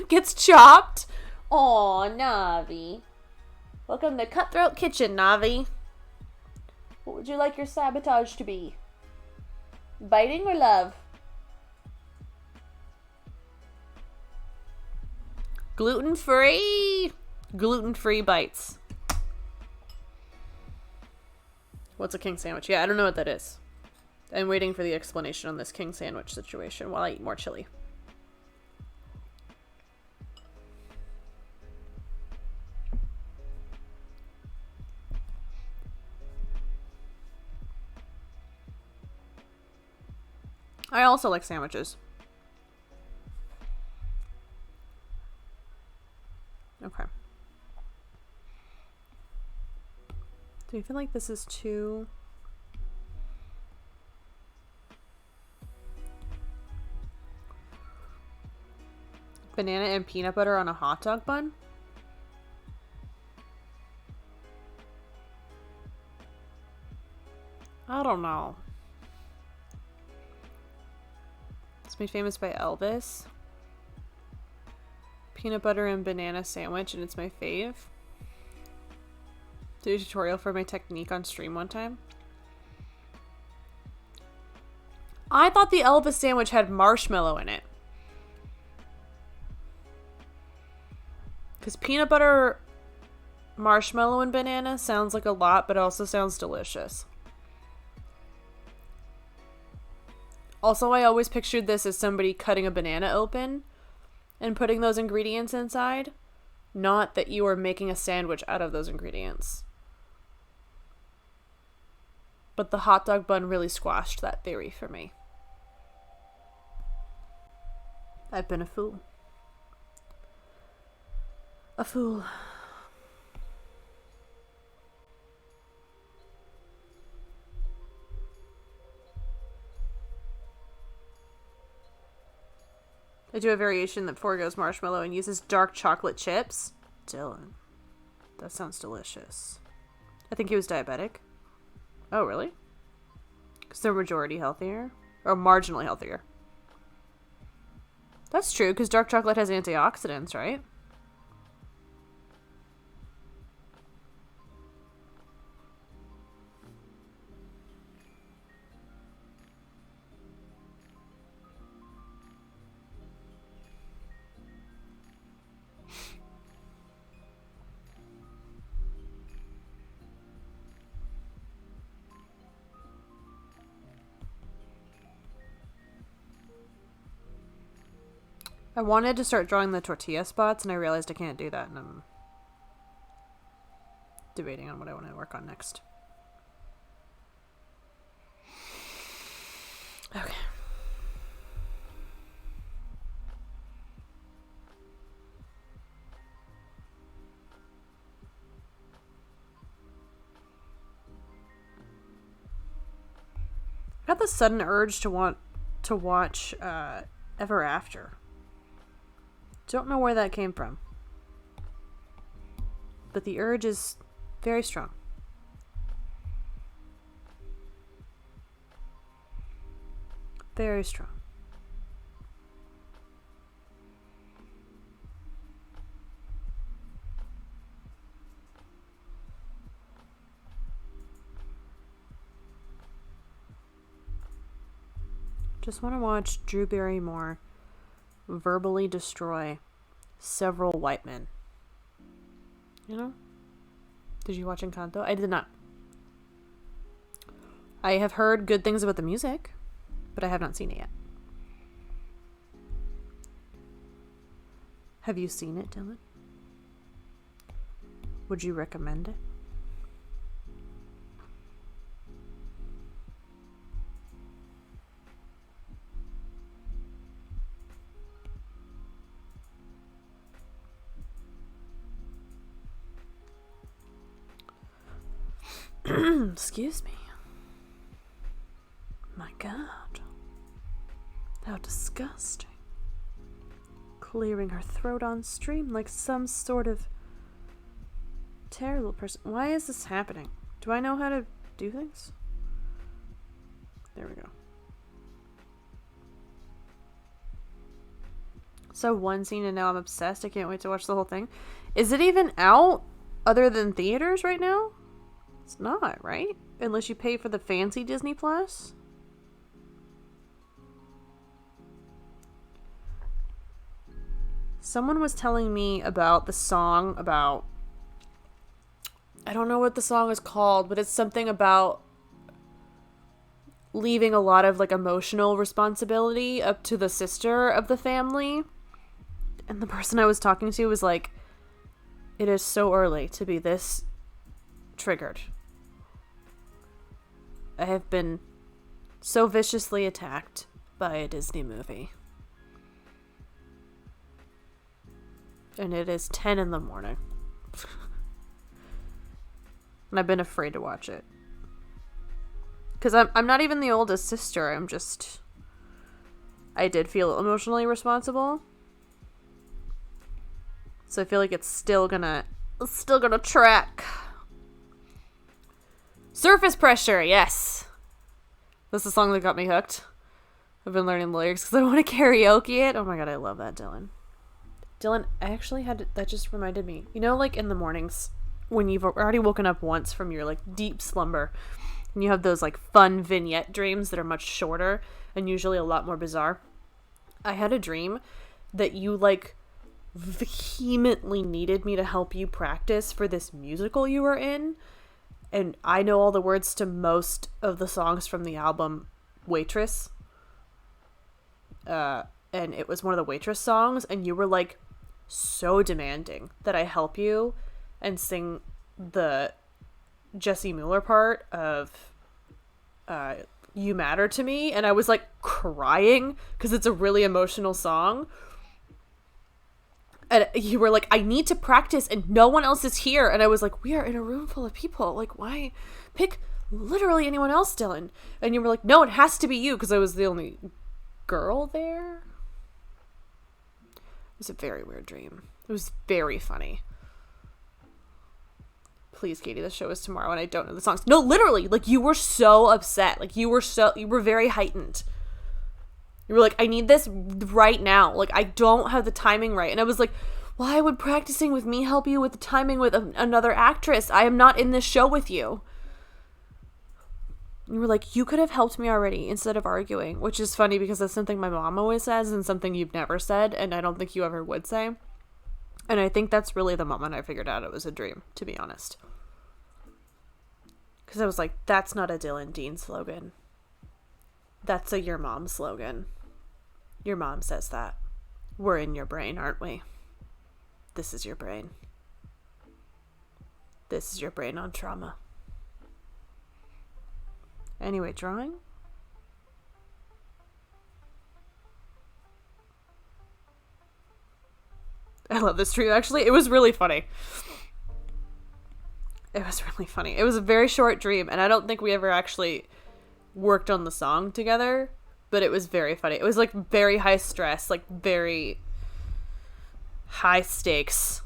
gets chopped. Aw, Navi. Welcome to Cutthroat Kitchen, Navi. What would you like your sabotage to be? Biting or love? Gluten-free! Gluten-free bites. What's a king sandwich? Yeah, I don't know what that is. I'm waiting for the explanation on this king sandwich situation while I eat more chili. I also like sandwiches. Okay. Do you feel like this is too... banana and peanut butter on a hot dog bun? I don't know. It's made famous by Elvis. Peanut butter and banana sandwich, and it's my fave. Did a tutorial for my technique on stream one time. I thought the Elvis sandwich had marshmallow in it. Because peanut butter, marshmallow, and banana sounds like a lot, but it also sounds delicious. Also, I always pictured this as somebody cutting a banana open and putting those ingredients inside. Not that you are making a sandwich out of those ingredients. But the hot dog bun really squashed that theory for me. I've been a fool. A fool. I do a variation that forgoes marshmallow and uses dark chocolate chips. Dylan. That sounds delicious. I think he was diabetic. Oh, really? Because they're majority healthier? Or marginally healthier. That's true, because dark chocolate has antioxidants, right? I wanted to start drawing the tortilla spots, and I realized I can't do that, and I'm debating on what I want to work on next. Okay. I got the sudden urge to want to watch Ever After. Don't know where that came from. But the urge is very strong. Very strong. Just want to watch Drew Barrymore verbally destroy several white men. You know? Did you watch Encanto? I did not. I have heard good things about the music, but I have not seen it yet. Have you seen it, Dylan? Would you recommend it? Excuse me. My God. How disgusting. Clearing her throat on stream like some sort of terrible person. Why is this happening? Do I know how to do things? There we go. So one scene and now I'm obsessed. I can't wait to watch the whole thing. Is it even out other than theaters right now? It's not, right? Unless you pay for the fancy Disney Plus. Someone was telling me about the song about, I don't know what the song is called, but it's something about leaving a lot of like emotional responsibility up to the sister of the family. And the person I was talking to was like, it is so early to be this triggered. I have been so viciously attacked by a Disney movie. And it is 10 in the morning. And I've been afraid to watch it. Because I'm not even the oldest sister. I did feel emotionally responsible. So I feel like it's still gonna track. Surface Pressure, yes. That's the song that got me hooked. I've been learning the lyrics because I want to karaoke it. Oh my god, I love that, Dylan. Dylan, I actually that just reminded me. You know, like in the mornings when you've already woken up once from your like deep slumber and you have those like fun vignette dreams that are much shorter and usually a lot more bizarre. I had a dream that you like vehemently needed me to help you practice for this musical you were in. And I know all the words to most of the songs from the album Waitress. And it was one of the Waitress songs, and you were like so demanding that I help you and sing the Jesse Mueller part of You Matter to Me, and I was like crying because it's a really emotional song. And you were like, I need to practice and no one else is here. And I was like, we are in a room full of people. Like, why pick literally anyone else, Dylan? And you were like, no, it has to be you because I was the only girl there. It was a very weird dream. It was very funny. Please, Katie, the show is tomorrow and I don't know the songs. No, literally, like you were so upset. Like you were very heightened. You were like, I need this right now. Like, I don't have the timing right. And I was like, why would practicing with me help you with the timing with another actress? I am not in this show with you. And you were like, you could have helped me already instead of arguing, which is funny because that's something my mom always says and something you've never said, and I don't think you ever would say. And I think that's really the moment I figured out it was a dream, to be honest. Because I was like, that's not a Dylan Dean slogan. That's a your mom slogan. Your mom says that. We're in your brain, aren't we? This is your brain. This is your brain on trauma. Anyway, drawing? I love this dream, actually. It was really funny. It was really funny. It was a very short dream, and I don't think we ever actually worked on the song together, but it was very funny. It was like very high stress, like very high stakes.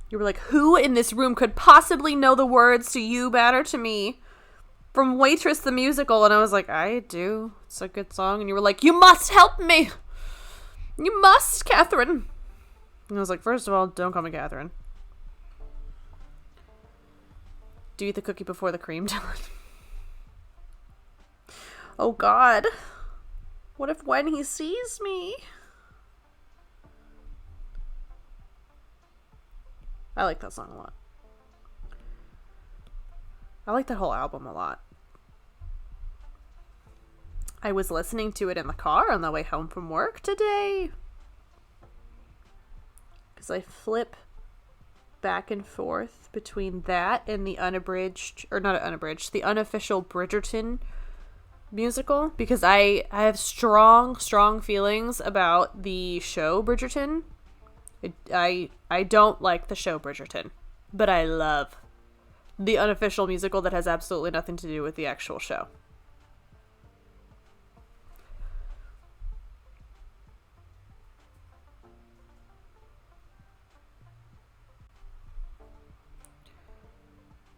You were like, who in this room could possibly know the words to You Matter to Me from Waitress the musical? And I was like, I do. It's a good song. And you were like, you must help me. You must, Catherine. And I was like, first of all, don't call me Catherine. Do you eat the cookie before the cream, Dylan? Oh god. What if when he sees me? I like that song a lot. I like that whole album a lot. I was listening to it in the car on the way home from work today. Because I flip back and forth between that and the unabridged, or not unabridged, the unofficial Bridgerton musical, because I have strong feelings about the show Bridgerton. I don't like the show Bridgerton, but I love the unofficial musical that has absolutely nothing to do with the actual show.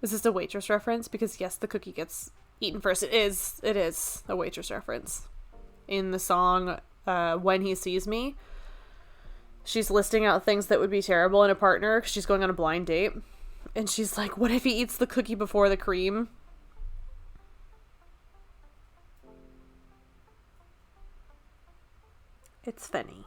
Is this a Waitress reference? Because yes, the cookie gets eaten first. It is a Waitress reference. in the song When He Sees Me. She's listing out things that would be terrible in a partner 'cause she's going on a blind date. And she's like, what if he eats the cookie before the cream? It's funny.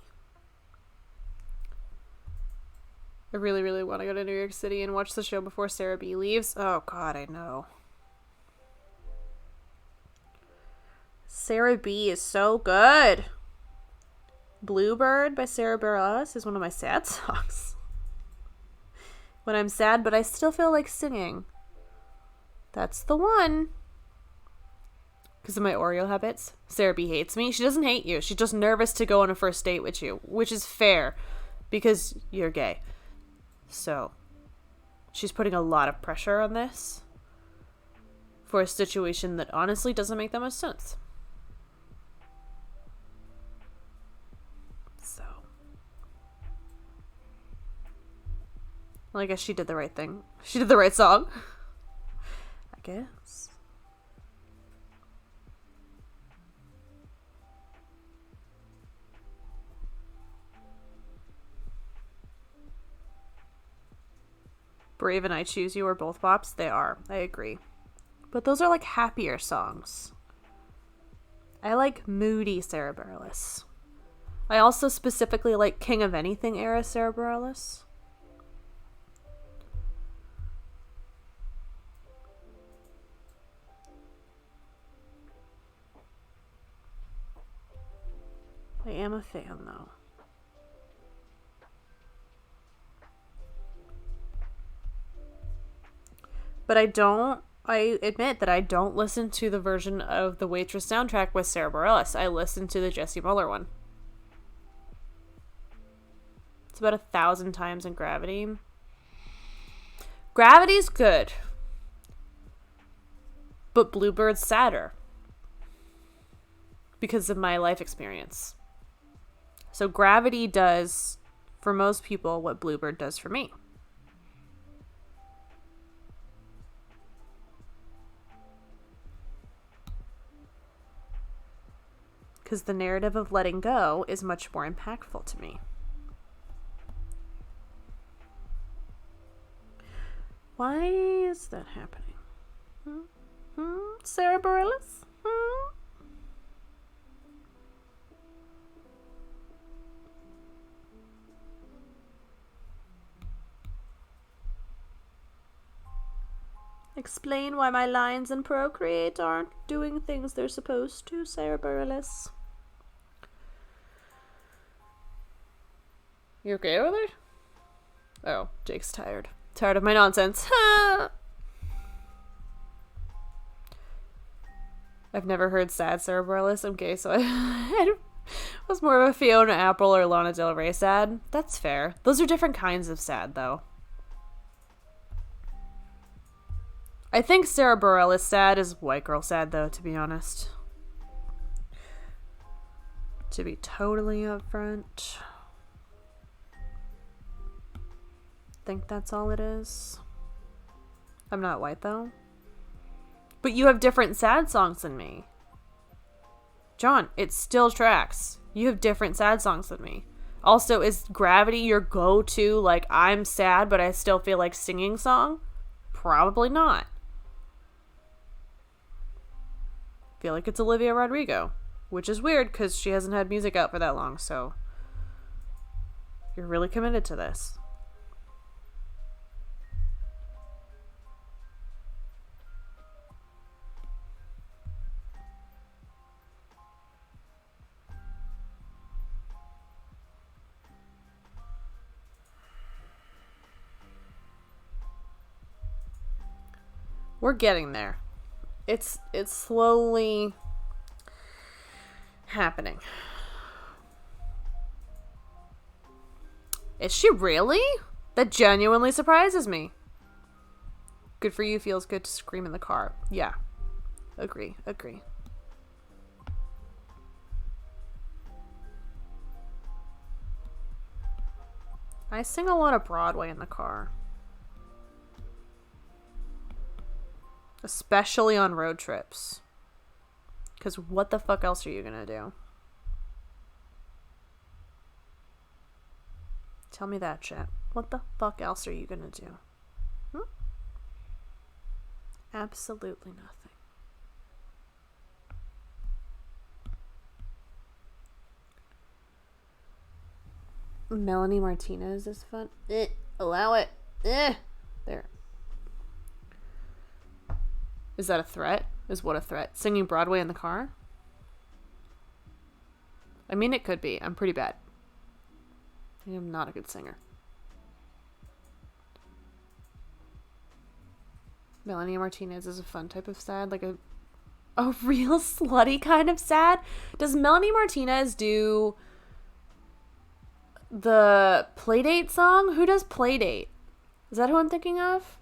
I really, really want to go to New York City and watch the show before Sarah B leaves. Oh, God, I know. Sarah B is so good. Bluebird by Sarah Bareilles is one of my sad songs. When I'm sad, but I still feel like singing. That's the one. Because of my Oreo habits. Sarah B hates me. She doesn't hate you. She's just nervous to go on a first date with you, which is fair because you're gay. So, she's putting a lot of pressure on this for a situation that honestly doesn't make that much sense. So, well, I guess she did the right thing. She did the right song. I guess. Brave and I Choose You are both bops. They are. I agree. But those are like happier songs. I like moody Sarah Bareilles. I also specifically like King of Anything era Sarah Bareilles. I am a fan though. But I admit that I don't listen to the version of the Waitress soundtrack with Sarah Bareilles. I listen to the Jesse Muller one. It's about 1,000 times in Gravity. Gravity's good. But Bluebird's sadder. Because of my life experience. So Gravity does, for most people, what Bluebird does for me. Because the narrative of letting go is much more impactful to me. Why is that happening? Sarah Bareilles? Explain why my lines in Procreate aren't doing things they're supposed to, Sarah Bareilles. You okay over there? Oh, Jake's tired. Tired of my nonsense. I've never heard sad Sarah Bareilles. I'm gay, so I was more of a Fiona Apple or Lana Del Rey sad. That's fair. Those are different kinds of sad, though. I think Sarah Bareilles sad is white girl sad, though, to be honest. To be totally upfront. Think that's all it is. I'm not white though. But you have different sad songs than me. John, it still tracks. You have different sad songs than me. Also, is Gravity your go-to, like, I'm sad but I still feel like singing song? Probably not. I feel like it's Olivia Rodrigo. Which is weird because she hasn't had music out for that long, so you're really committed to this. We're getting there. It's slowly happening. Is she really? That genuinely surprises me. Good for you, feels good to scream in the car. Yeah. Agree. I sing a lot of Broadway in the car. Especially on road trips. Because what the fuck else are you gonna do? Tell me that, chat. What the fuck else are you gonna do? Absolutely nothing. Melanie Martinez is fun. Allow it. There. Is that a threat? Is what a threat? Singing Broadway in the car? I mean, it could be. I'm pretty bad. I am not a good singer. Melanie Martinez is a fun type of sad, like a real slutty kind of sad. Does Melanie Martinez do the Playdate song? Who does Playdate? Is that who I'm thinking of?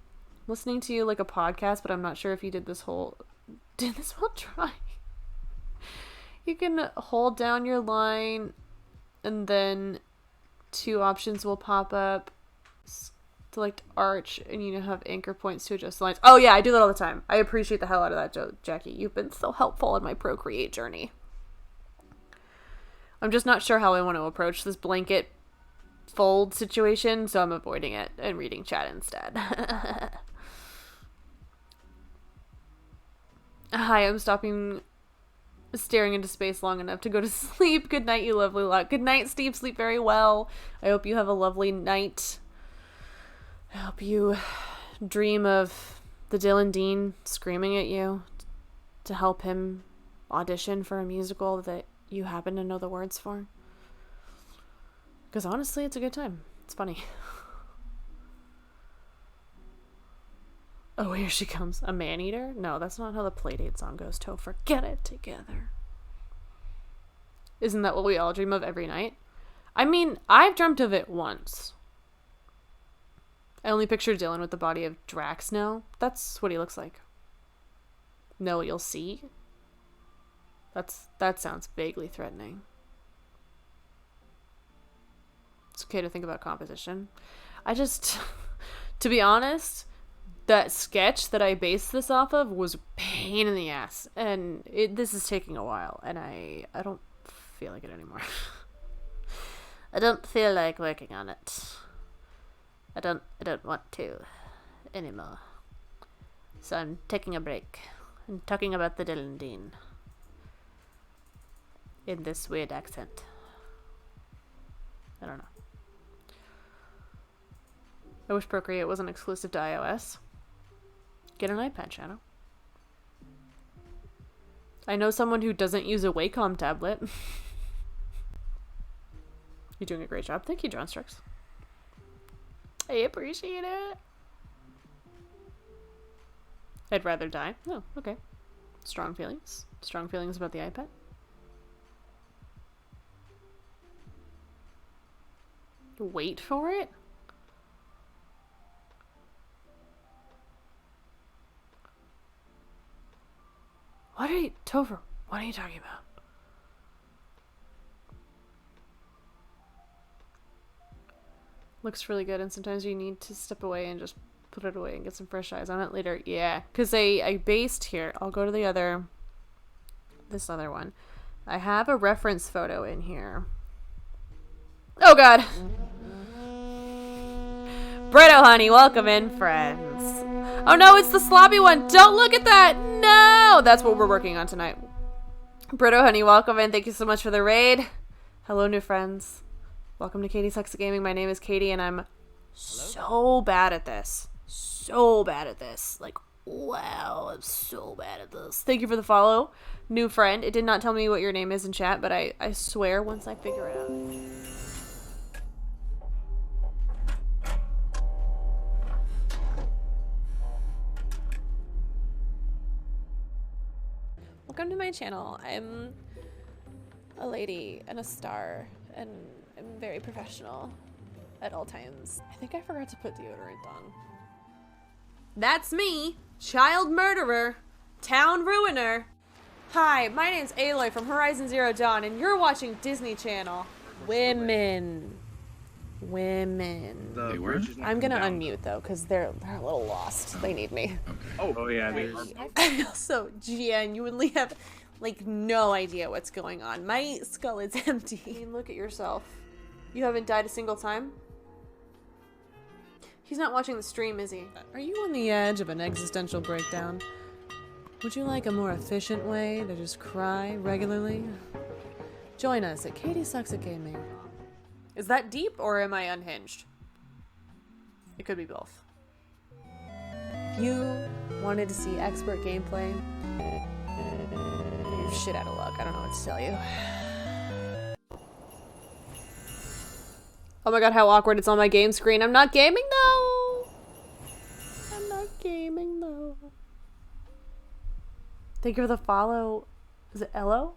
Listening to like a podcast, but I'm not sure if you did this whole try. You can hold down your line and then 2 options will pop up. Select arch and you have anchor points to adjust the lines. Oh yeah, I do that all the time. I appreciate the hell out of that, Jackie. You've been so helpful in my Procreate journey. I'm just not sure how I want to approach this blanket fold situation, so I'm avoiding it and reading chat instead. Hi, I'm stopping staring into space long enough to go to sleep. Good night, you lovely lot. Good night, Steve. Sleep very well. I hope you have a lovely night. I hope you dream of the Dylan Dean screaming at you to help him audition for a musical that you happen to know the words for. Because honestly, it's a good time. It's funny. Oh, here she comes. A man-eater? No, that's not how the Playdate song goes, Topher. Get it together. Isn't that what we all dream of every night? I mean, I've dreamt of it once. I only picture Dylan with the body of Drax now. That's what he looks like. Know what you'll see? That sounds vaguely threatening. It's okay to think about composition. I just, to be honest, that sketch that I based this off of was a pain in the ass. And this is taking a while. And I don't feel like it anymore. I don't feel like working on it. I don't want to anymore. So I'm taking a break and talking about the Dylan Dean in this weird accent. I don't know. I wish Procreate wasn't exclusive to iOS. Get an iPad channel. I know someone who doesn't use a Wacom tablet. You're doing a great job. Thank you, John Strix. I appreciate it. I'd rather die. Oh, okay. Strong feelings. Strong feelings about the iPad. Wait for it? Topher, what are you talking about? Looks really good, and sometimes you need to step away and just put it away and get some fresh eyes on it later. Yeah, because I based here. I'll go to this other one. I have a reference photo in here. Oh god. Britto, honey, welcome in, friends. Oh no, it's the sloppy one. Don't look at that. No, that's what we're working on tonight. Britto, honey, welcome in. Thank you so much for the raid. Hello, new friends. Welcome to Katie Sucks at Gaming. My name is Katie, and I'm so bad at this. So bad at this. Like, wow, I'm so bad at this. Thank you for the follow, new friend. It did not tell me what your name is in chat, but I swear once I figure it out. Welcome to my channel. I'm a lady and a star, and I'm very professional at all times. I think I forgot to put deodorant on. That's me, child murderer, town ruiner. Hi, my name's Aloy from Horizon Zero Dawn, and you're watching Disney Channel. Women. I'm gonna unmute though, because they're a little lost. They need me. Okay. Oh yeah. I also genuinely have like no idea what's going on. My skull is empty. I mean, look at yourself. You haven't died a single time? He's not watching the stream, is he? Are you on the edge of an existential breakdown? Would you like a more efficient way to just cry regularly? Join us at Katie Sucks at Gaming. Is that deep or am I unhinged? It could be both. If you wanted to see expert gameplay, you're shit out of luck. I don't know what to tell you. Oh my god, how awkward. It's on my game screen. I'm not gaming though. I'm not gaming though. Thank you for the follow. Is it Ello?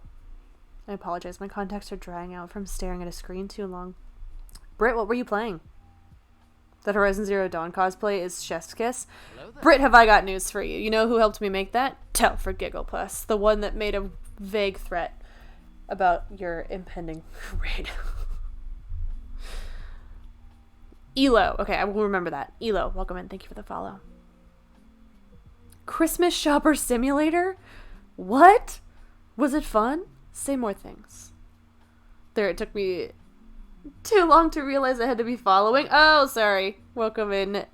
I apologize. My contacts are drying out from staring at a screen too long. Britt, what were you playing? That Horizon Zero Dawn cosplay is Chef's Kiss. Britt, have I got news for you. You know who helped me make that? Tell for Giggle Plus. The one that made a vague threat about your impending raid. Elo. Okay, I will remember that. Elo, welcome in. Thank you for the follow. Christmas Shopper Simulator? What? Was it fun? Say more things. There, it took me too long to realize I had to be following. Oh, sorry. Welcome in.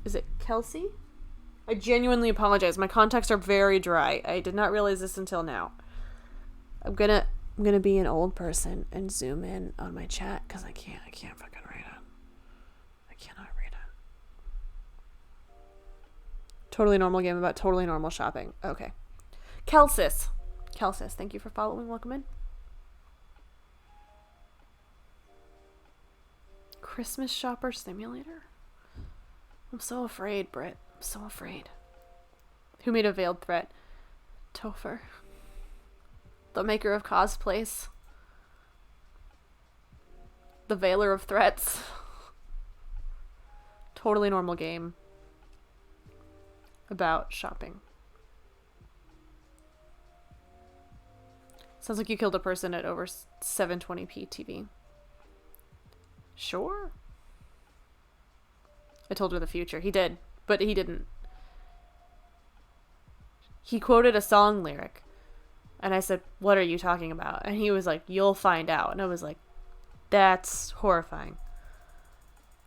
Is it Kelsey? I genuinely apologize. My contacts are very dry. I did not realize this until now. I'm gonna be an old person and zoom in on my chat because I can't fucking read it. I cannot read it. Totally normal game about totally normal shopping. Okay. Kelsis, thank you for following. Welcome in. Christmas Shopper Simulator? I'm so afraid, Britt. I'm so afraid. Who made a veiled threat? Topher. The maker of cosplays. The veiler of threats. Totally normal game. About shopping. Sounds like you killed a person at over 720p TV. Sure. I told her the future. He did, but he didn't. He quoted a song lyric. And I said, "What are you talking about?" And he was like, "You'll find out." And I was like, "That's horrifying.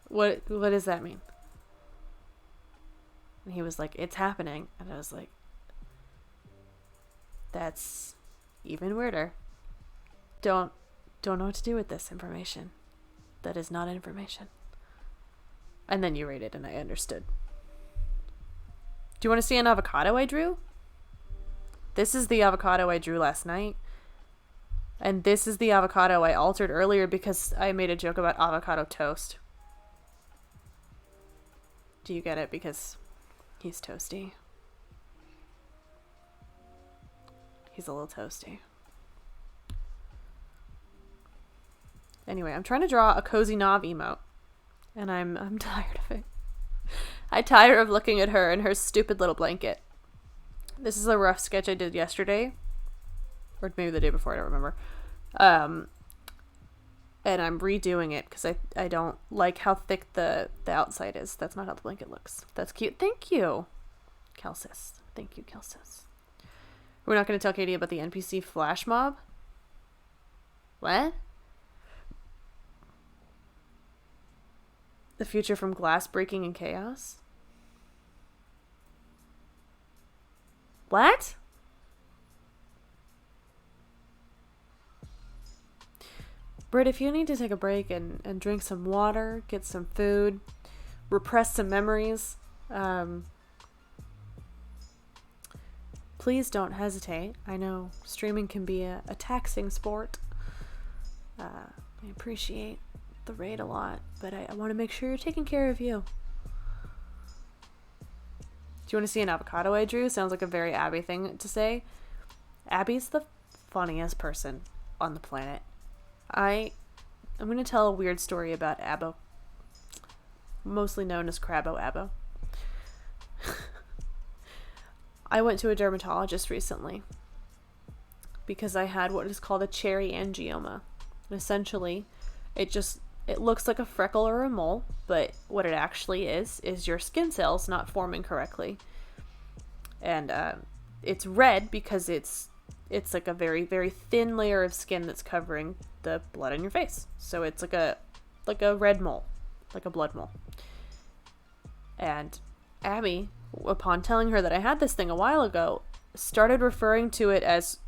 What does that mean?" And he was like, "It's happening." And I was like, "That's even weirder. Don't know what to do with this information. That is not information." And then you rated and I understood. Do you want to see an avocado I drew? This is the avocado I drew last night. And this is the avocado I altered earlier because I made a joke about avocado toast. Do you get it? Because he's toasty. He's a little toasty. Anyway, I'm trying to draw a cozy knob emote. And I'm tired of it. I'm tired of looking at her and her stupid little blanket. This is a rough sketch I did yesterday. Or maybe the day before, I don't remember. And I'm redoing it because I don't like how thick the outside is. That's not how the blanket looks. That's cute. Thank you, Kelsis. Thank you, Kelsis. We're not going to tell Katie about the NPC flash mob? What? The future from glass breaking and chaos? What? Britt, if you need to take a break and drink some water, get some food, repress some memories, please don't hesitate. I know streaming can be a taxing sport. I appreciate the raid a lot, but I want to make sure you're taking care of you. Do you want to see an avocado I drew? Sounds like a very Abby thing to say. Abby's the funniest person on the planet. I'm going to tell a weird story about Abbo. Mostly known as Crabbo Abbo. I went to a dermatologist recently because I had what is called a cherry angioma. And essentially, it looks like a freckle or a mole, but what it actually is your skin cells not forming correctly. And it's red because it's like a very, very thin layer of skin that's covering the blood on your face. So it's like a red mole, like a blood mole. And Abby, upon telling her that I had this thing a while ago, started referring to it as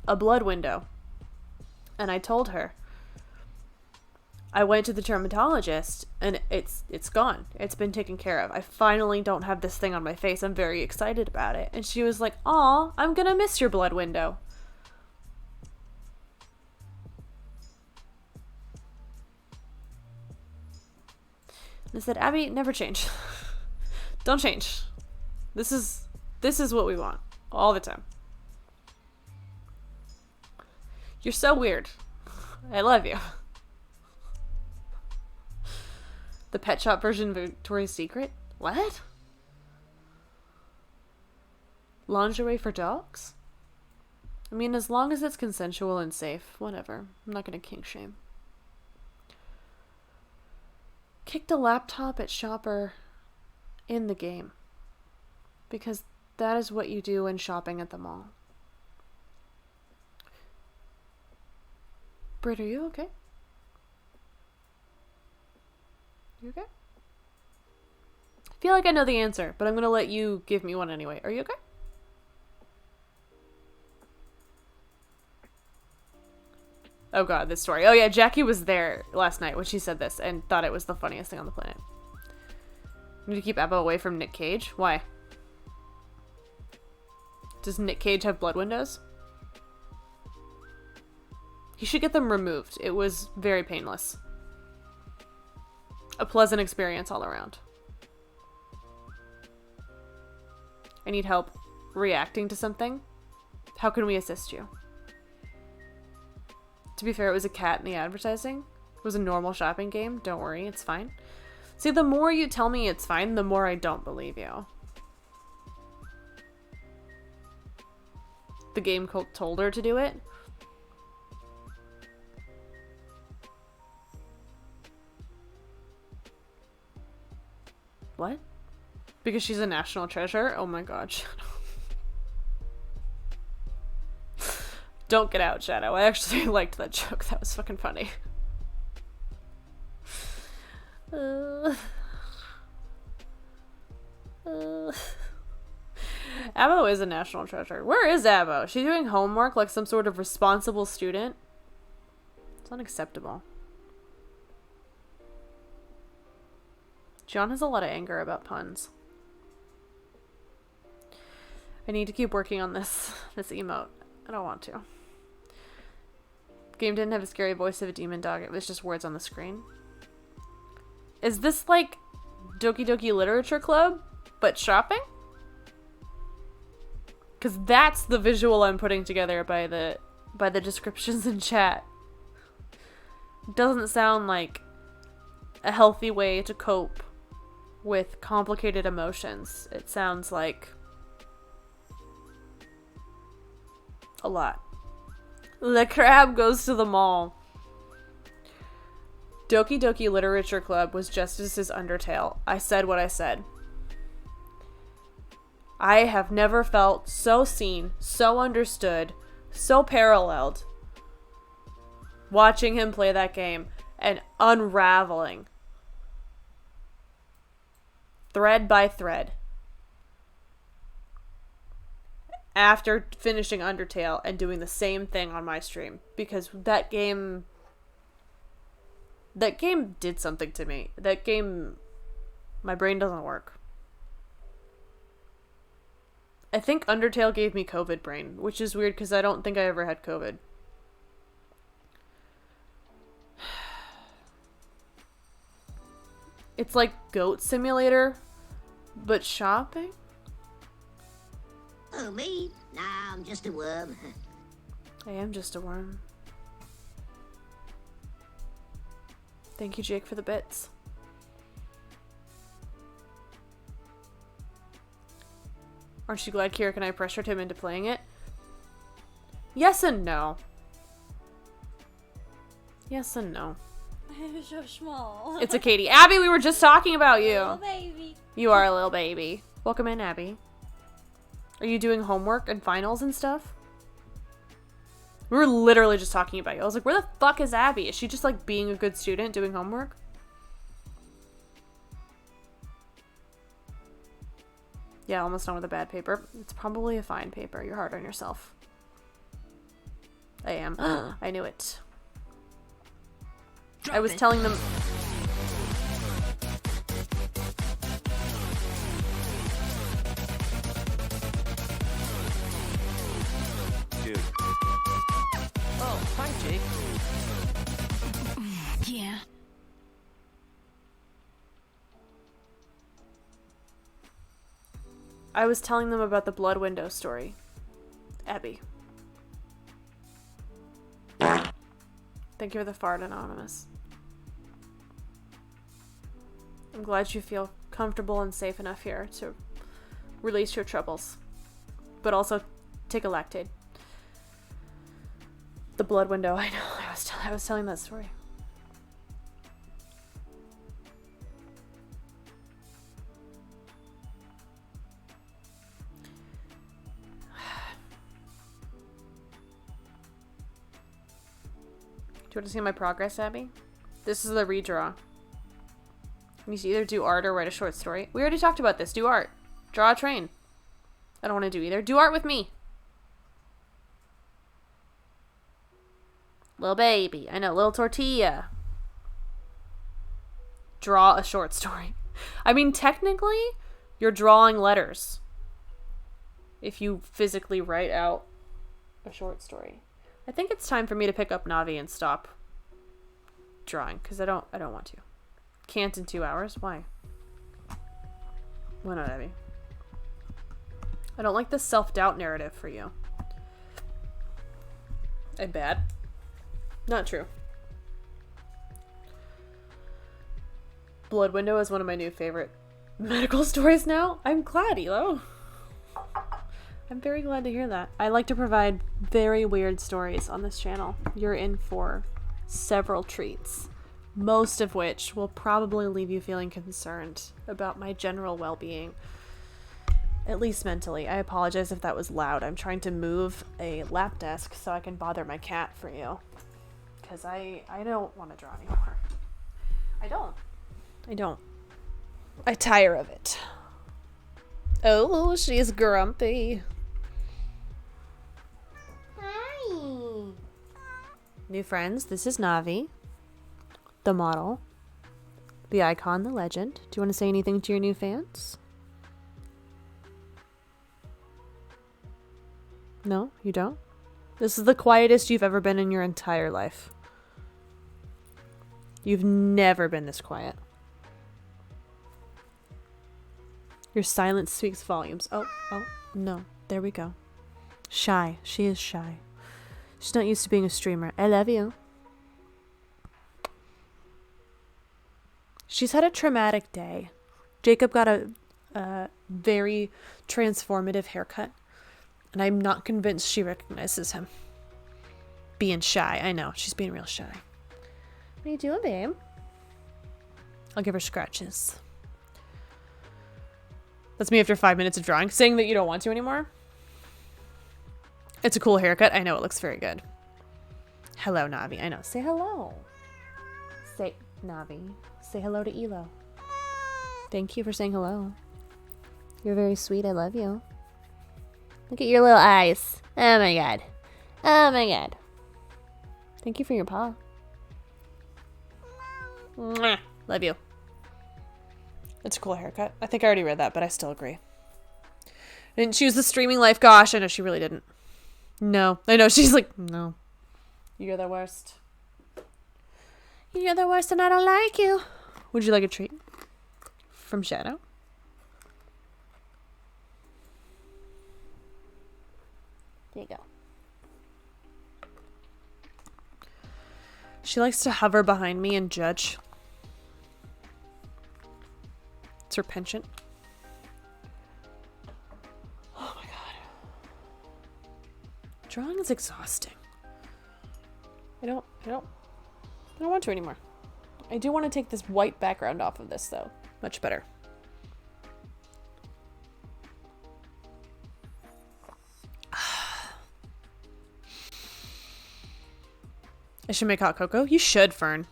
a blood window. And I told her. I went to the dermatologist and it's gone. It's been taken care of. I finally don't have this thing on my face. I'm very excited about it. And she was like, "Aw, I'm gonna miss your blood window." And I said, "Abby, never change. Don't change. This is what we want all the time. You're so weird. I love you." The pet shop version of Victoria's Secret? What? Lingerie for dogs? I mean, as long as it's consensual and safe, whatever. I'm not gonna kink shame. Kicked a laptop at Shopper in the game. Because that is what you do when shopping at the mall. Britt, are you okay? You okay? I feel like I know the answer, but I'm gonna let you give me one anyway. Are you okay? Oh god, this story. Oh yeah, Jackie was there last night when she said this and thought it was the funniest thing on the planet. Need to keep Abba away from Nick Cage? Why? Does Nick Cage have blood windows? He should get them removed. It was very painless. A pleasant experience all around. I need help reacting to something. How can we assist you? To be fair, it was a cat in the advertising. It was a normal shopping game. Don't worry, it's fine. See, the more you tell me it's fine, the more I don't believe you. The game told her to do it. What? Because she's a national treasure? Oh my god, Shadow. Don't get out, Shadow. I actually liked that joke. That was fucking funny. Abo is a national treasure. Where is Abo? She's doing homework like some sort of responsible student? It's unacceptable. John has a lot of anger about puns. I need to keep working on this emote. I don't want to. Game didn't have a scary voice of a demon dog. It was just words on the screen. Is this like Doki Doki Literature Club, but shopping? Because that's the visual I'm putting together by the descriptions in chat. It doesn't sound like a healthy way to cope with complicated emotions. It sounds like a lot. The crab goes to the mall. Doki Doki Literature Club was Justice's Undertale. I said what I said. I have never felt so seen, so understood, so paralleled watching him play that game and unraveling thread by thread after finishing Undertale and doing the same thing on my stream, because that game did something to me. That game, my brain doesn't work. I think Undertale gave me COVID brain, which is weird because I don't think I ever had COVID. It's like Goat Simulator, but shopping? Oh, me? Nah, I'm just a worm. I am just a worm. Thank you, Jake, for the bits. Aren't you glad Kirik and I pressured him into playing it? Yes and no. Yes and no. I'm so small. It's a Katie. Abby, we were just talking about you. Little baby. You are a little baby. Welcome in, Abby. Are you doing homework and finals and stuff? We were literally just talking about you. I was like, where the fuck is Abby? Is she just like being a good student doing homework? Yeah, almost done with the bad paper. It's probably a fine paper. You're hard on yourself. I am. I knew it. I was telling them... Dude. Oh, hi, Jake. Yeah. I was telling them about the blood window story. Abby. Thank you for the fart, Anonymous. I'm glad you feel comfortable and safe enough here to release your troubles. But also take a lactate. The blood window, I know. I was telling that story. Do you want to see my progress, Abby? This is the redraw. You need to either do art or write a short story. We already talked about this. Do art. Draw a train. I don't want to do either. Do art with me. Little baby. I know. Little tortilla. Draw a short story. I mean, technically, you're drawing letters. If you physically write out a short story. I think it's time for me to pick up Navi and stop drawing, because I don't want to. Can't in 2 hours? Why? Why not, Abby? I don't like this self-doubt narrative for you. I'm bad. Not true. Blood Window is one of my new favorite medical stories now. I'm glad, Elo. I'm very glad to hear that. I like to provide very weird stories on this channel. You're in for several treats, most of which will probably leave you feeling concerned about my general well-being, at least mentally. I apologize if that was loud. I'm trying to move a lap desk so I can bother my cat for you, because I don't want to draw anymore. I don't. I tire of it. Oh, she's grumpy. Hi. New friends, this is Navi, the model, the icon, the legend. Do you want to say anything to your new fans? No, you don't? This is the quietest you've ever been in your entire life. You've never been this quiet. Your silence speaks volumes. Oh, no. There we go. Shy. She is shy. She's not used to being a streamer. I love you. She's had a traumatic day. Jacob got a very transformative haircut, and I'm not convinced she recognizes him. Being shy. I know. She's being real shy. What are you doing, babe? I'll give her scratches. That's me after 5 minutes of drawing. Saying that you don't want to anymore. It's a cool haircut. I know, it looks very good. Hello, Navi. I know. Say hello. Say, Navi. Say hello to Elo. Thank you for saying hello. You're very sweet. I love you. Look at your little eyes. Oh my god. Oh my god. Thank you for your paw. Mwah. Love you. It's a cool haircut. I think I already read that, but I still agree. I didn't choose the streaming life. Gosh, I know she really didn't. No. I know, she's like, no. You're the worst. You're the worst and I don't like you. Would you like a treat? From Shadow? There you go. She likes to hover behind me and judge. It's her penchant. Oh my god. Drawing is exhausting. I don't want to anymore. I do want to take this white background off of this though. Much better. I should make hot cocoa. You should, Fern.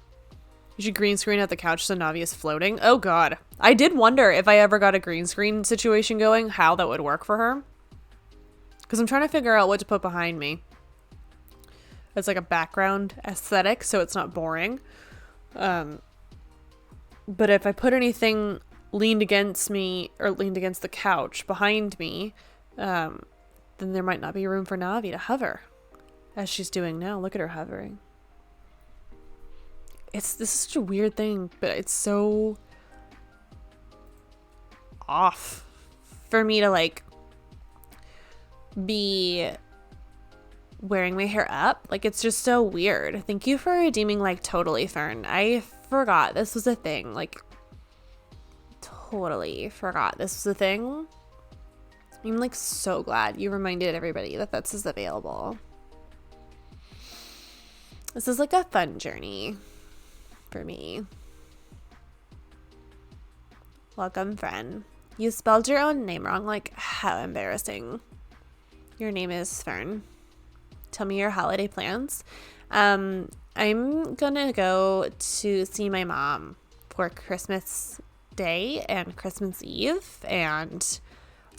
You should green screen at the couch so Navi is floating. Oh god. I did wonder if I ever got a green screen situation going, how that would work for her. Because I'm trying to figure out what to put behind me. It's like a background aesthetic, so it's not boring. But if I put anything leaned against me, or leaned against the couch behind me, then there might not be room for Navi to hover. As she's doing now. Look at her hovering. This is such a weird thing, but it's so off for me to like be wearing my hair up. Like, it's just so weird. Thank you for redeeming like totally, Fern. I forgot this was a thing. Like, totally forgot this was a thing. I'm like so glad you reminded everybody that this is available. This is like a fun journey for me. Welcome, friend. You spelled your own name wrong. Like, how embarrassing. Your name is Fern. Tell me your holiday plans. I'm gonna go to see my mom for Christmas Day and Christmas Eve and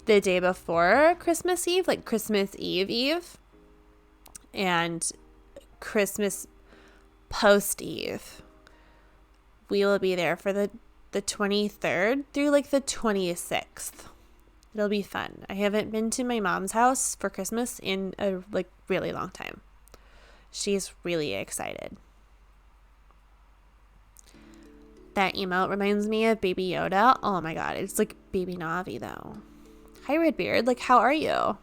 the day before Christmas Eve, like Christmas Eve and Christmas post Eve. We will be there for the 23rd through like the 26th. It'll be fun. I haven't been to my mom's house for Christmas in a like really long time. She's really excited. That emote reminds me of Baby Yoda. Oh my god, it's like Baby Navi though. Hi Redbeard, like how are you?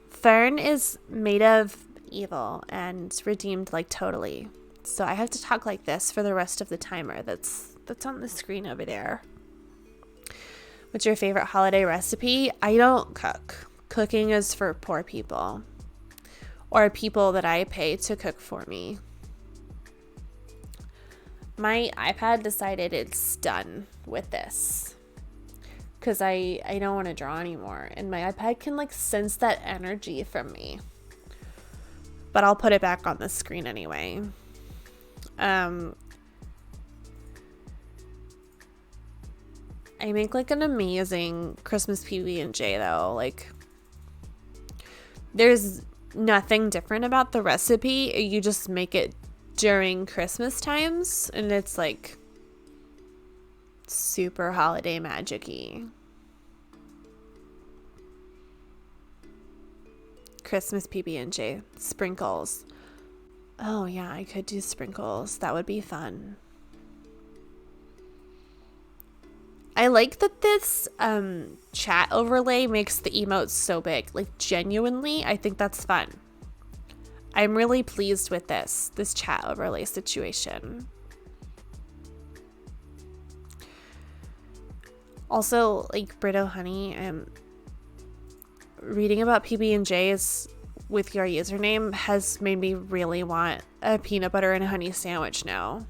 Fern is made of evil and redeemed like totally. So I have to talk like this for the rest of the timer that's on the screen over there. What's your favorite holiday recipe? I don't cook. Cooking is for poor people or people that I pay to cook for me. My iPad decided it's done with this because I don't want to draw anymore, and my iPad can like sense that energy from me. But I'll put it back on the screen anyway. I make like an amazing Christmas PB&J though. Like, there's nothing different about the recipe. You just make it during Christmas times, and it's like super holiday magic-y. Christmas PB&J. Sprinkles. Oh yeah, I could do sprinkles. That would be fun. I like that this chat overlay makes the emotes so big. Like, genuinely, I think that's fun. I'm really pleased with this chat overlay situation. Also, like, Brito Honey, reading about PB&Js with your username has made me really want a peanut butter and honey sandwich now.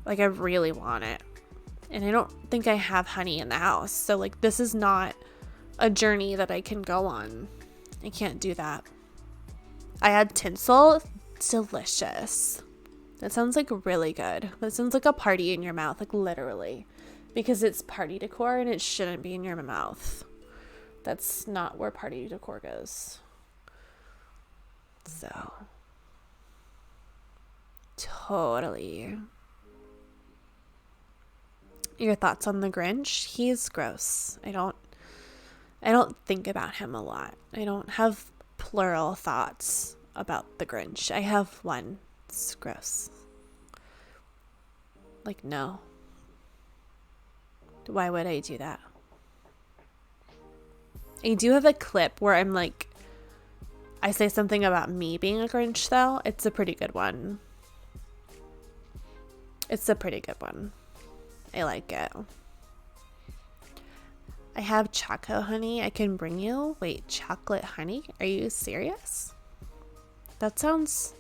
Like, I really want it. And I don't think I have honey in the house. So, like, this is not a journey that I can go on. I can't do that. I had tinsel. Delicious. That sounds like really good. That sounds like a party in your mouth, like literally. Because it's party decor and it shouldn't be in your mouth. That's not where party decor goes. So. Totally. Your thoughts on the Grinch? He's gross. I don't think about him a lot. I don't have plural thoughts about the Grinch. I have one. It's gross. Like, no. Why would I do that? I do have a clip where I'm like, I say something about me being a Grinch, though. It's a pretty good one. It's a pretty good one. I like it. I have choco honey I can bring you. Wait, chocolate honey? Are you serious? That sounds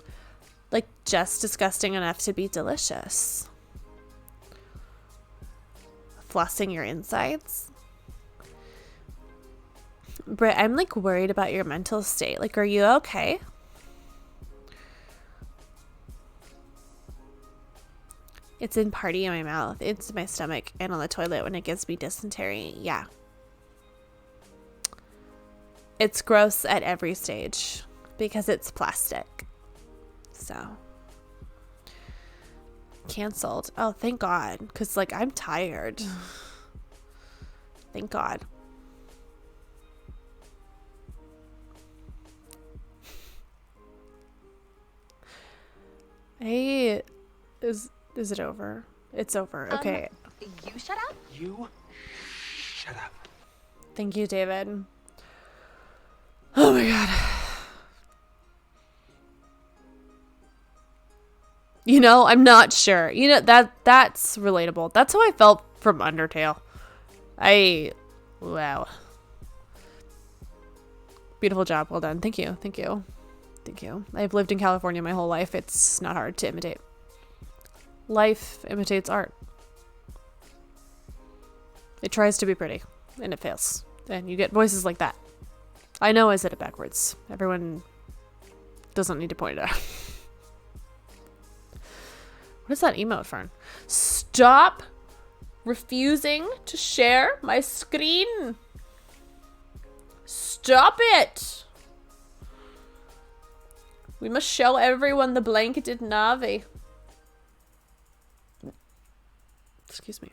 like just disgusting enough to be delicious. Flossing your insides? Britt, I'm like worried about your mental state. Like, are you okay? It's in party in my mouth. It's my stomach and on the toilet when it gives me dysentery. Yeah. It's gross at every stage because it's plastic. So. Canceled. Oh, thank God. Because, like, I'm tired. Thank God. Hey, is it over? It's over. Okay. You shut up? You shut up. Thank you, David. Oh my God. You know, I'm not sure. You know, that's relatable. That's how I felt from Undertale. Wow. Beautiful job. Well done. Thank you. Thank you. Thank you. I've lived in California my whole life. It's not hard to imitate. Life imitates art. It tries to be pretty, and it fails. And you get voices like that. I know I said it backwards. Everyone doesn't need to point it out. What is that emote, Fern? Stop refusing to share my screen. Stop it. We must show everyone the blanketed Navi. Excuse me.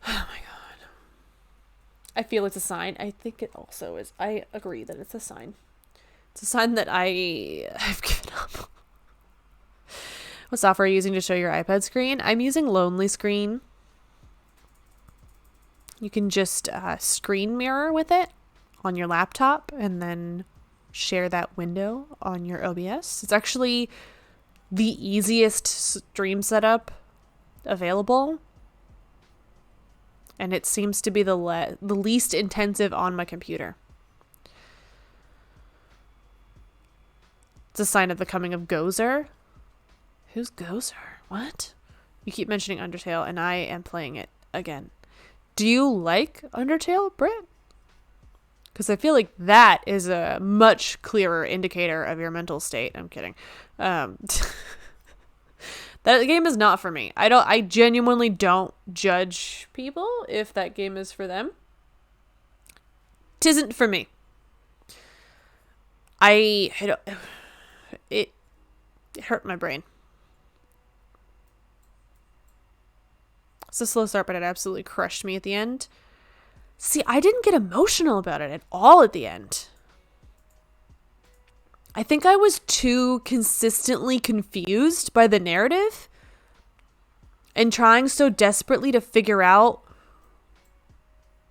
Oh my God. I feel it's a sign. I think it also is. I agree that it's a sign. It's a sign that I've given up. What software are you using to show your iPad screen? I'm using Lonely Screen. You can just screen mirror with it on your laptop and then share that window on your OBS. It's actually the easiest stream setup available. And it seems to be the least intensive on my computer. It's a sign of the coming of Gozer. Who's Gozer? What? You keep mentioning Undertale, and I am playing it again. Do you like Undertale, Britt? Because I feel like that is a much clearer indicator of your mental state. I'm kidding. That game is not for me. I genuinely don't judge people if that game is for them. Tisn't for me. It hurt my brain. It's a slow start, but it absolutely crushed me at the end. See, I didn't get emotional about it at all at the end. I think I was too consistently confused by the narrative and trying so desperately to figure out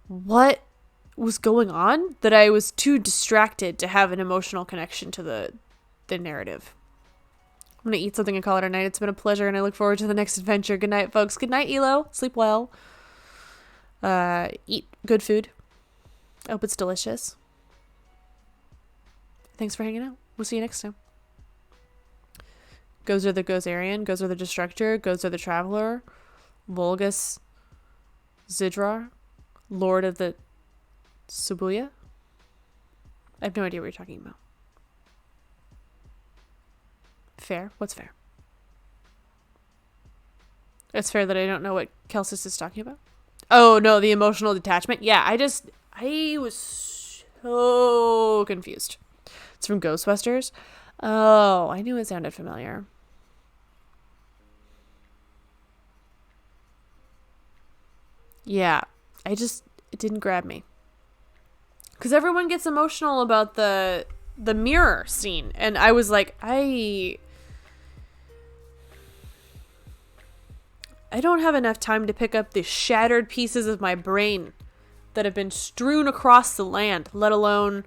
what was going on that I was too distracted to have an emotional connection to the narrative. I'm going to eat something and call it a night. It's been a pleasure, and I look forward to the next adventure. Good night, folks. Good night, Elo. Sleep well. Eat good food. I hope it's delicious. Thanks for hanging out. We'll see you next time. Gozer the Gozerian, Gozer the Destructor, Gozer the Traveler, Volgus Zidrar, Lord of the Subuya. I have no idea what you're talking about. Fair? What's fair? It's fair that I don't know what Kelsis is talking about. Oh, no, the emotional detachment. Yeah, I was so confused. It's from Ghostbusters. Oh, I knew it sounded familiar. Yeah, it didn't grab me. Because everyone gets emotional about the mirror scene. And I was like, I don't have enough time to pick up the shattered pieces of my brain that have been strewn across the land, let alone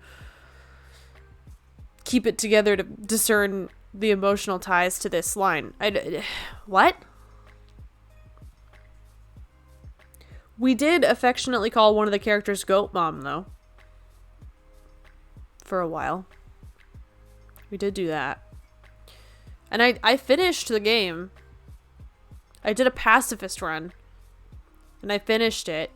keep it together to discern the emotional ties to this line. What? We did affectionately call one of the characters Goat Mom, though. For a while. We did do that. And I finished the game. I did a pacifist run. And I finished it.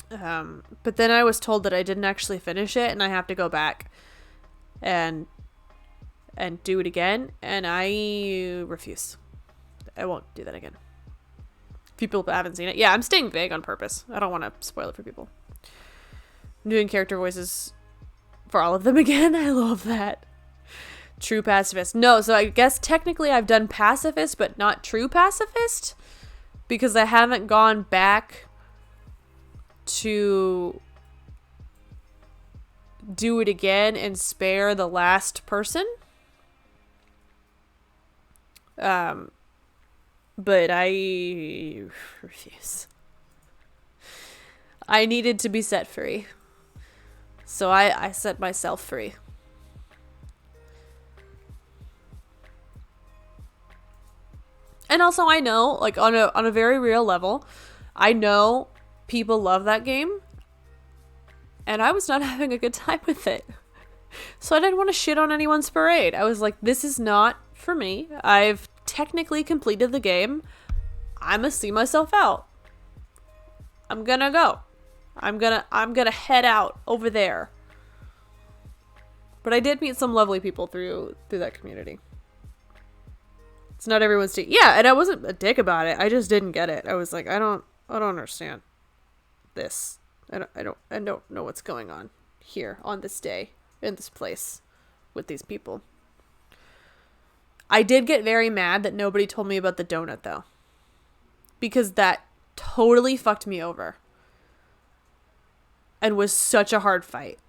But then I was told that I didn't actually finish it and I have to go back and do it again, and I refuse. I won't do that again. People haven't seen it. Yeah, I'm staying vague on purpose. I don't want to spoil it for people. I'm doing character voices for all of them again. I love that. True pacifist. No, so I guess technically I've done pacifist, but not true pacifist, because I haven't gone back to do it again and spare the last person. But I refuse. I needed to be set free. So I set myself free. And also I know, like on a very real level, I know people love that game. And I was not having a good time with it. So I didn't want to shit on anyone's parade. I was like, this is not for me. I've technically completed the game. I'm gonna see myself out. I'm gonna go. I'm gonna head out over there. But I did meet some lovely people through that community. It's not everyone's team. Yeah, and I wasn't a dick about it. I just didn't get it. I was like, I don't understand this. I don't know what's going on here on this day in this place with these people. I did get very mad that nobody told me about the donut, though. Because that totally fucked me over. And was such a hard fight.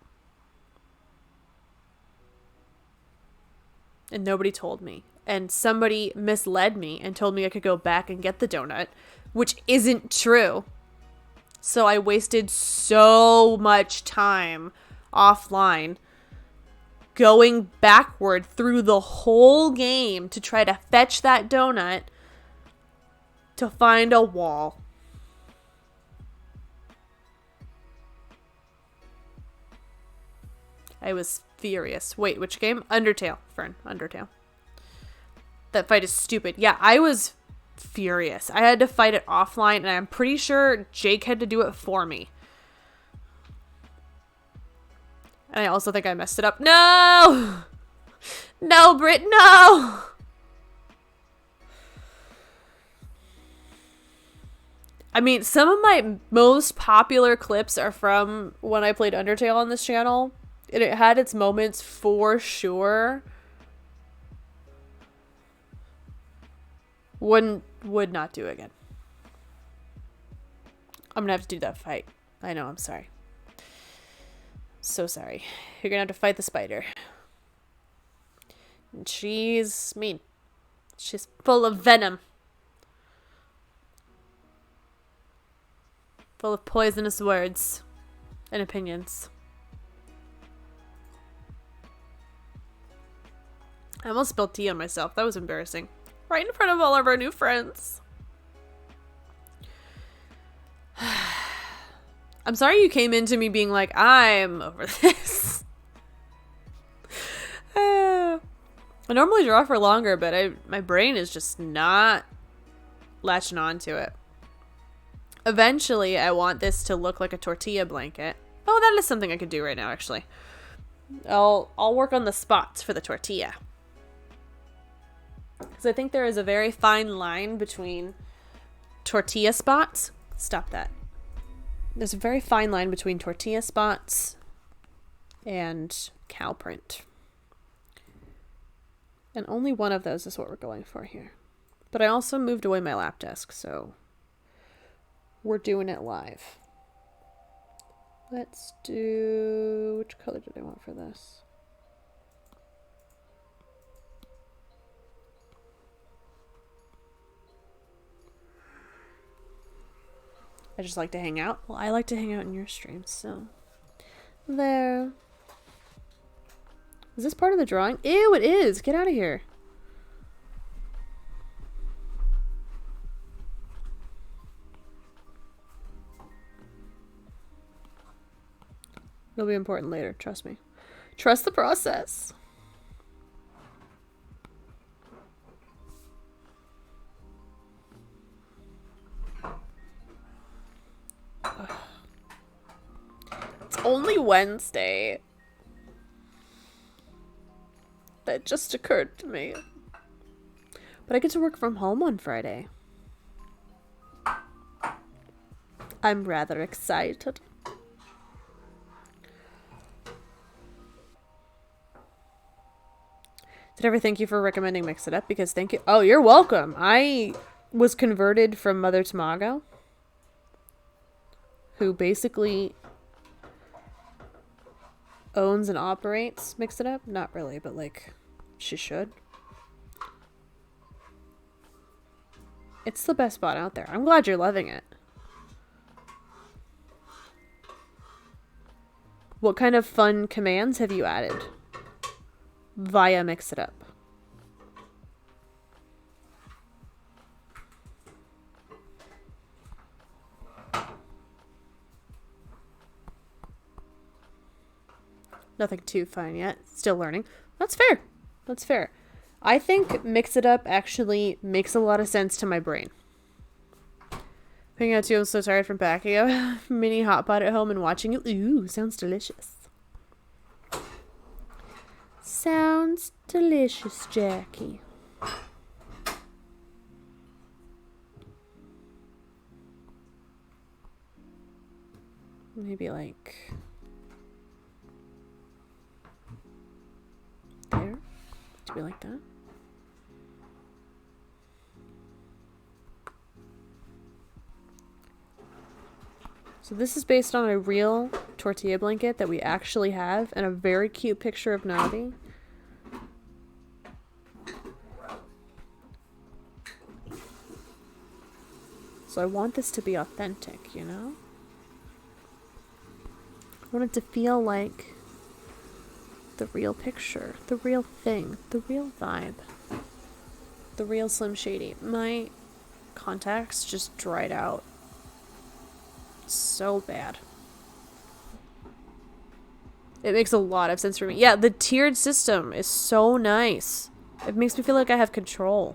And nobody told me. And somebody misled me and told me I could go back and get the donut, which isn't true. So I wasted so much time offline going backward through the whole game to try to fetch that donut to find a wall. I was furious. Wait, which game? Undertale, Fern. Undertale. That fight is stupid. Yeah, I was furious. I had to fight it offline, and I'm pretty sure Jake had to do it for me. And I also think I messed it up. No! No, Britt, no! I mean, some of my most popular clips are from when I played Undertale on this channel. And it had its moments for sure. Would not do again. I'm gonna have to do that fight. I know, I'm sorry. So sorry. You're gonna have to fight the spider. And she's mean. She's full of venom. Full of poisonous words and opinions. I almost spilled tea on myself. That was embarrassing. Right in front of all of our new friends. I'm sorry you came into me being like, I'm over this. I normally draw for longer, but my brain is just not latching on to it. Eventually, I want this to look like a tortilla blanket. Oh, that is something I could do right now, actually. I'll work on the spots for the tortilla. Because I think there is a very fine line between tortilla spots. Stop that. There's a very fine line between tortilla spots and cow print. And only one of those is what we're going for here. But I also moved away my lap desk, so we're doing it live. Let's do... Which color did I want for this? I just like to hang out. Well, I like to hang out in your streams, so... There. Is this part of the drawing? Ew, it is! Get out of here. It'll be important later, trust me. Trust the process. Ugh. only Wednesday. That just occurred to me. But I get to work from home on Friday. I'm rather excited. Did I ever thank you for recommending Mix It Up? Because thank you. Oh, you're welcome. I was converted from Mother Tamago, who basically owns and operates Mix It Up. Not really, but like, she should. It's the best spot out there. I'm glad you're loving it. What kind of fun commands have you added via Mix It Up? Nothing too fun yet. Still learning. That's fair. That's fair. I think Mix It Up actually makes a lot of sense to my brain. Hanging out too, I'm so tired from packing a mini hot pot at home and watching it. Ooh, sounds delicious. Sounds delicious, Jackie. Maybe like there. Do we like that? So this is based on a real tortilla blanket that we actually have and a very cute picture of Navi. So I want this to be authentic, you know? I want it to feel like the real picture, the real thing, the real vibe, the real Slim Shady. My contacts just dried out so bad. It makes a lot of sense for me. Yeah, the tiered system is so nice. It makes me feel like I have control.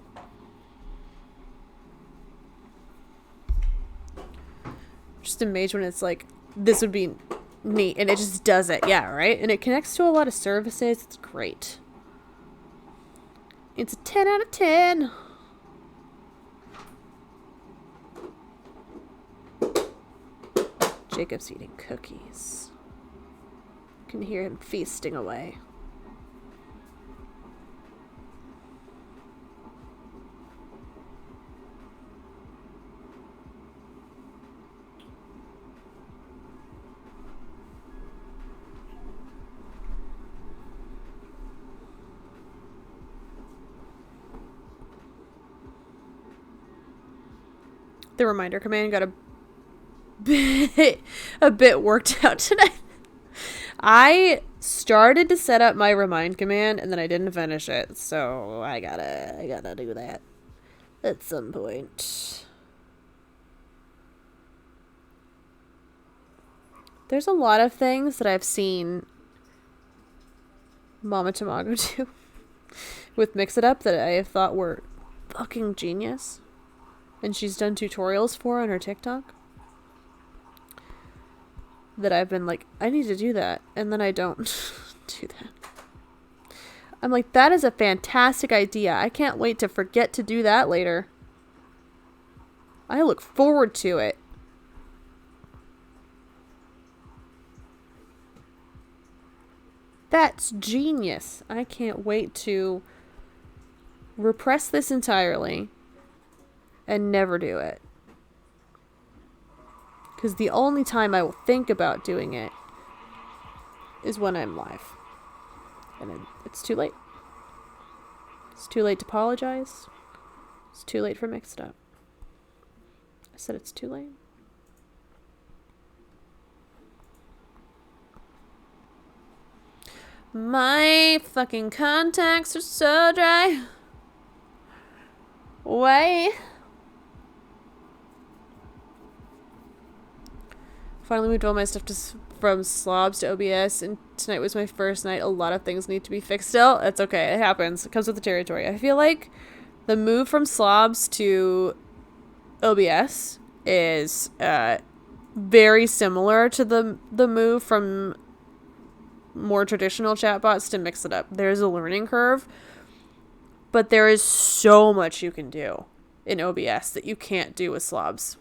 Just amazed when it's like, this would be neat, and it just does it. Yeah, right? And it connects to a lot of services. It's great. It's a 10 out of 10. Jacob's eating cookies. You can hear him feasting away. The reminder command got a bit worked out tonight. I started to set up my remind command and then I didn't finish it, so I gotta do that at some point. There's a lot of things that I've seen Mama Tamago do with Mix It Up that I have thought were fucking genius. And she's done tutorials for on her TikTok. That I've been like, I need to do that. And then I don't do that. I'm like, that is a fantastic idea. I can't wait to forget to do that later. I look forward to it. That's genius. I can't wait to repress this entirely and never do it. Because the only time I will think about doing it is when I'm live. And it's too late. It's too late to apologize. It's too late for Mix It Up. I said it's too late. My fucking contacts are so dry. Why? Finally moved all my stuff from slobs to OBS, and tonight was my first night. A lot of things need to be fixed still. That's okay. It happens. It comes with the territory. I feel like the move from slobs to OBS is very similar to the move from more traditional chatbots to mix it up. There's a learning curve, but there is so much you can do in OBS that you can't do with slobs.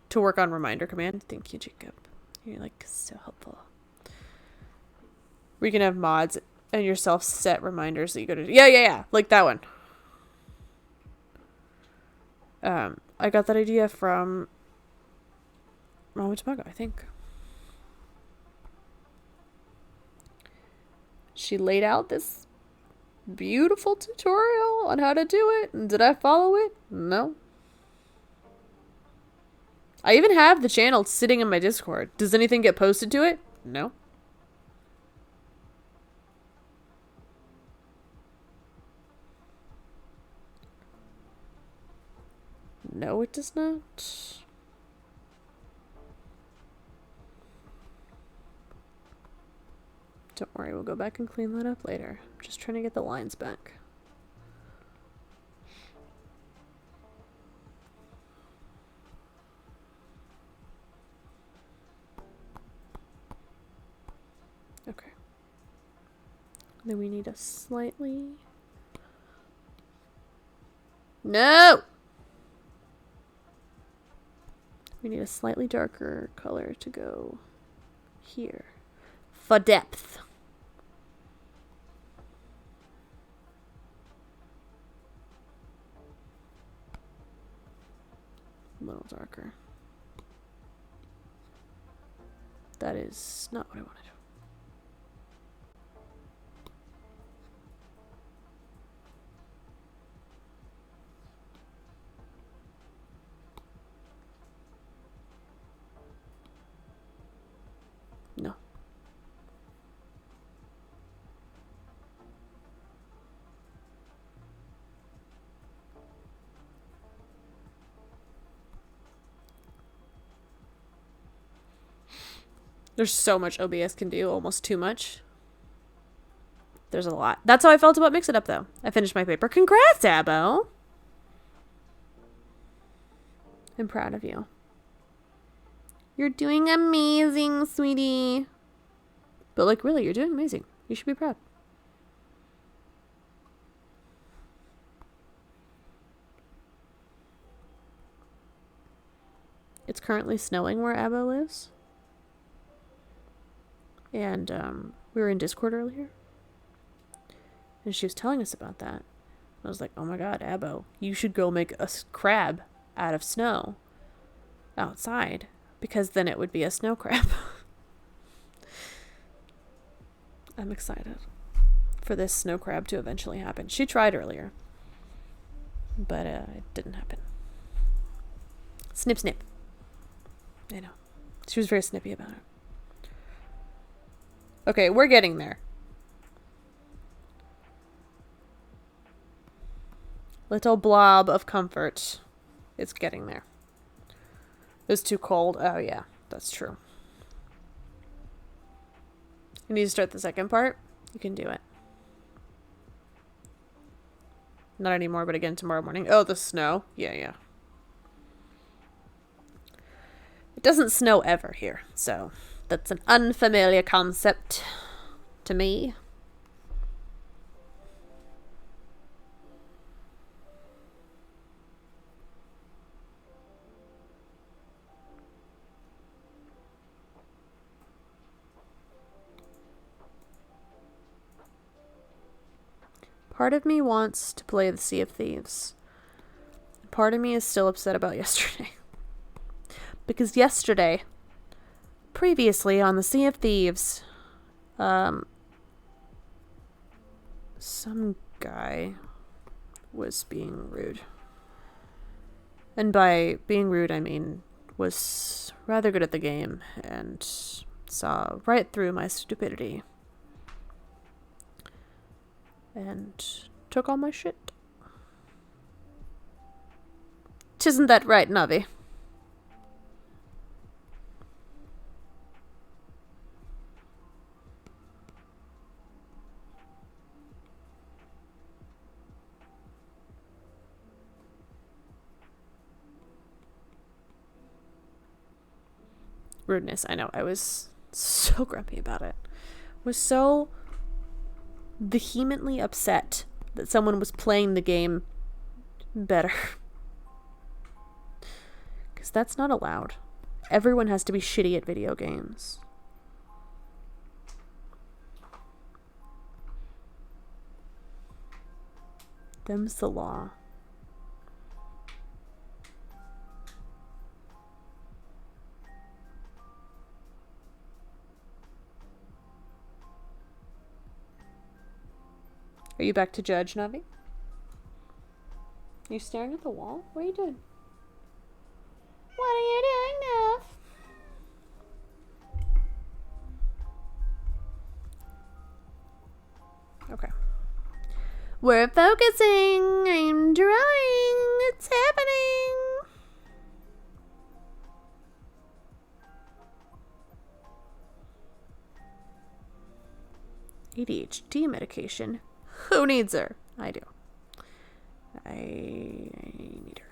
To work on reminder command. Thank you, Jacob. You're like so helpful. We can have mods and yourself set reminders that you go to. Yeah. Like that one. I got that idea from Mama Tomago, I think. She laid out this beautiful tutorial on how to do it. And did I follow it? No. I even have the channel sitting in my Discord. Does anything get posted to it? No. No, it does not. Don't worry, we'll go back and clean that up later. I'm just trying to get the lines back. Okay. Then we need a slightly... No! We need a slightly darker color to go here. For depth. A little darker. That is not what I wanted. No. There's so much OBS can do, almost too much. There's a lot. That's how I felt about Mix It Up, though. I finished my paper. Congrats, Abo! I'm proud of you. You're doing amazing, sweetie. But, like, really, you're doing amazing. You should be proud. It's currently snowing where Abo lives. And we were in Discord earlier. And she was telling us about that. I was like, oh my god, Abo, you should go make a crab out of snow outside. Because then it would be a snow crab. I'm excited for this snow crab to eventually happen. She tried earlier. But it didn't happen. Snip, snip. I know. She was very snippy about it. Okay, we're getting there. Little blob of comfort. It's getting there. It was too cold. Oh, yeah. That's true. You need to start the second part? You can do it. Not anymore, but again tomorrow morning. Oh, the snow. Yeah. It doesn't snow ever here, so... That's an unfamiliar concept to me. Part of me wants to play the Sea of Thieves. Part of me is still upset about yesterday. Because yesterday... Previously on the Sea of Thieves, some guy was being rude. And by being rude, I mean was rather good at the game and saw right through my stupidity. And took all my shit. Tisn't that right, Navi? rudeness. I know. I was so grumpy about it. Was so vehemently upset that someone was playing the game better. Because that's not allowed. Everyone has to be shitty at video games. Them's the law. Are you back to judge, Navi? You staring at the wall? What are you doing? What are you doing, Nav? Okay. We're focusing. I'm drawing. It's happening. ADHD medication. Who needs her? I do. I need her.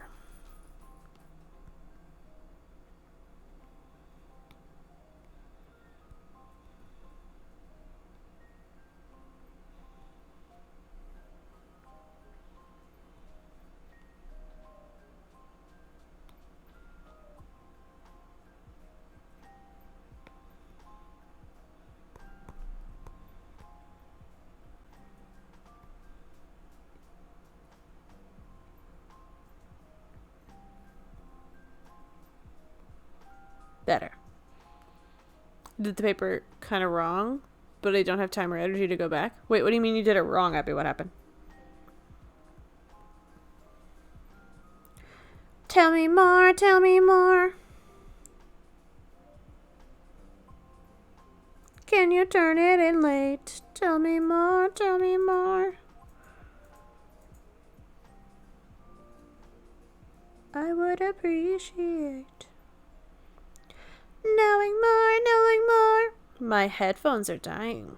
Better. Did the paper kind of wrong, but I don't have time or energy to go back? Wait, what do you mean you did it wrong, Abby? What happened? Tell me more, tell me more. Can you turn it in late? Tell me more, tell me more. I would appreciate knowing more, knowing more. My headphones are dying.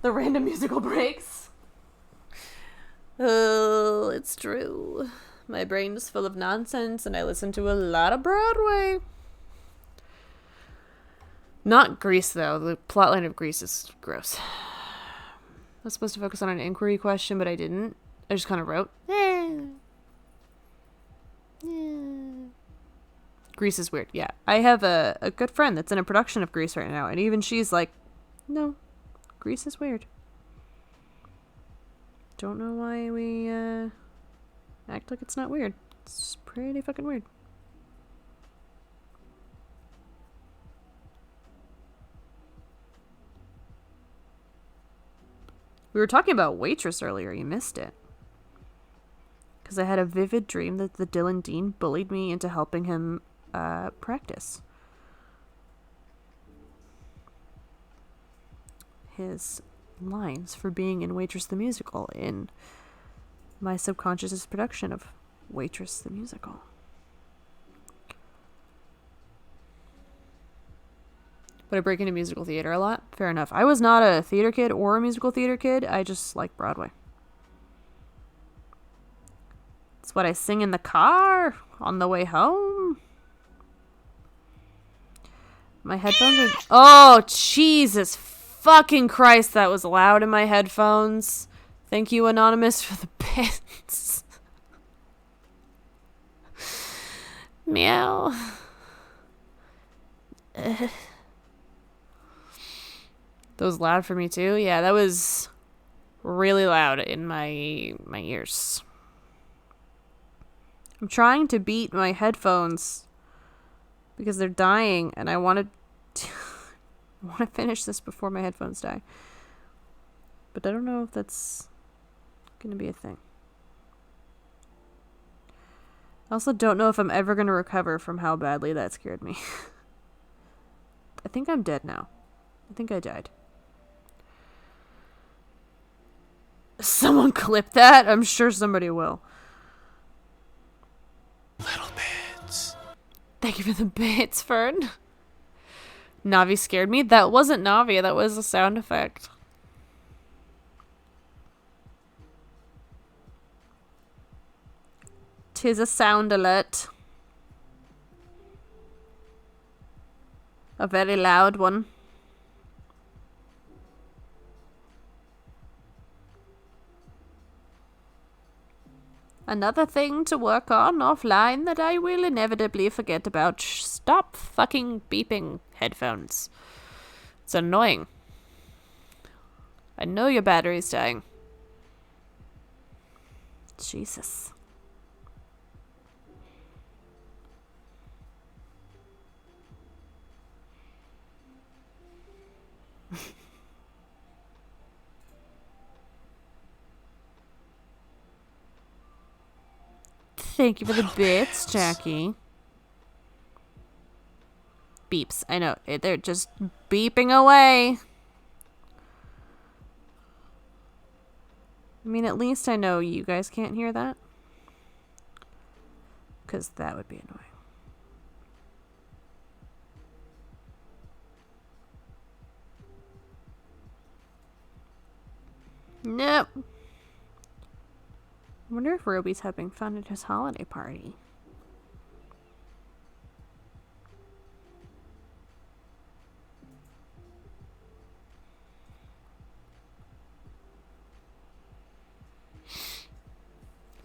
The random musical breaks. Oh, it's true. My brain is full of nonsense and I listen to a lot of Broadway. Not Grease, though. The plotline of Grease is gross. I was supposed to focus on an inquiry question, but I didn't. I just kind of wrote, Grease is weird. Yeah. I have a good friend that's in a production of Grease right now, and even she's like, no, Grease is weird. Don't know why we act like it's not weird. It's pretty fucking weird. We were talking about Waitress earlier. You missed it. Because I had a vivid dream that the Dylan Dean bullied me into helping him practice his lines for being in Waitress the Musical in my subconscious's production of Waitress the Musical. But I break into musical theater a lot. Fair enough. I was not a theater kid or a musical theater kid. I just like Broadway. It's what I sing in the car on the way home. My headphones are... Oh, Jesus fucking Christ, that was loud in my headphones. Thank you, Anonymous, for the bits. Meow. That was loud for me too. Yeah, that was really loud in my ears. I'm trying to beat my headphones because they're dying, and I want to finish this before my headphones die. But I don't know if that's gonna be a thing. I also don't know if I'm ever gonna recover from how badly that scared me. I think I'm dead now. I think I died. Someone clip that? I'm sure somebody will. Little bits. Thank you for the bits, Fern. Navi scared me. That wasn't Navi. That was a sound effect. 'Tis a sound alert. A very loud one. Another thing to work on offline that I will inevitably forget about. Stop fucking beeping, headphones. It's annoying. I know your battery's dying. Jesus. Thank you for the bits, Jackie. Beeps. I know. They're just beeping away. I mean, at least I know you guys can't hear that. Because that would be annoying. Nope. I wonder if Ruby's having fun at his holiday party.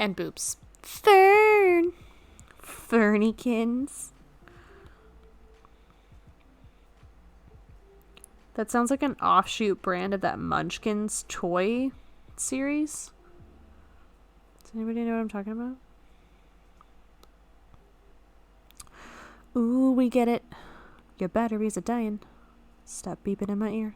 And boobs. Fern! Fernykins. That sounds like an offshoot brand of that Munchkins toy series. Does anybody know what I'm talking about? Ooh, we get it. Your batteries are dying. Stop beeping in my ear.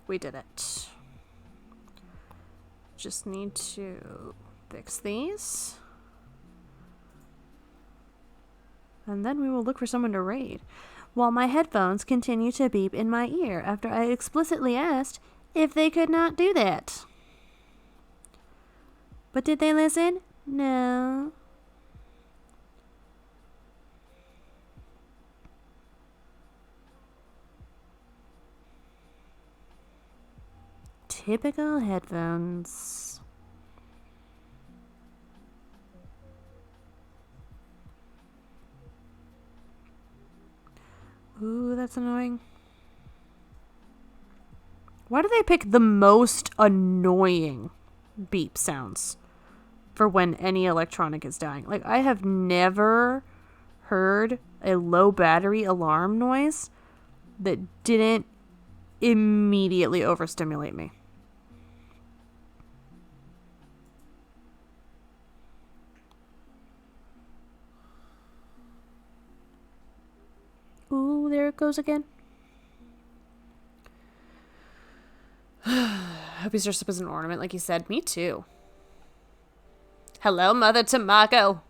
We did it. Just need to fix these. And then we will look for someone to raid. While my headphones continue to beep in my ear after I explicitly asked if they could not do that. But did they listen? No. Typical headphones. Ooh, that's annoying. Why do they pick the most annoying beep sounds for when any electronic is dying? Like, I have never heard a low battery alarm noise that didn't immediately overstimulate me. Ooh, there it goes again. Hope he's dressed up as an ornament, like you said. Me too. Hello, Mother Tamago.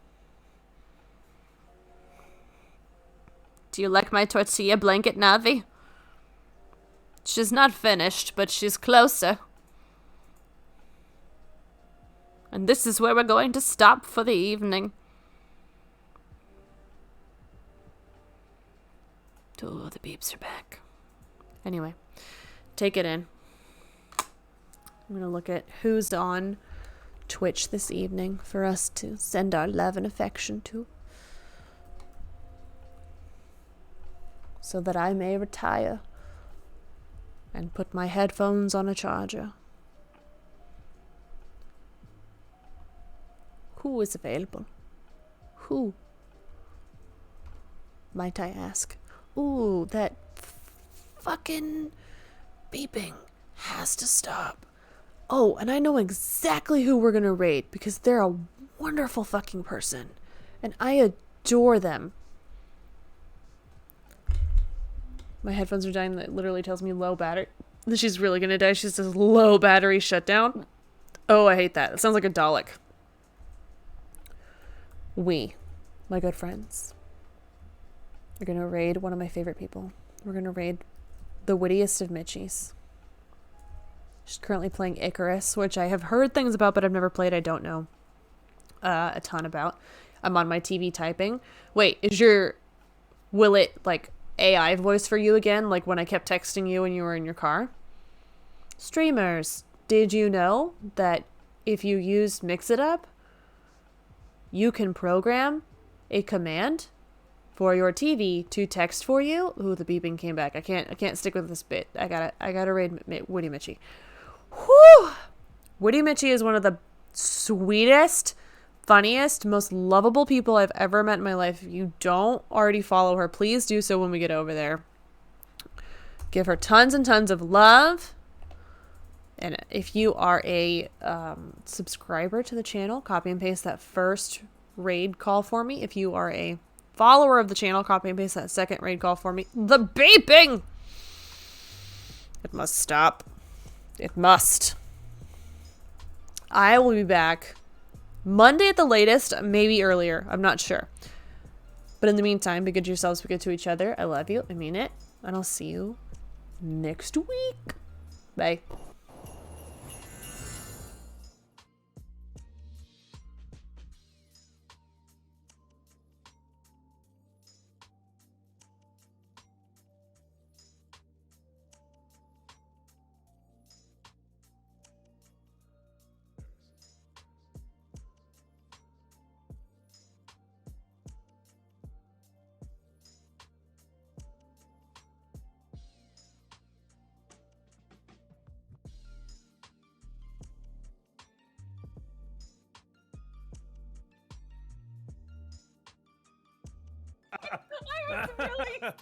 Do you like my tortilla blanket, Navi? She's not finished, but she's closer. And this is where we're going to stop for the evening. Oh, the beeps are back. Anyway, take it in. I'm going to look at who's on Twitch this evening for us to send our love and affection to. So that I may retire and put my headphones on a charger. Who is available? Who? Might I ask? Ooh, that fucking beeping has to stop. Oh, and I know exactly who we're gonna raid because they're a wonderful fucking person. And I adore them. My headphones are dying. That literally tells me low battery. She's really gonna die. She says low battery shutdown. Oh, I hate that. It sounds like a Dalek. We, my good friends, are gonna raid one of my favorite people. We're gonna raid the wittiest of Mitchies. She's currently playing Icarus, which I have heard things about, but I've never played. I don't know a ton about. I'm on my TV typing. Wait, will it, like, AI voice for you again, like when I kept texting you when you were in your car? Streamers, did you know that if you use Mix It Up, you can program a command for your TV to text for you? Ooh, the beeping came back. I can't stick with this bit. I gotta read Woody Mitchie. Whew! Woody Mitchie is one of the sweetest, funniest, most lovable people I've ever met in my life. If you don't already follow her, please do so when we get over there. Give her tons and tons of love. And if you are a subscriber to the channel, copy and paste that first raid call for me. If you are a follower of the channel, copy and paste that second raid call for me. The beeping! It must stop. It must. I will be back Monday at the latest, maybe earlier. I'm not sure. But in the meantime, be good to yourselves, be good to each other. I love you. I mean it. And I'll see you next week. Bye. I was really